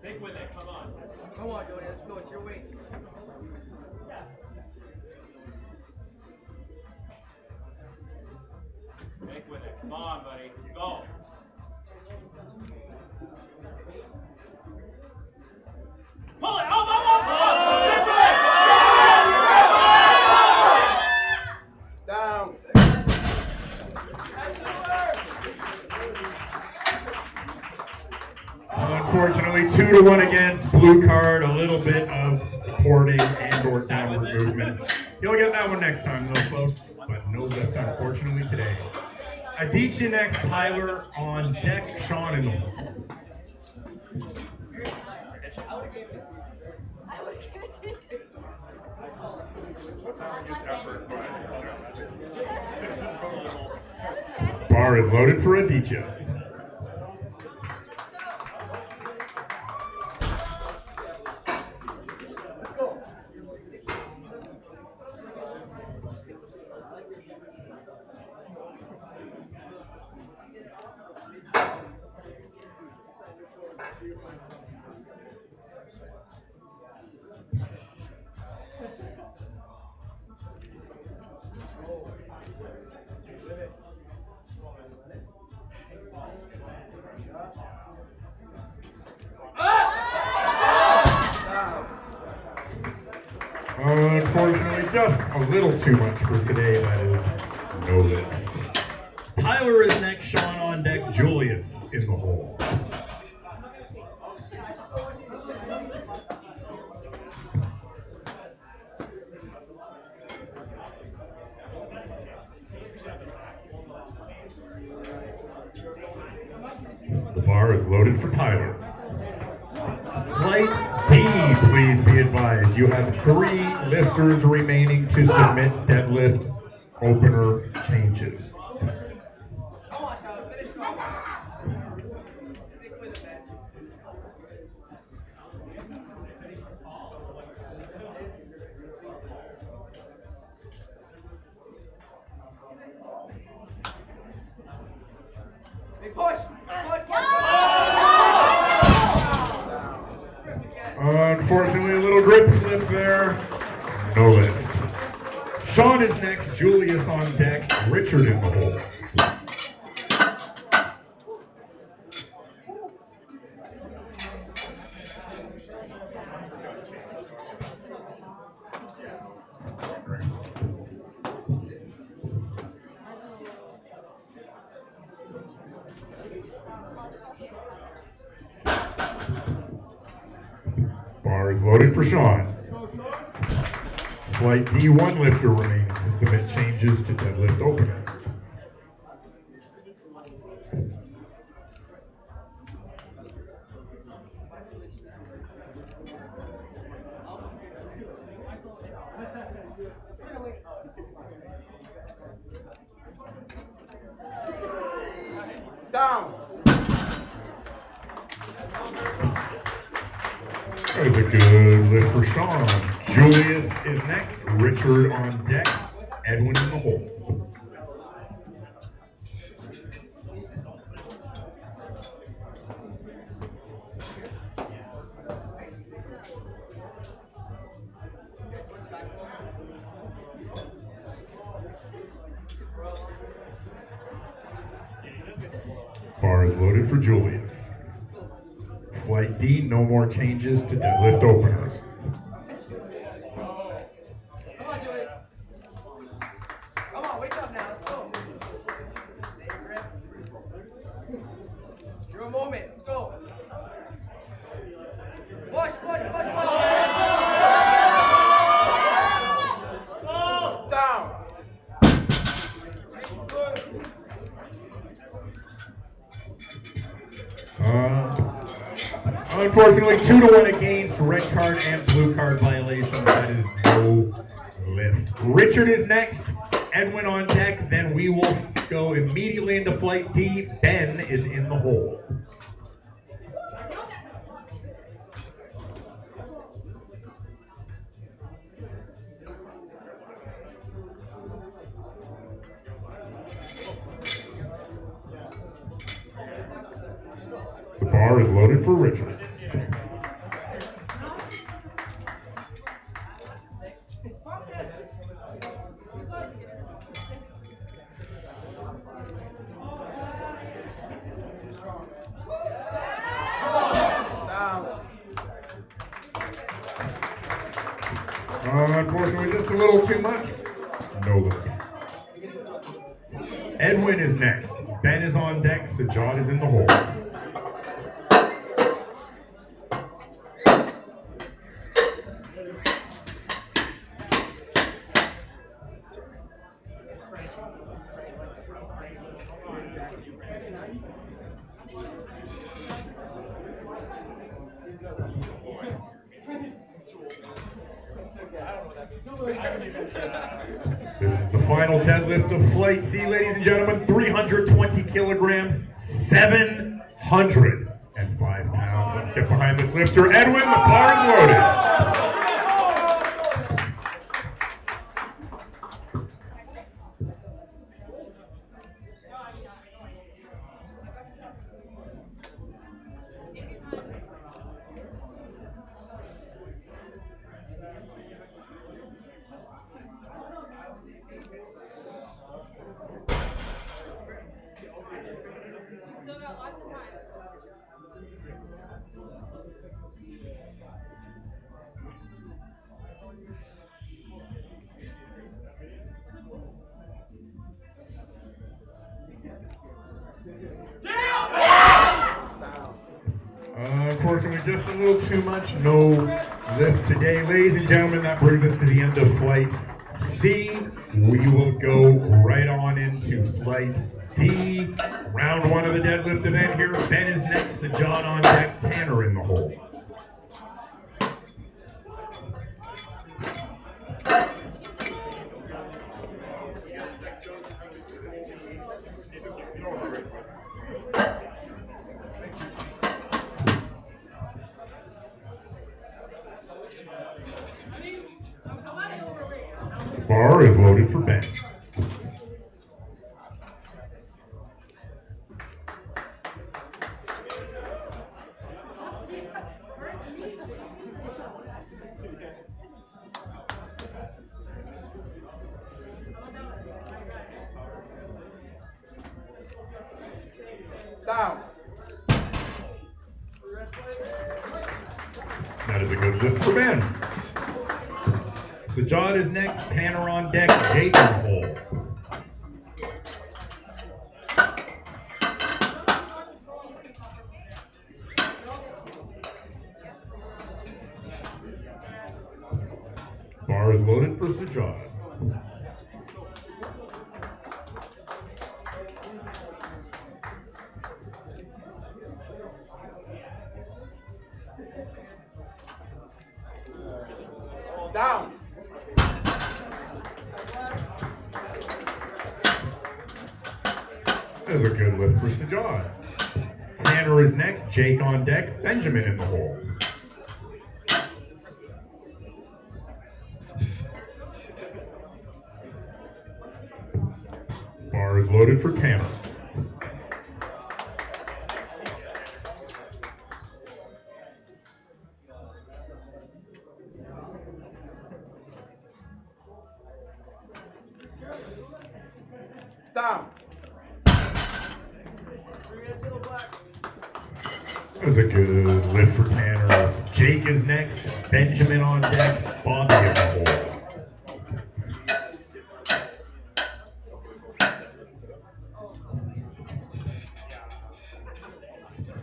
Big with it. Come on. Come on, Jody. Let's go. It's your weight. Big with it. Come on, buddy. Go. Pull it. Down. Unfortunately, 2-1 against. Blue card. A little bit of supporting and/or downward movement. You'll get that one next time, though, folks. But no lift, unfortunately, today. Aditya next. Tyler on deck. Sean in the hole. Bar is loaded for Aditya. Unfortunately, just a little too much for today. That is no lift. Tyler is next, Sean on deck, Julius in the hole. The bar is loaded for Tyler. Flight D, please be advised. You have 3 lifters remaining to submit deadlift opener changes. Come on, Tyler, finish going. Stick with it, man. Big push! Unfortunately, a little grip slip there. No lift. Sean is next, Julius on deck, Richard in the hole. Bar is loaded for Sean. Flight D1 lifter remaining to submit changes to deadlift openers. Down. That is a good lift for Sean. Julius is next, Richard on deck, Edwin in the hole. Bar is loaded for Julius. Flight D, no more changes to deadlift openers. Come on, Julius. Come on, wake up now. Let's go. Your moment. Let's go. Push, push, push, push. Down. Unfortunately, 2-1 against red card and blue card violations. That is no lift. Richard is next. Edwin on deck. Then we will go immediately into flight D. Ben is in the hole. The bar is loaded for Richard. Unfortunately, just a little too much. No lift. Edwin is next. Ben is on deck. Sajad is in the hole. This is the final deadlift of Flight C, ladies and gentlemen. 320 kilograms, 705 pounds. Let's get behind this lifter. Edwin, the bar is loaded. Unfortunately, just a little too much. No lift today. Ladies and gentlemen, that brings us to the end of flight C. We will go right on into flight D. Round one of the deadlift event here. Ben is next to John on deck, Tanner in the hole. Bar is loaded for Ben. Down. That is a good lift for Ben. Sajad is next, Tanner on deck, Jake in the hole. Bar is loaded for Sajad. Down. That is a good lift for Sajad. Tanner is next, Jake on deck, Benjamin in the hole. Bar is loaded for Tanner. Down. That was a good lift for Tanner. Jake is next, Benjamin on deck, Bobby in the hole.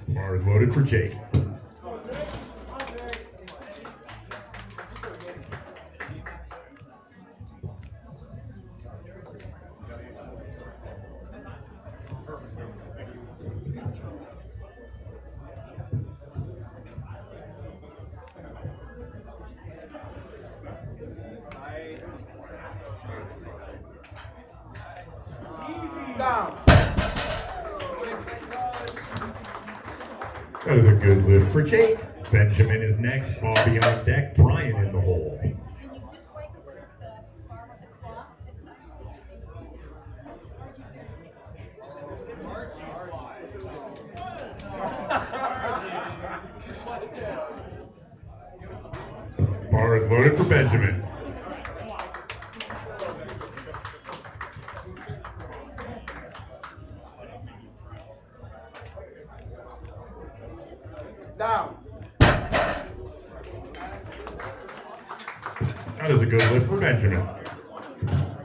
Bar is loaded for Jake. Down. That is a good lift for Jake. Benjamin is next, Bobby on deck, Brian in the hole. Bar is loaded for Benjamin. Down. That is a good lift for Benjamin.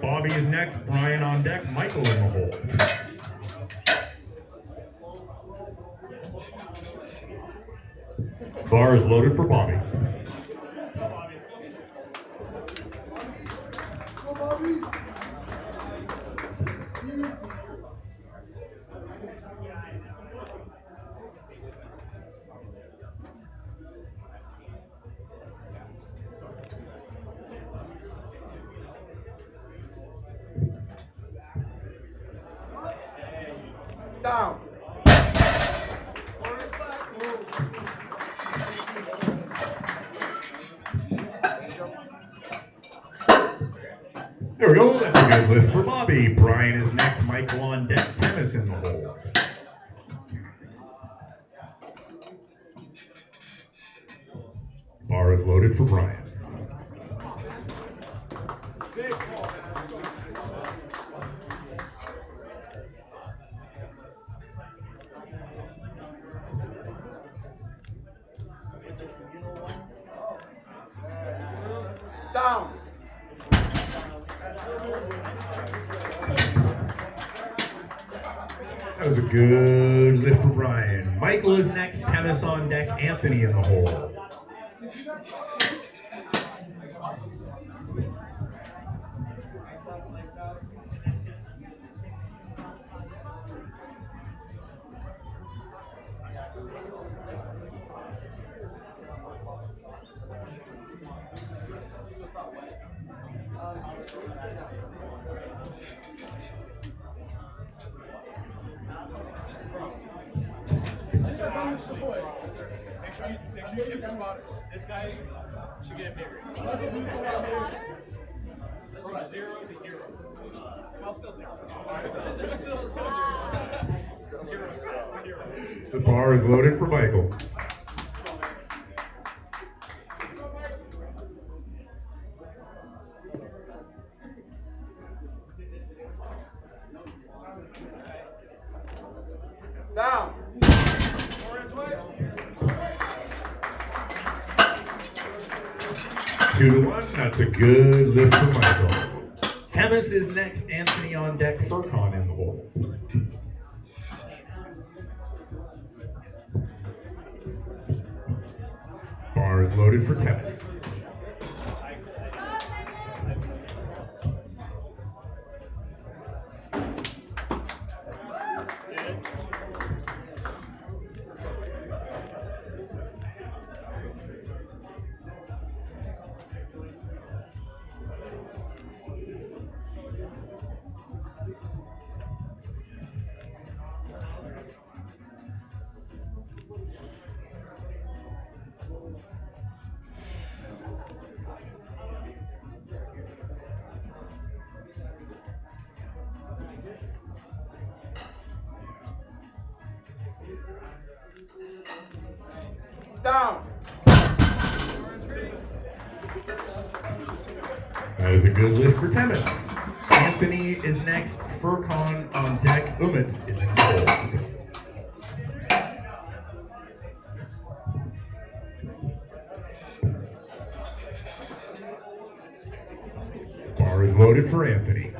Bobby is next, Brian on deck, Michael in the hole. Bar is loaded for Bobby. Down. There we go, that's a good lift for Bobby. Brian is next, Michael on deck, Dennis in the hole. Bar is loaded for Brian. Down. That was a good lift for Brian. Michael is next. Tennis on deck. Anthony in the hole. Make sure you tip your spotters. This guy should get bigger. From 0 to hero. Well, still 0. Still 0. Hero. The bar is loaded for Michael. Down. 2-1. That's a good lift for Michael. Temis is next. Anthony on deck. Furcon in the hole. Bar is loaded for Temis. Down. That is a good lift for Temis. Anthony is next. Furcon on deck. Umit is in the hole. Bar is loaded for Anthony.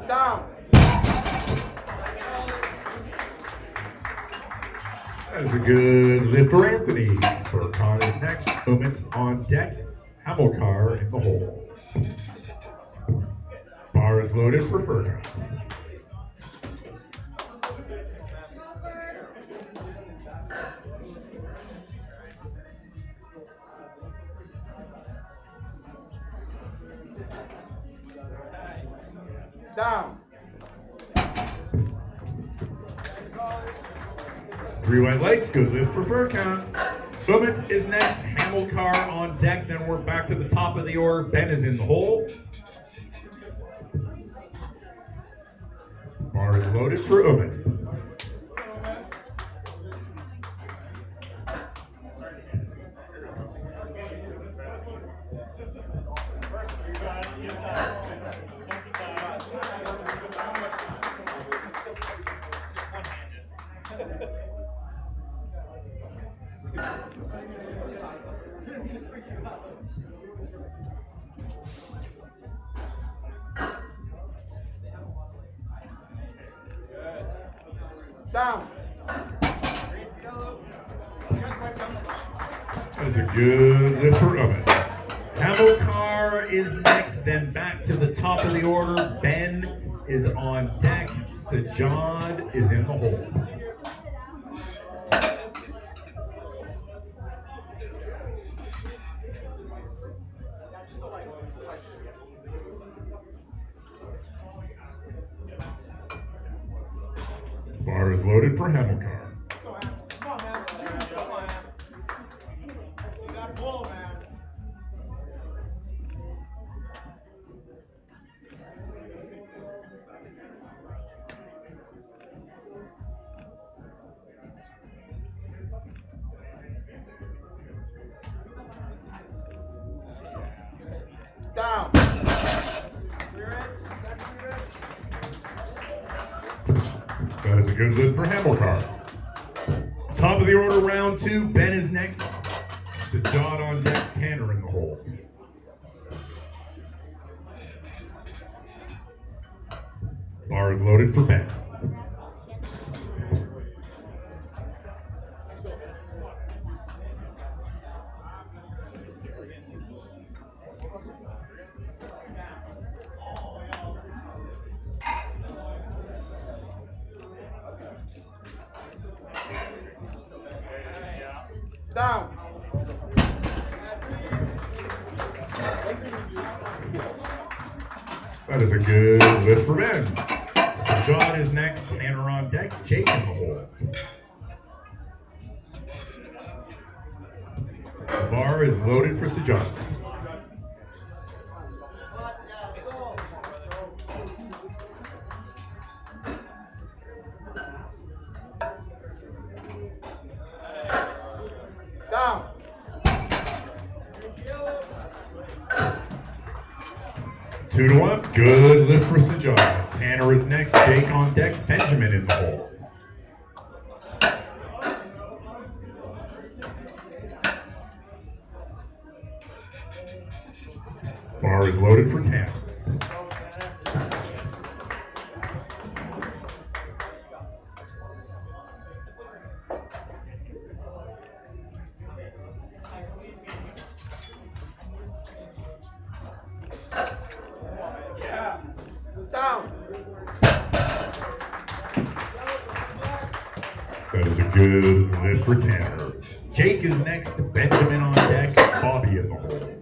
Down. That is a good lift for Anthony. Furcon is next. Umit on deck. Hamilcar in the hole. Bar is loaded for Furcon. Down. 3 white lights, good lift for Furcon. Umit is next. Hamilcar on deck. Then we're back to the top of the order. Ben is in the hole. Bar is loaded for Umit. Down. That is a good lift for Umit. Hamilcar is next, then back to the top of the order. Ben is on deck. Sajad is in the hole. Bar is loaded for Hamilcar. Come on, man. Come on, man. You got a ball, man. Down. That is a good lift for Hamilcar. Top of the order, round 2. Ben is next. Sajad on deck, Tanner in the hole. Bar is loaded for Ben. Down. That is a good lift for Ben. Sajad is next, Tanner on deck, Jake in the hole. The bar is loaded for Sajad. Down. 2-1, good lift for Sajad. Tanner is next, Jake on deck, Benjamin in the hole. Bar is loaded for Tanner. Down. That is a good lift for Tanner. Jake is next, Benjamin on deck, Bobby in the hole.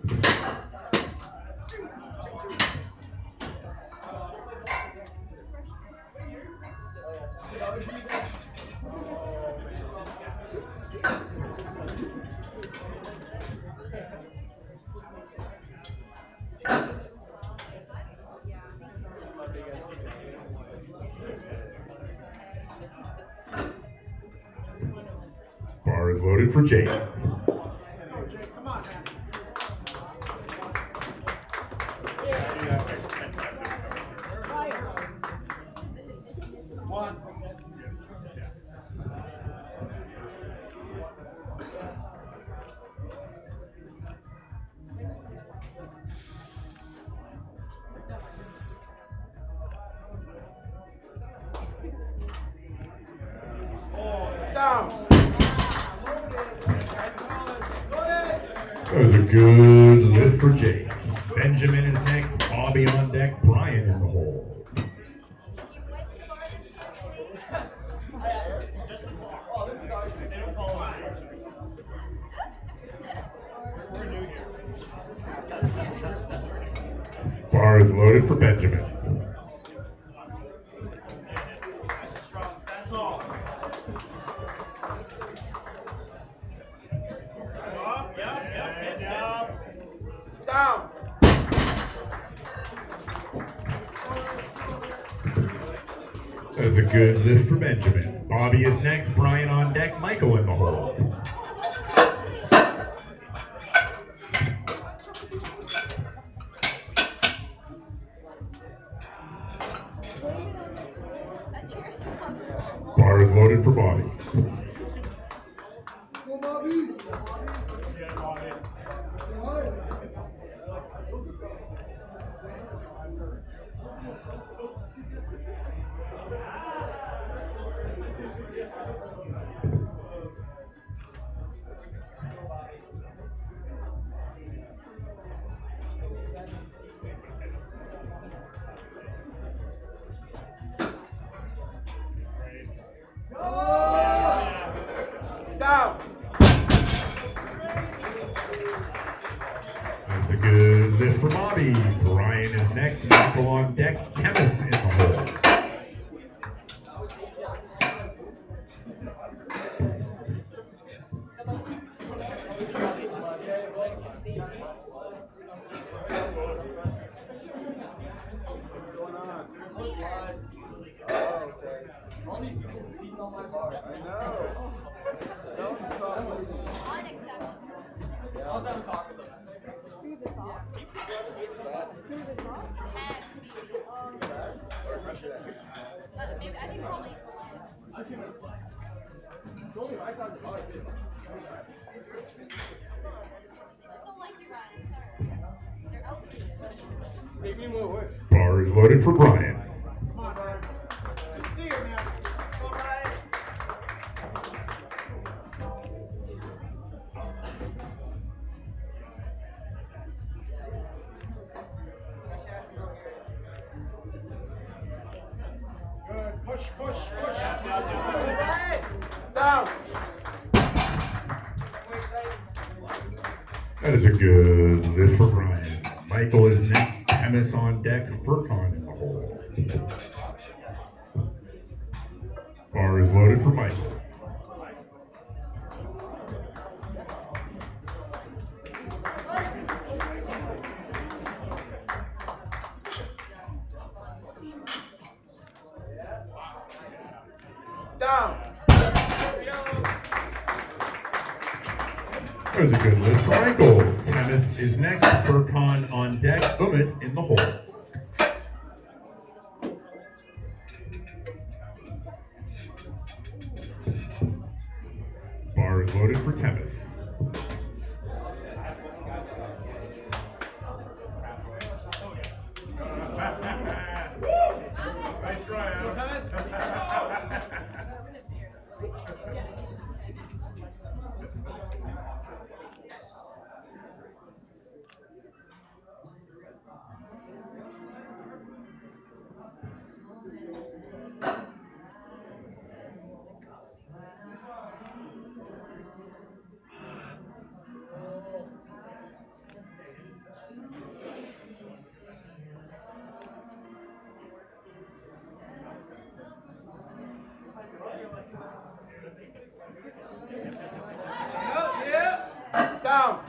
Bar is loaded for Jake. One. Down. That was a good lift for Jake. Benjamin is next, Bobby on deck, Brian in the hole. Bar is loaded for Benjamin. Down. That's a good lift for Benjamin. Bobby is next, Brian on deck, Michael in the hole. Bar is loaded for Bobby. Down. That's a good lift for Bobby. Brian is next, Michael on deck, Temis in the hole. I know. Unacceptable. I'll have a talk with them. Maybe, I think probably. Just don't like you, Ryan. Sorry. They're elderly. Bar is loaded for Brian. Come on, Brian. Good to see you, man. Come on, Brian. Good. Push, push, push. Brian. Down. That is a good lift for Brian. Michael is next. Temis on deck. Furcon in the hole. Bar is loaded for Michael. Down. That was a good lift for Michael. Temis is next. Furcon on deck. Umit in the hole. Bar is loaded for Temis. Nice try, Adam. Down.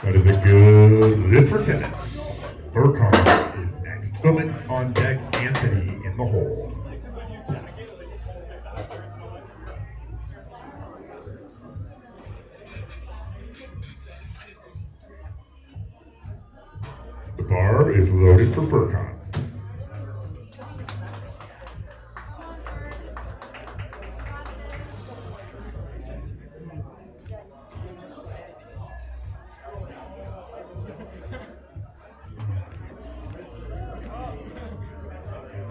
That is a good lift for Temis. Furcon is next. Umit on deck. Anthony in the hole. The bar is loaded for Furcon.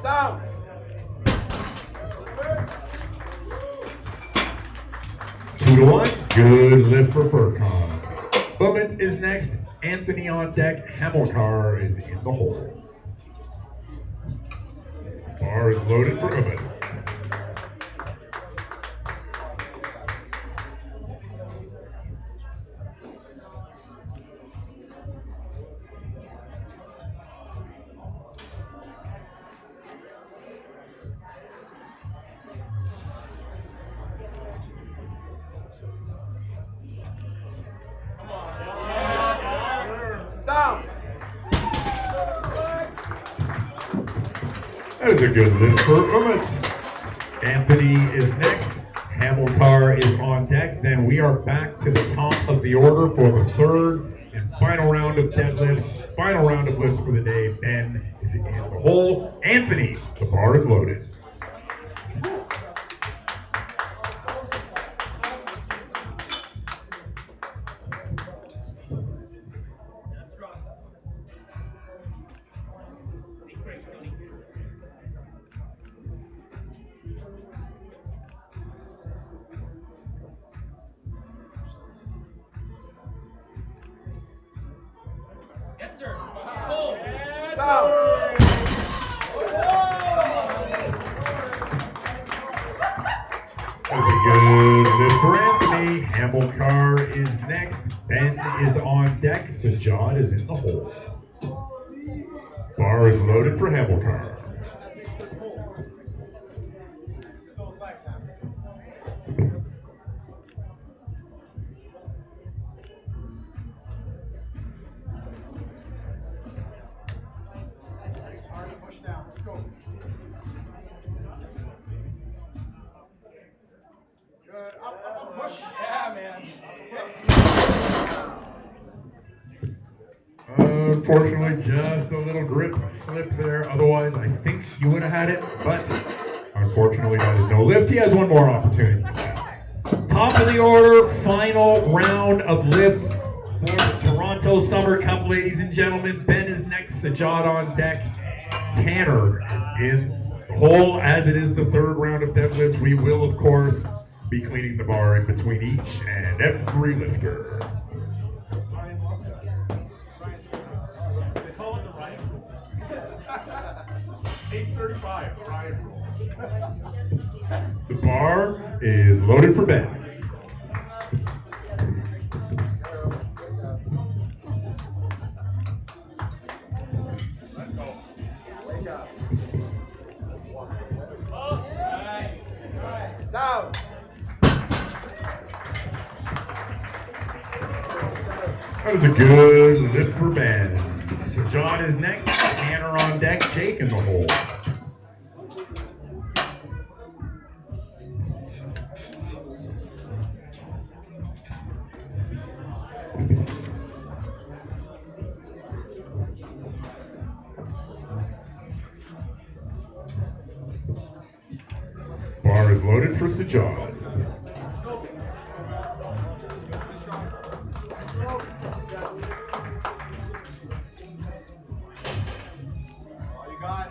Down. 2-1. Good lift for Furcon. Umit is next. Anthony on deck. Hamilcar is in the hole. Bar is loaded for Umit. Down. That is a good lift for Umit. Anthony is next. Hamilcar is on deck. Then we are back to the top of the order for the third and final round of deadlifts. Final round of lifts for the day. Ben is in the hole. Anthony, the bar is loaded. Yes, sir. Pull. Down. That was a good lift for Anthony. Hamilcar is next. Ben is on deck. Sajad is in the hole. Bar is loaded for Hamilcar. Push down. Let's go. Good. Up, up, up. Push. Yeah, man. Unfortunately, just a little grip slip there. Otherwise, I think you would have had it, but unfortunately, that is no lift. He has one more opportunity. Top of the order, final round of lifts for the Toronto Summer Cup, ladies and gentlemen. Ben is next, Sajad on deck. Tanner is in the hole. As it is the third round of deadlifts, we will, of course, be cleaning the bar in between each and every lifter. They call it the Ryan rule. 8:35, Ryan rule. The bar is loaded for Ben. Let's go. Down. That was a good lift for Ben. So John is next. Tanner on deck. Jake in the hole. Bar is loaded for Sajad. All you got.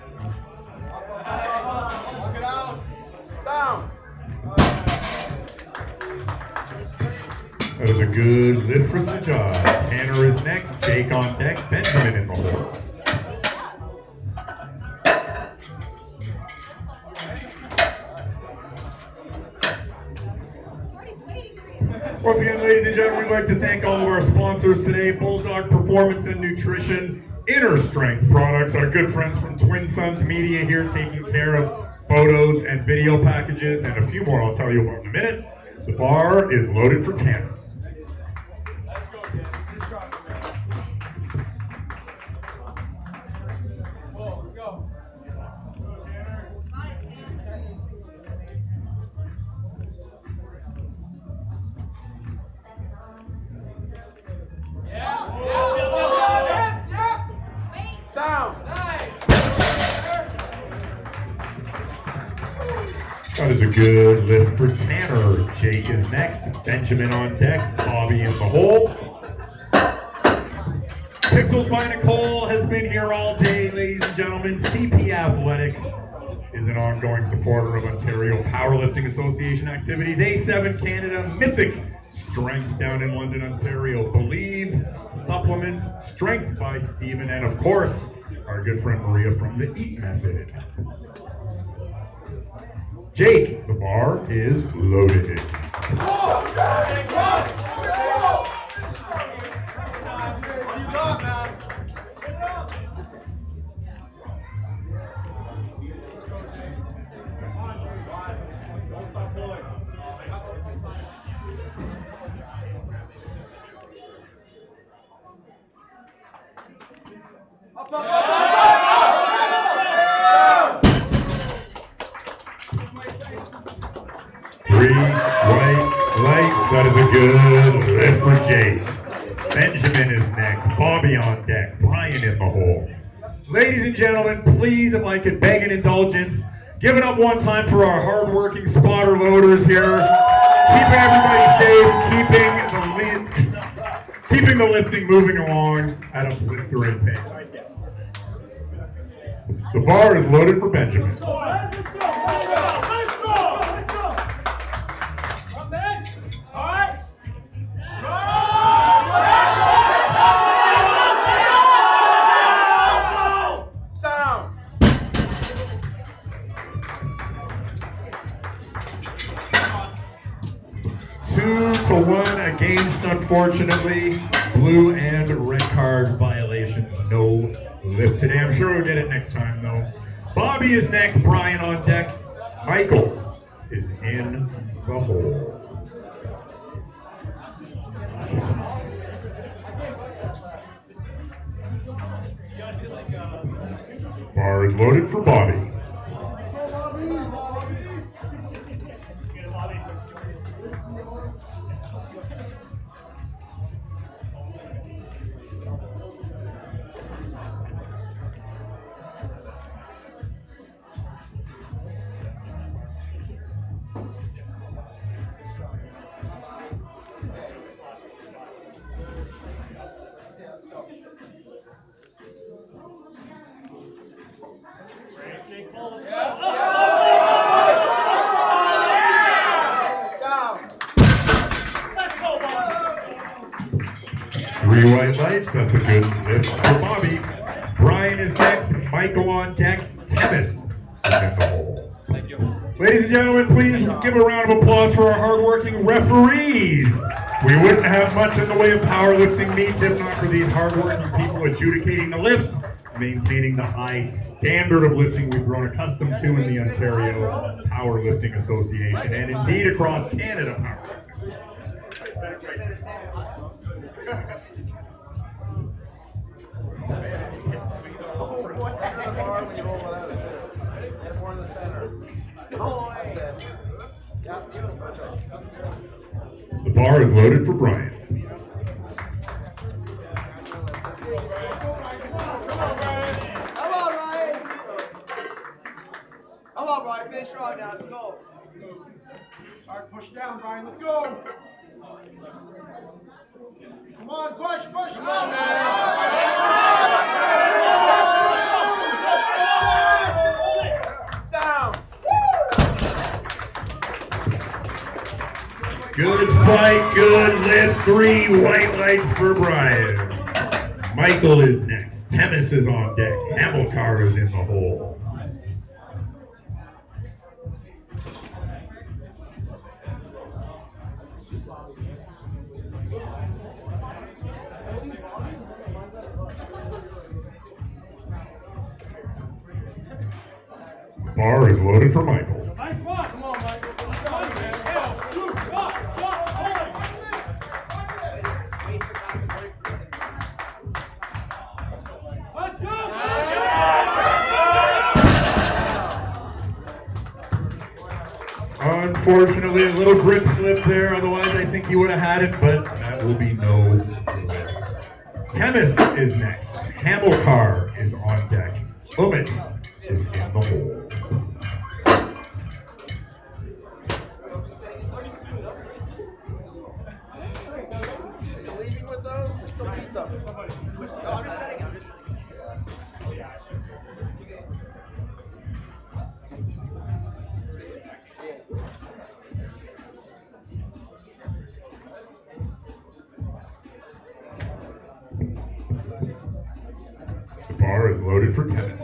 Up. Walk it out. Down. That is a good lift for Sajad. Tanner is next. Jake on deck. Benjamin in the hole. Once again, ladies and gentlemen, we'd like to thank all of our sponsors today: Bulldog Performance and Nutrition, Inner Strength Products, our good friends from Twin Sons Media here taking care of photos and video packages, and a few more I'll tell you about in a minute. The bar is loaded for Tanner. Let's go, Dan. You're strong, man. Whoa, let's go. Go, Tanner. Down. That is a good lift for Tanner. Jake is next. Benjamin on deck. Bobby in the hole. Pixels by Nicole has been here all day, ladies and gentlemen. CP Athletics is an ongoing supporter of Ontario Powerlifting Association activities. A7 Canada, Mythic Strength down in London, Ontario. Believe Supplements, Strength by Steven, and of course, our good friend Maria from the Eat Method. Jake, the bar is loaded. What you got, man? Don't stop pulling. Up. 3 white lights. That is a good lift for Jake. Benjamin is next. Bobby on deck. Brian in the hole. Ladies and gentlemen, please, if I could beg an indulgence, give it up one time for our hard-working spotter loaders here. Keeping everybody safe, keeping the lifting moving along at a blistering pace. The bar is loaded for Benjamin. Come, Ben. All right. Down. 2-1 against, unfortunately. Blue and red card violations. No lift today. I'm sure we'll get it next time, though. Bobby is next. Brian on deck. Michael is in the hole. Bar is loaded for Bobby. 3 white lights. That's a good lift for Bobby. Brian is next. Michael on deck. Temis is in the hole. Thank you. Ladies and gentlemen, please give a round of applause for our hardworking referees. We wouldn't have much in the way of powerlifting meets if not for these hardworking people adjudicating the lifts, maintaining the high standard of lifting we've grown accustomed to in the Ontario Powerlifting Association and indeed across Canada powerlifting. The bar is loaded for Brian. Come on, Ryan. Come on, Ryan. Finish strong now. Let's go. Start push down, Brian. Let's go. Come on, push, push. Come on, down. Good fight, good lift. 3 white lights for Brian. Michael is next. Temis is on deck. Hamilcar is in the hole. The bar is loaded for Michael. Mike, come on, Michael. Come on, man. Hell, you, stop, hold it. Let's go, Unfortunately, a little grip slip there. Otherwise, I think he would have had it, but that will be no good. Temis is next. Hamilcar is on deck. Umit is in the hole. Leaving with those? We still beat them. No, I'm just setting. The bar is loaded for Temis.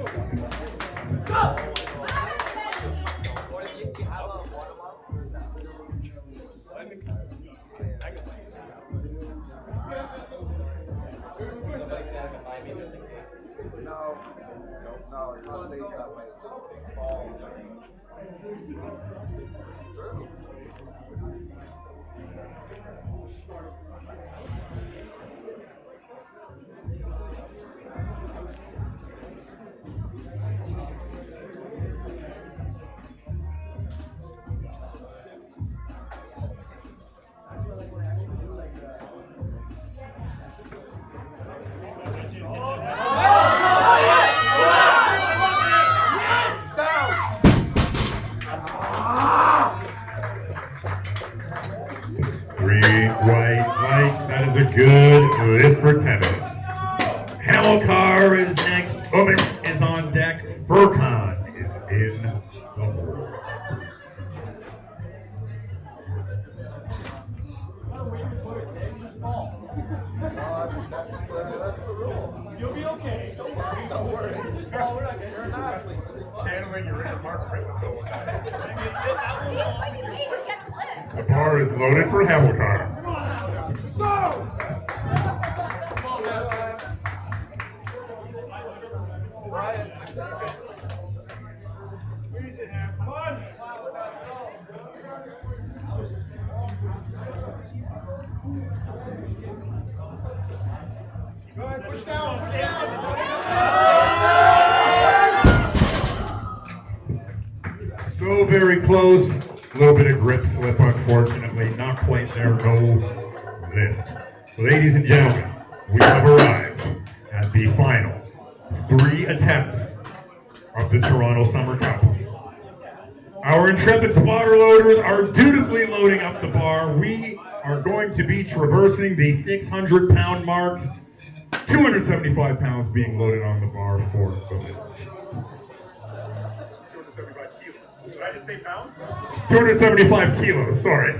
No, you're not safe that way. Just fall. True. A good lift for Temis. Hamilcar is next. Umit is on deck. Furkan is in the hole. That's the rule. You'll be okay. Don't worry. You're an athlete. Channeling your inner Mark Rittenfield. I can wait to get the lift. The bar is loaded for Hamilcar. Brian. Come on. Go ahead, push down, push down. So very close. A little bit of grip slip, unfortunately. Not quite there. No lift. Ladies and gentlemen, we have arrived at the final 3 attempts of the Toronto Summer Cup. Our intrepid spotter loaders are dutifully loading up the bar. We are going to be traversing the 600-pound mark. 275 pounds being loaded on the bar for the lifts. 275 kilos. Did I just say pounds? 275 kilos, sorry.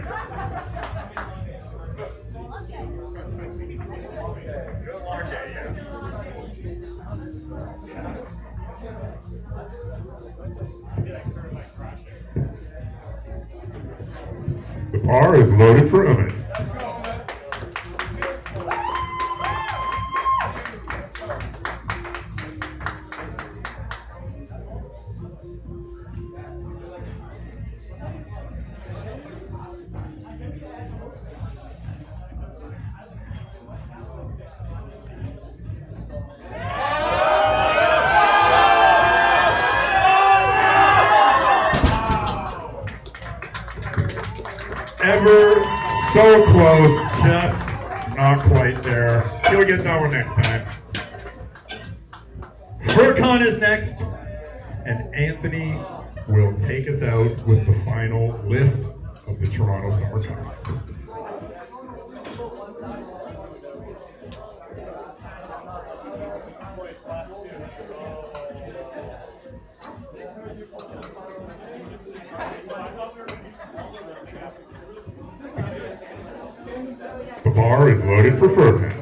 bar is loaded for Umit. Ever so close, just not quite there. He'll get that one next time. Furkan is next, and Anthony will take us out with the final lift of the Toronto Summer Cup. The bar is loaded for Furkan.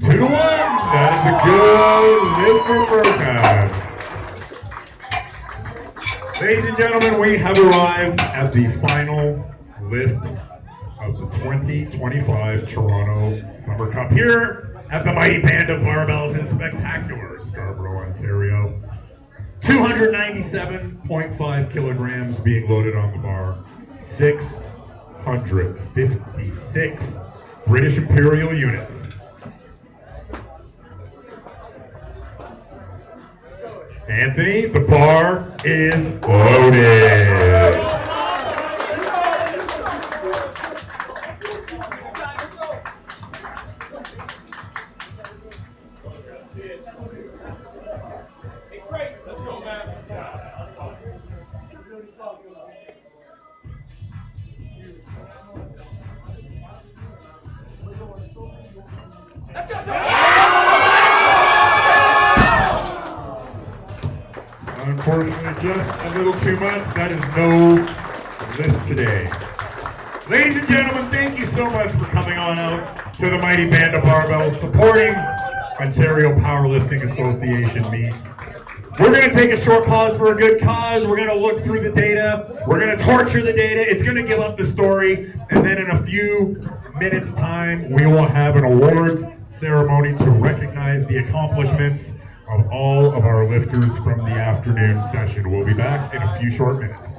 Two to one. That is a good lift for Furkan. Ladies and gentlemen, we have arrived at the final lift of the 2025 Toronto Summer Cup here at the mighty band of barbells in spectacular Scarborough, Ontario. 297.5 kilograms being loaded on the bar. 656 British Imperial units. Anthony, the bar is loaded. Let's go, man. Unfortunately, just a little too much. That is no lift today. Ladies and gentlemen, thank you so much for coming on out to the mighty band of barbells supporting Ontario Powerlifting Association meets. We're going to take a short pause for a good cause. We're going to look through the data. We're going to torture the data. It's going to give up the story. And then in a few minutes' time, we will have an awards ceremony to recognize the accomplishments of all of our lifters from the afternoon session. We'll be back in a few short minutes.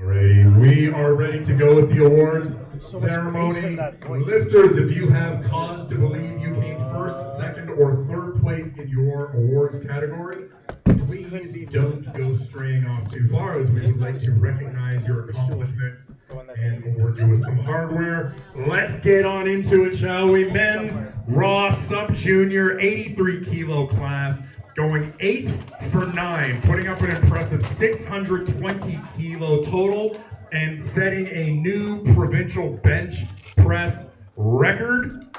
Alrighty, we are ready to go with the awards ceremony. Lifters, if you have cause to believe you came first, second, or third place in your awards category, please don't go straying off too far, as we would like to recognize your accomplishments and award you with some hardware. Let's get on into it, shall we? Men's Raw Sub-Junior 83 kg class, going 8 for 9, putting up an impressive 620 kg total and setting a new provincial bench press record.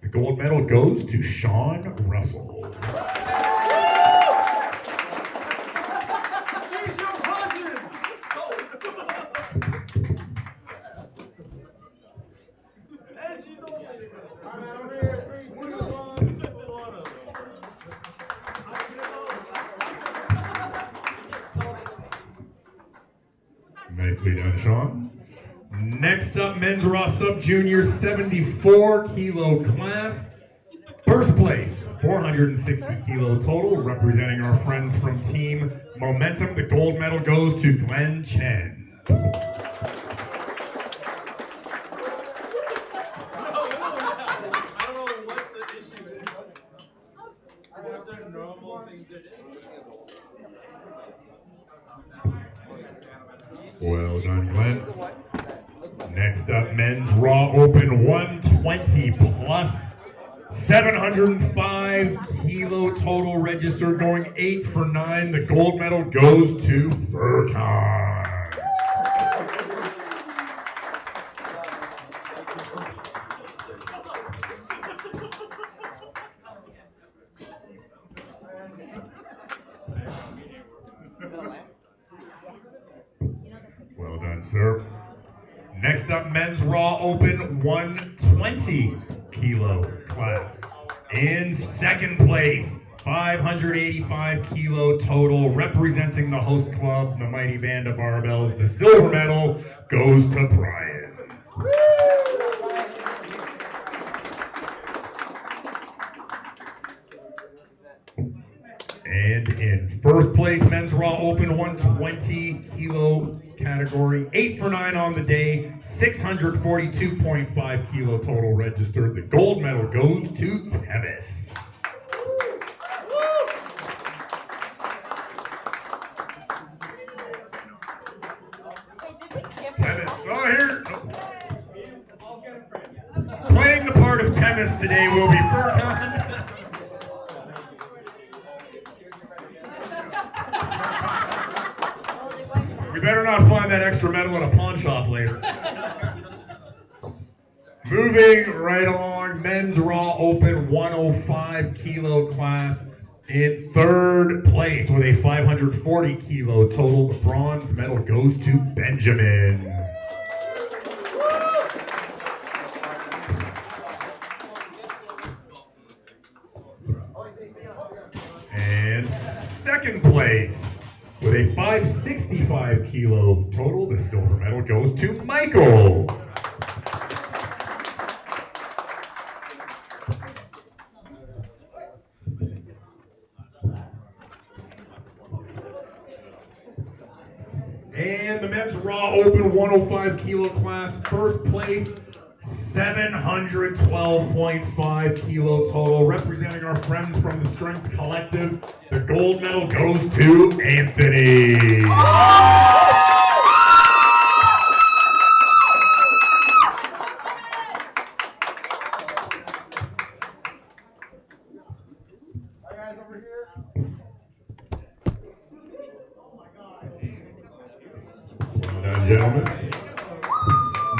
The gold medal goes to Sean Russell. Nicely done, Sean. Next up, men's Raw Sub-Junior 74 kg class. First place, 460 kg total, representing our friends from Team Momentum. The gold medal goes to Glenn Chen. Well done, Glenn. Next up, men's Raw Open 120 plus, 705 kg total registered, going 8 for 9. The gold medal goes to Furkan. Well done, sir. Next up, men's Raw Open 120 kg class. In second place, 585 kg total, representing the host club, the mighty band of Barbells. The silver medal goes to Brian. And in first place, men's Raw Open 120 kg category, 8 for 9 on the day, 642.5 kg total registered. The gold medal goes to Temis. Temis, oh here. Playing the part of Temis today will be Furkan. We better not find that extra medal in a pawn shop later. Moving right along, men's Raw Open 105 kg class. In third place with a 540 kg total, the bronze medal goes to Benjamin. And second place with a 565 kg total, the silver medal goes to Michael. And the men's Raw Open 105 kg class, first place, 712.5 kg total, representing our friends from the Strength Collective. The gold medal goes to Anthony. Hi guys, over here. Well done, gentlemen.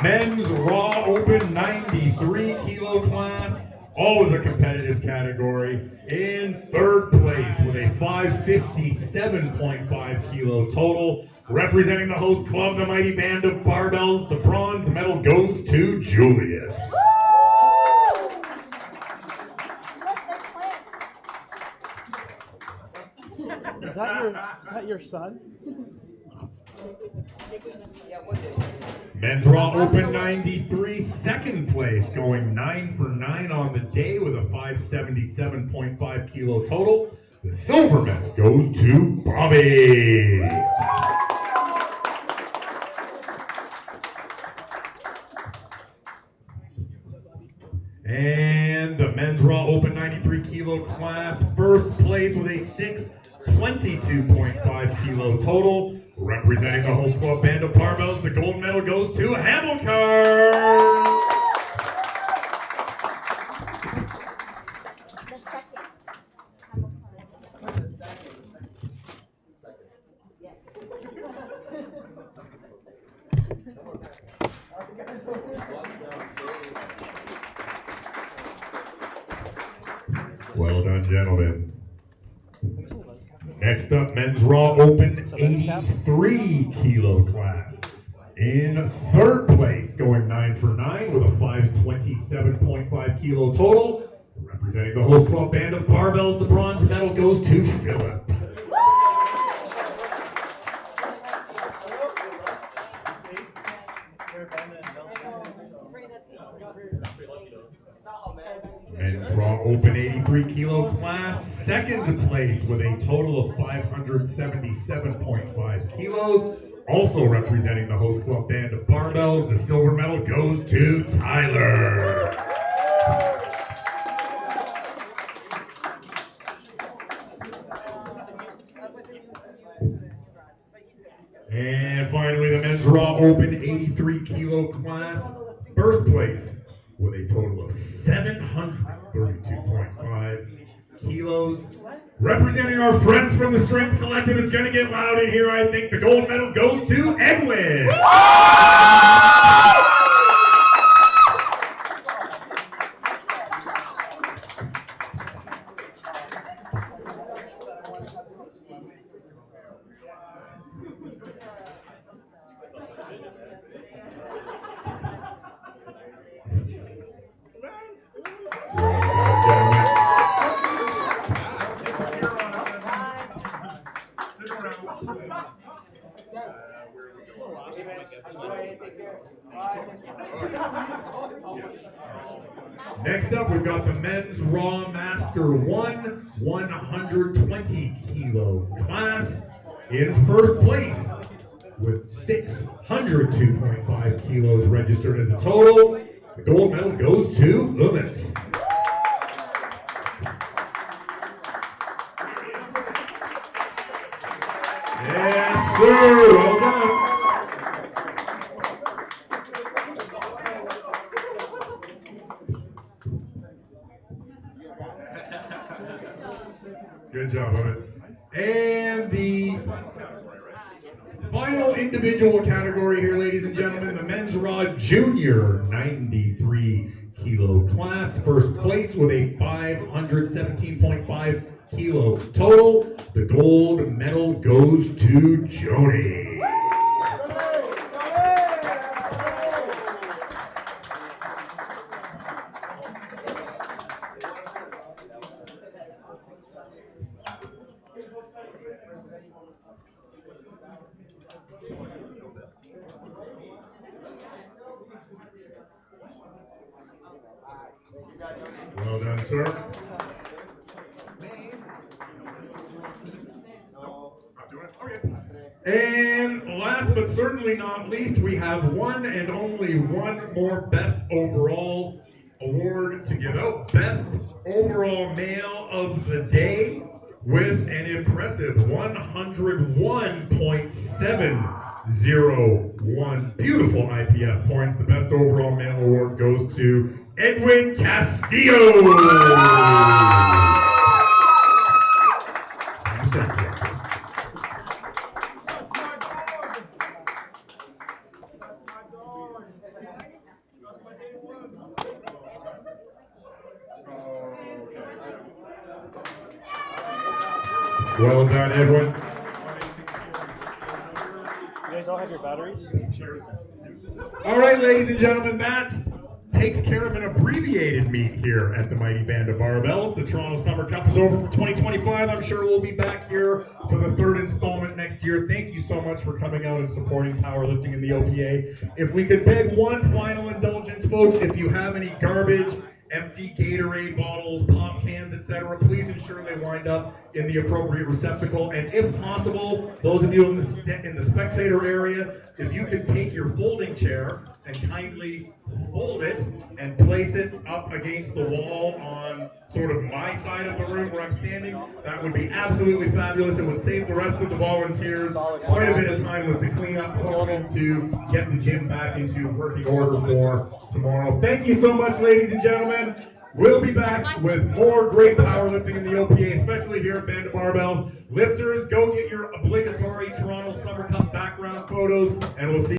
Men's Raw Open 93 kg class, always a competitive category. In third place with a 557.5 kg total, representing the host club, the mighty band of Barbells. The bronze medal goes to Julius. Is that your son? Men's Raw Open 93, second place, going 9 for 9 on the day with a 577.5 kg total. The silver medal goes to Bobby. And the men's raw open 93 kilo class, first place with a 622.5 kilo total. Representing the host club band of Barbells, the gold medal goes to Hamilcar. Well done, gentlemen. Next up, men's raw open 83 kilo class. In third place, going 9 for 9 with a 527.5 kilo total. Representing the host club band of Barbells, the bronze medal goes to Philip. Men's raw open 83 kilo class, second place with a total of 577.5 kilos. Also representing the host club band of Barbells, the silver medal goes to Tyler. And finally, the men's raw open 83 kilo class, first place with a total of 732.5 kilos. Representing our friends from the Strength Collective, it's going to get loud in here, I think. The gold medal goes to Edwin. Next up, we've got the men's Raw Master 1 120 kilo class. In first place with 602.5 kilos registered as a total. The gold medal goes to Umit. Yes, sir. Well done. Good job, Umit. And the final individual category here, ladies and gentlemen, the men's raw junior 93 kilo class. First place with a 517.5 kilo total. The gold medal goes to Jody. Well done, sir. And last but certainly not least, we have one and only one more Best Overall award to give out. Best Overall Male of the Day with an impressive 101.701 beautiful IPF points. The Best Overall Male award goes to Edwin Castillo. Well done, Edwin. You guys all have your batteries? All right, ladies and gentlemen, that takes care of an abbreviated meet here at the Mighty Band of Barbells. The Toronto Summer Cup is over for 2025. I'm sure we'll be back here for the third installment next year. Thank you so much for coming out and supporting powerlifting in the OPA. If we could beg one final indulgence, folks, if you have any garbage, empty Gatorade bottles, pop cans, etc., please ensure they wind up in the appropriate receptacle. And if possible, those of you in the spectator area, if you could take your folding chair and kindly fold it and place it up against the wall on sort of my side of the room where I'm standing, that would be absolutely fabulous. It would save the rest of the volunteers quite a bit of time with the cleanup, hoping to get the gym back into working order for tomorrow. Thank you so much, ladies and gentlemen. We'll be back with more great powerlifting in the OPA, especially here at Band of Barbells. Lifters, go get your obligatory Toronto Summer Cup background photos, and we'll see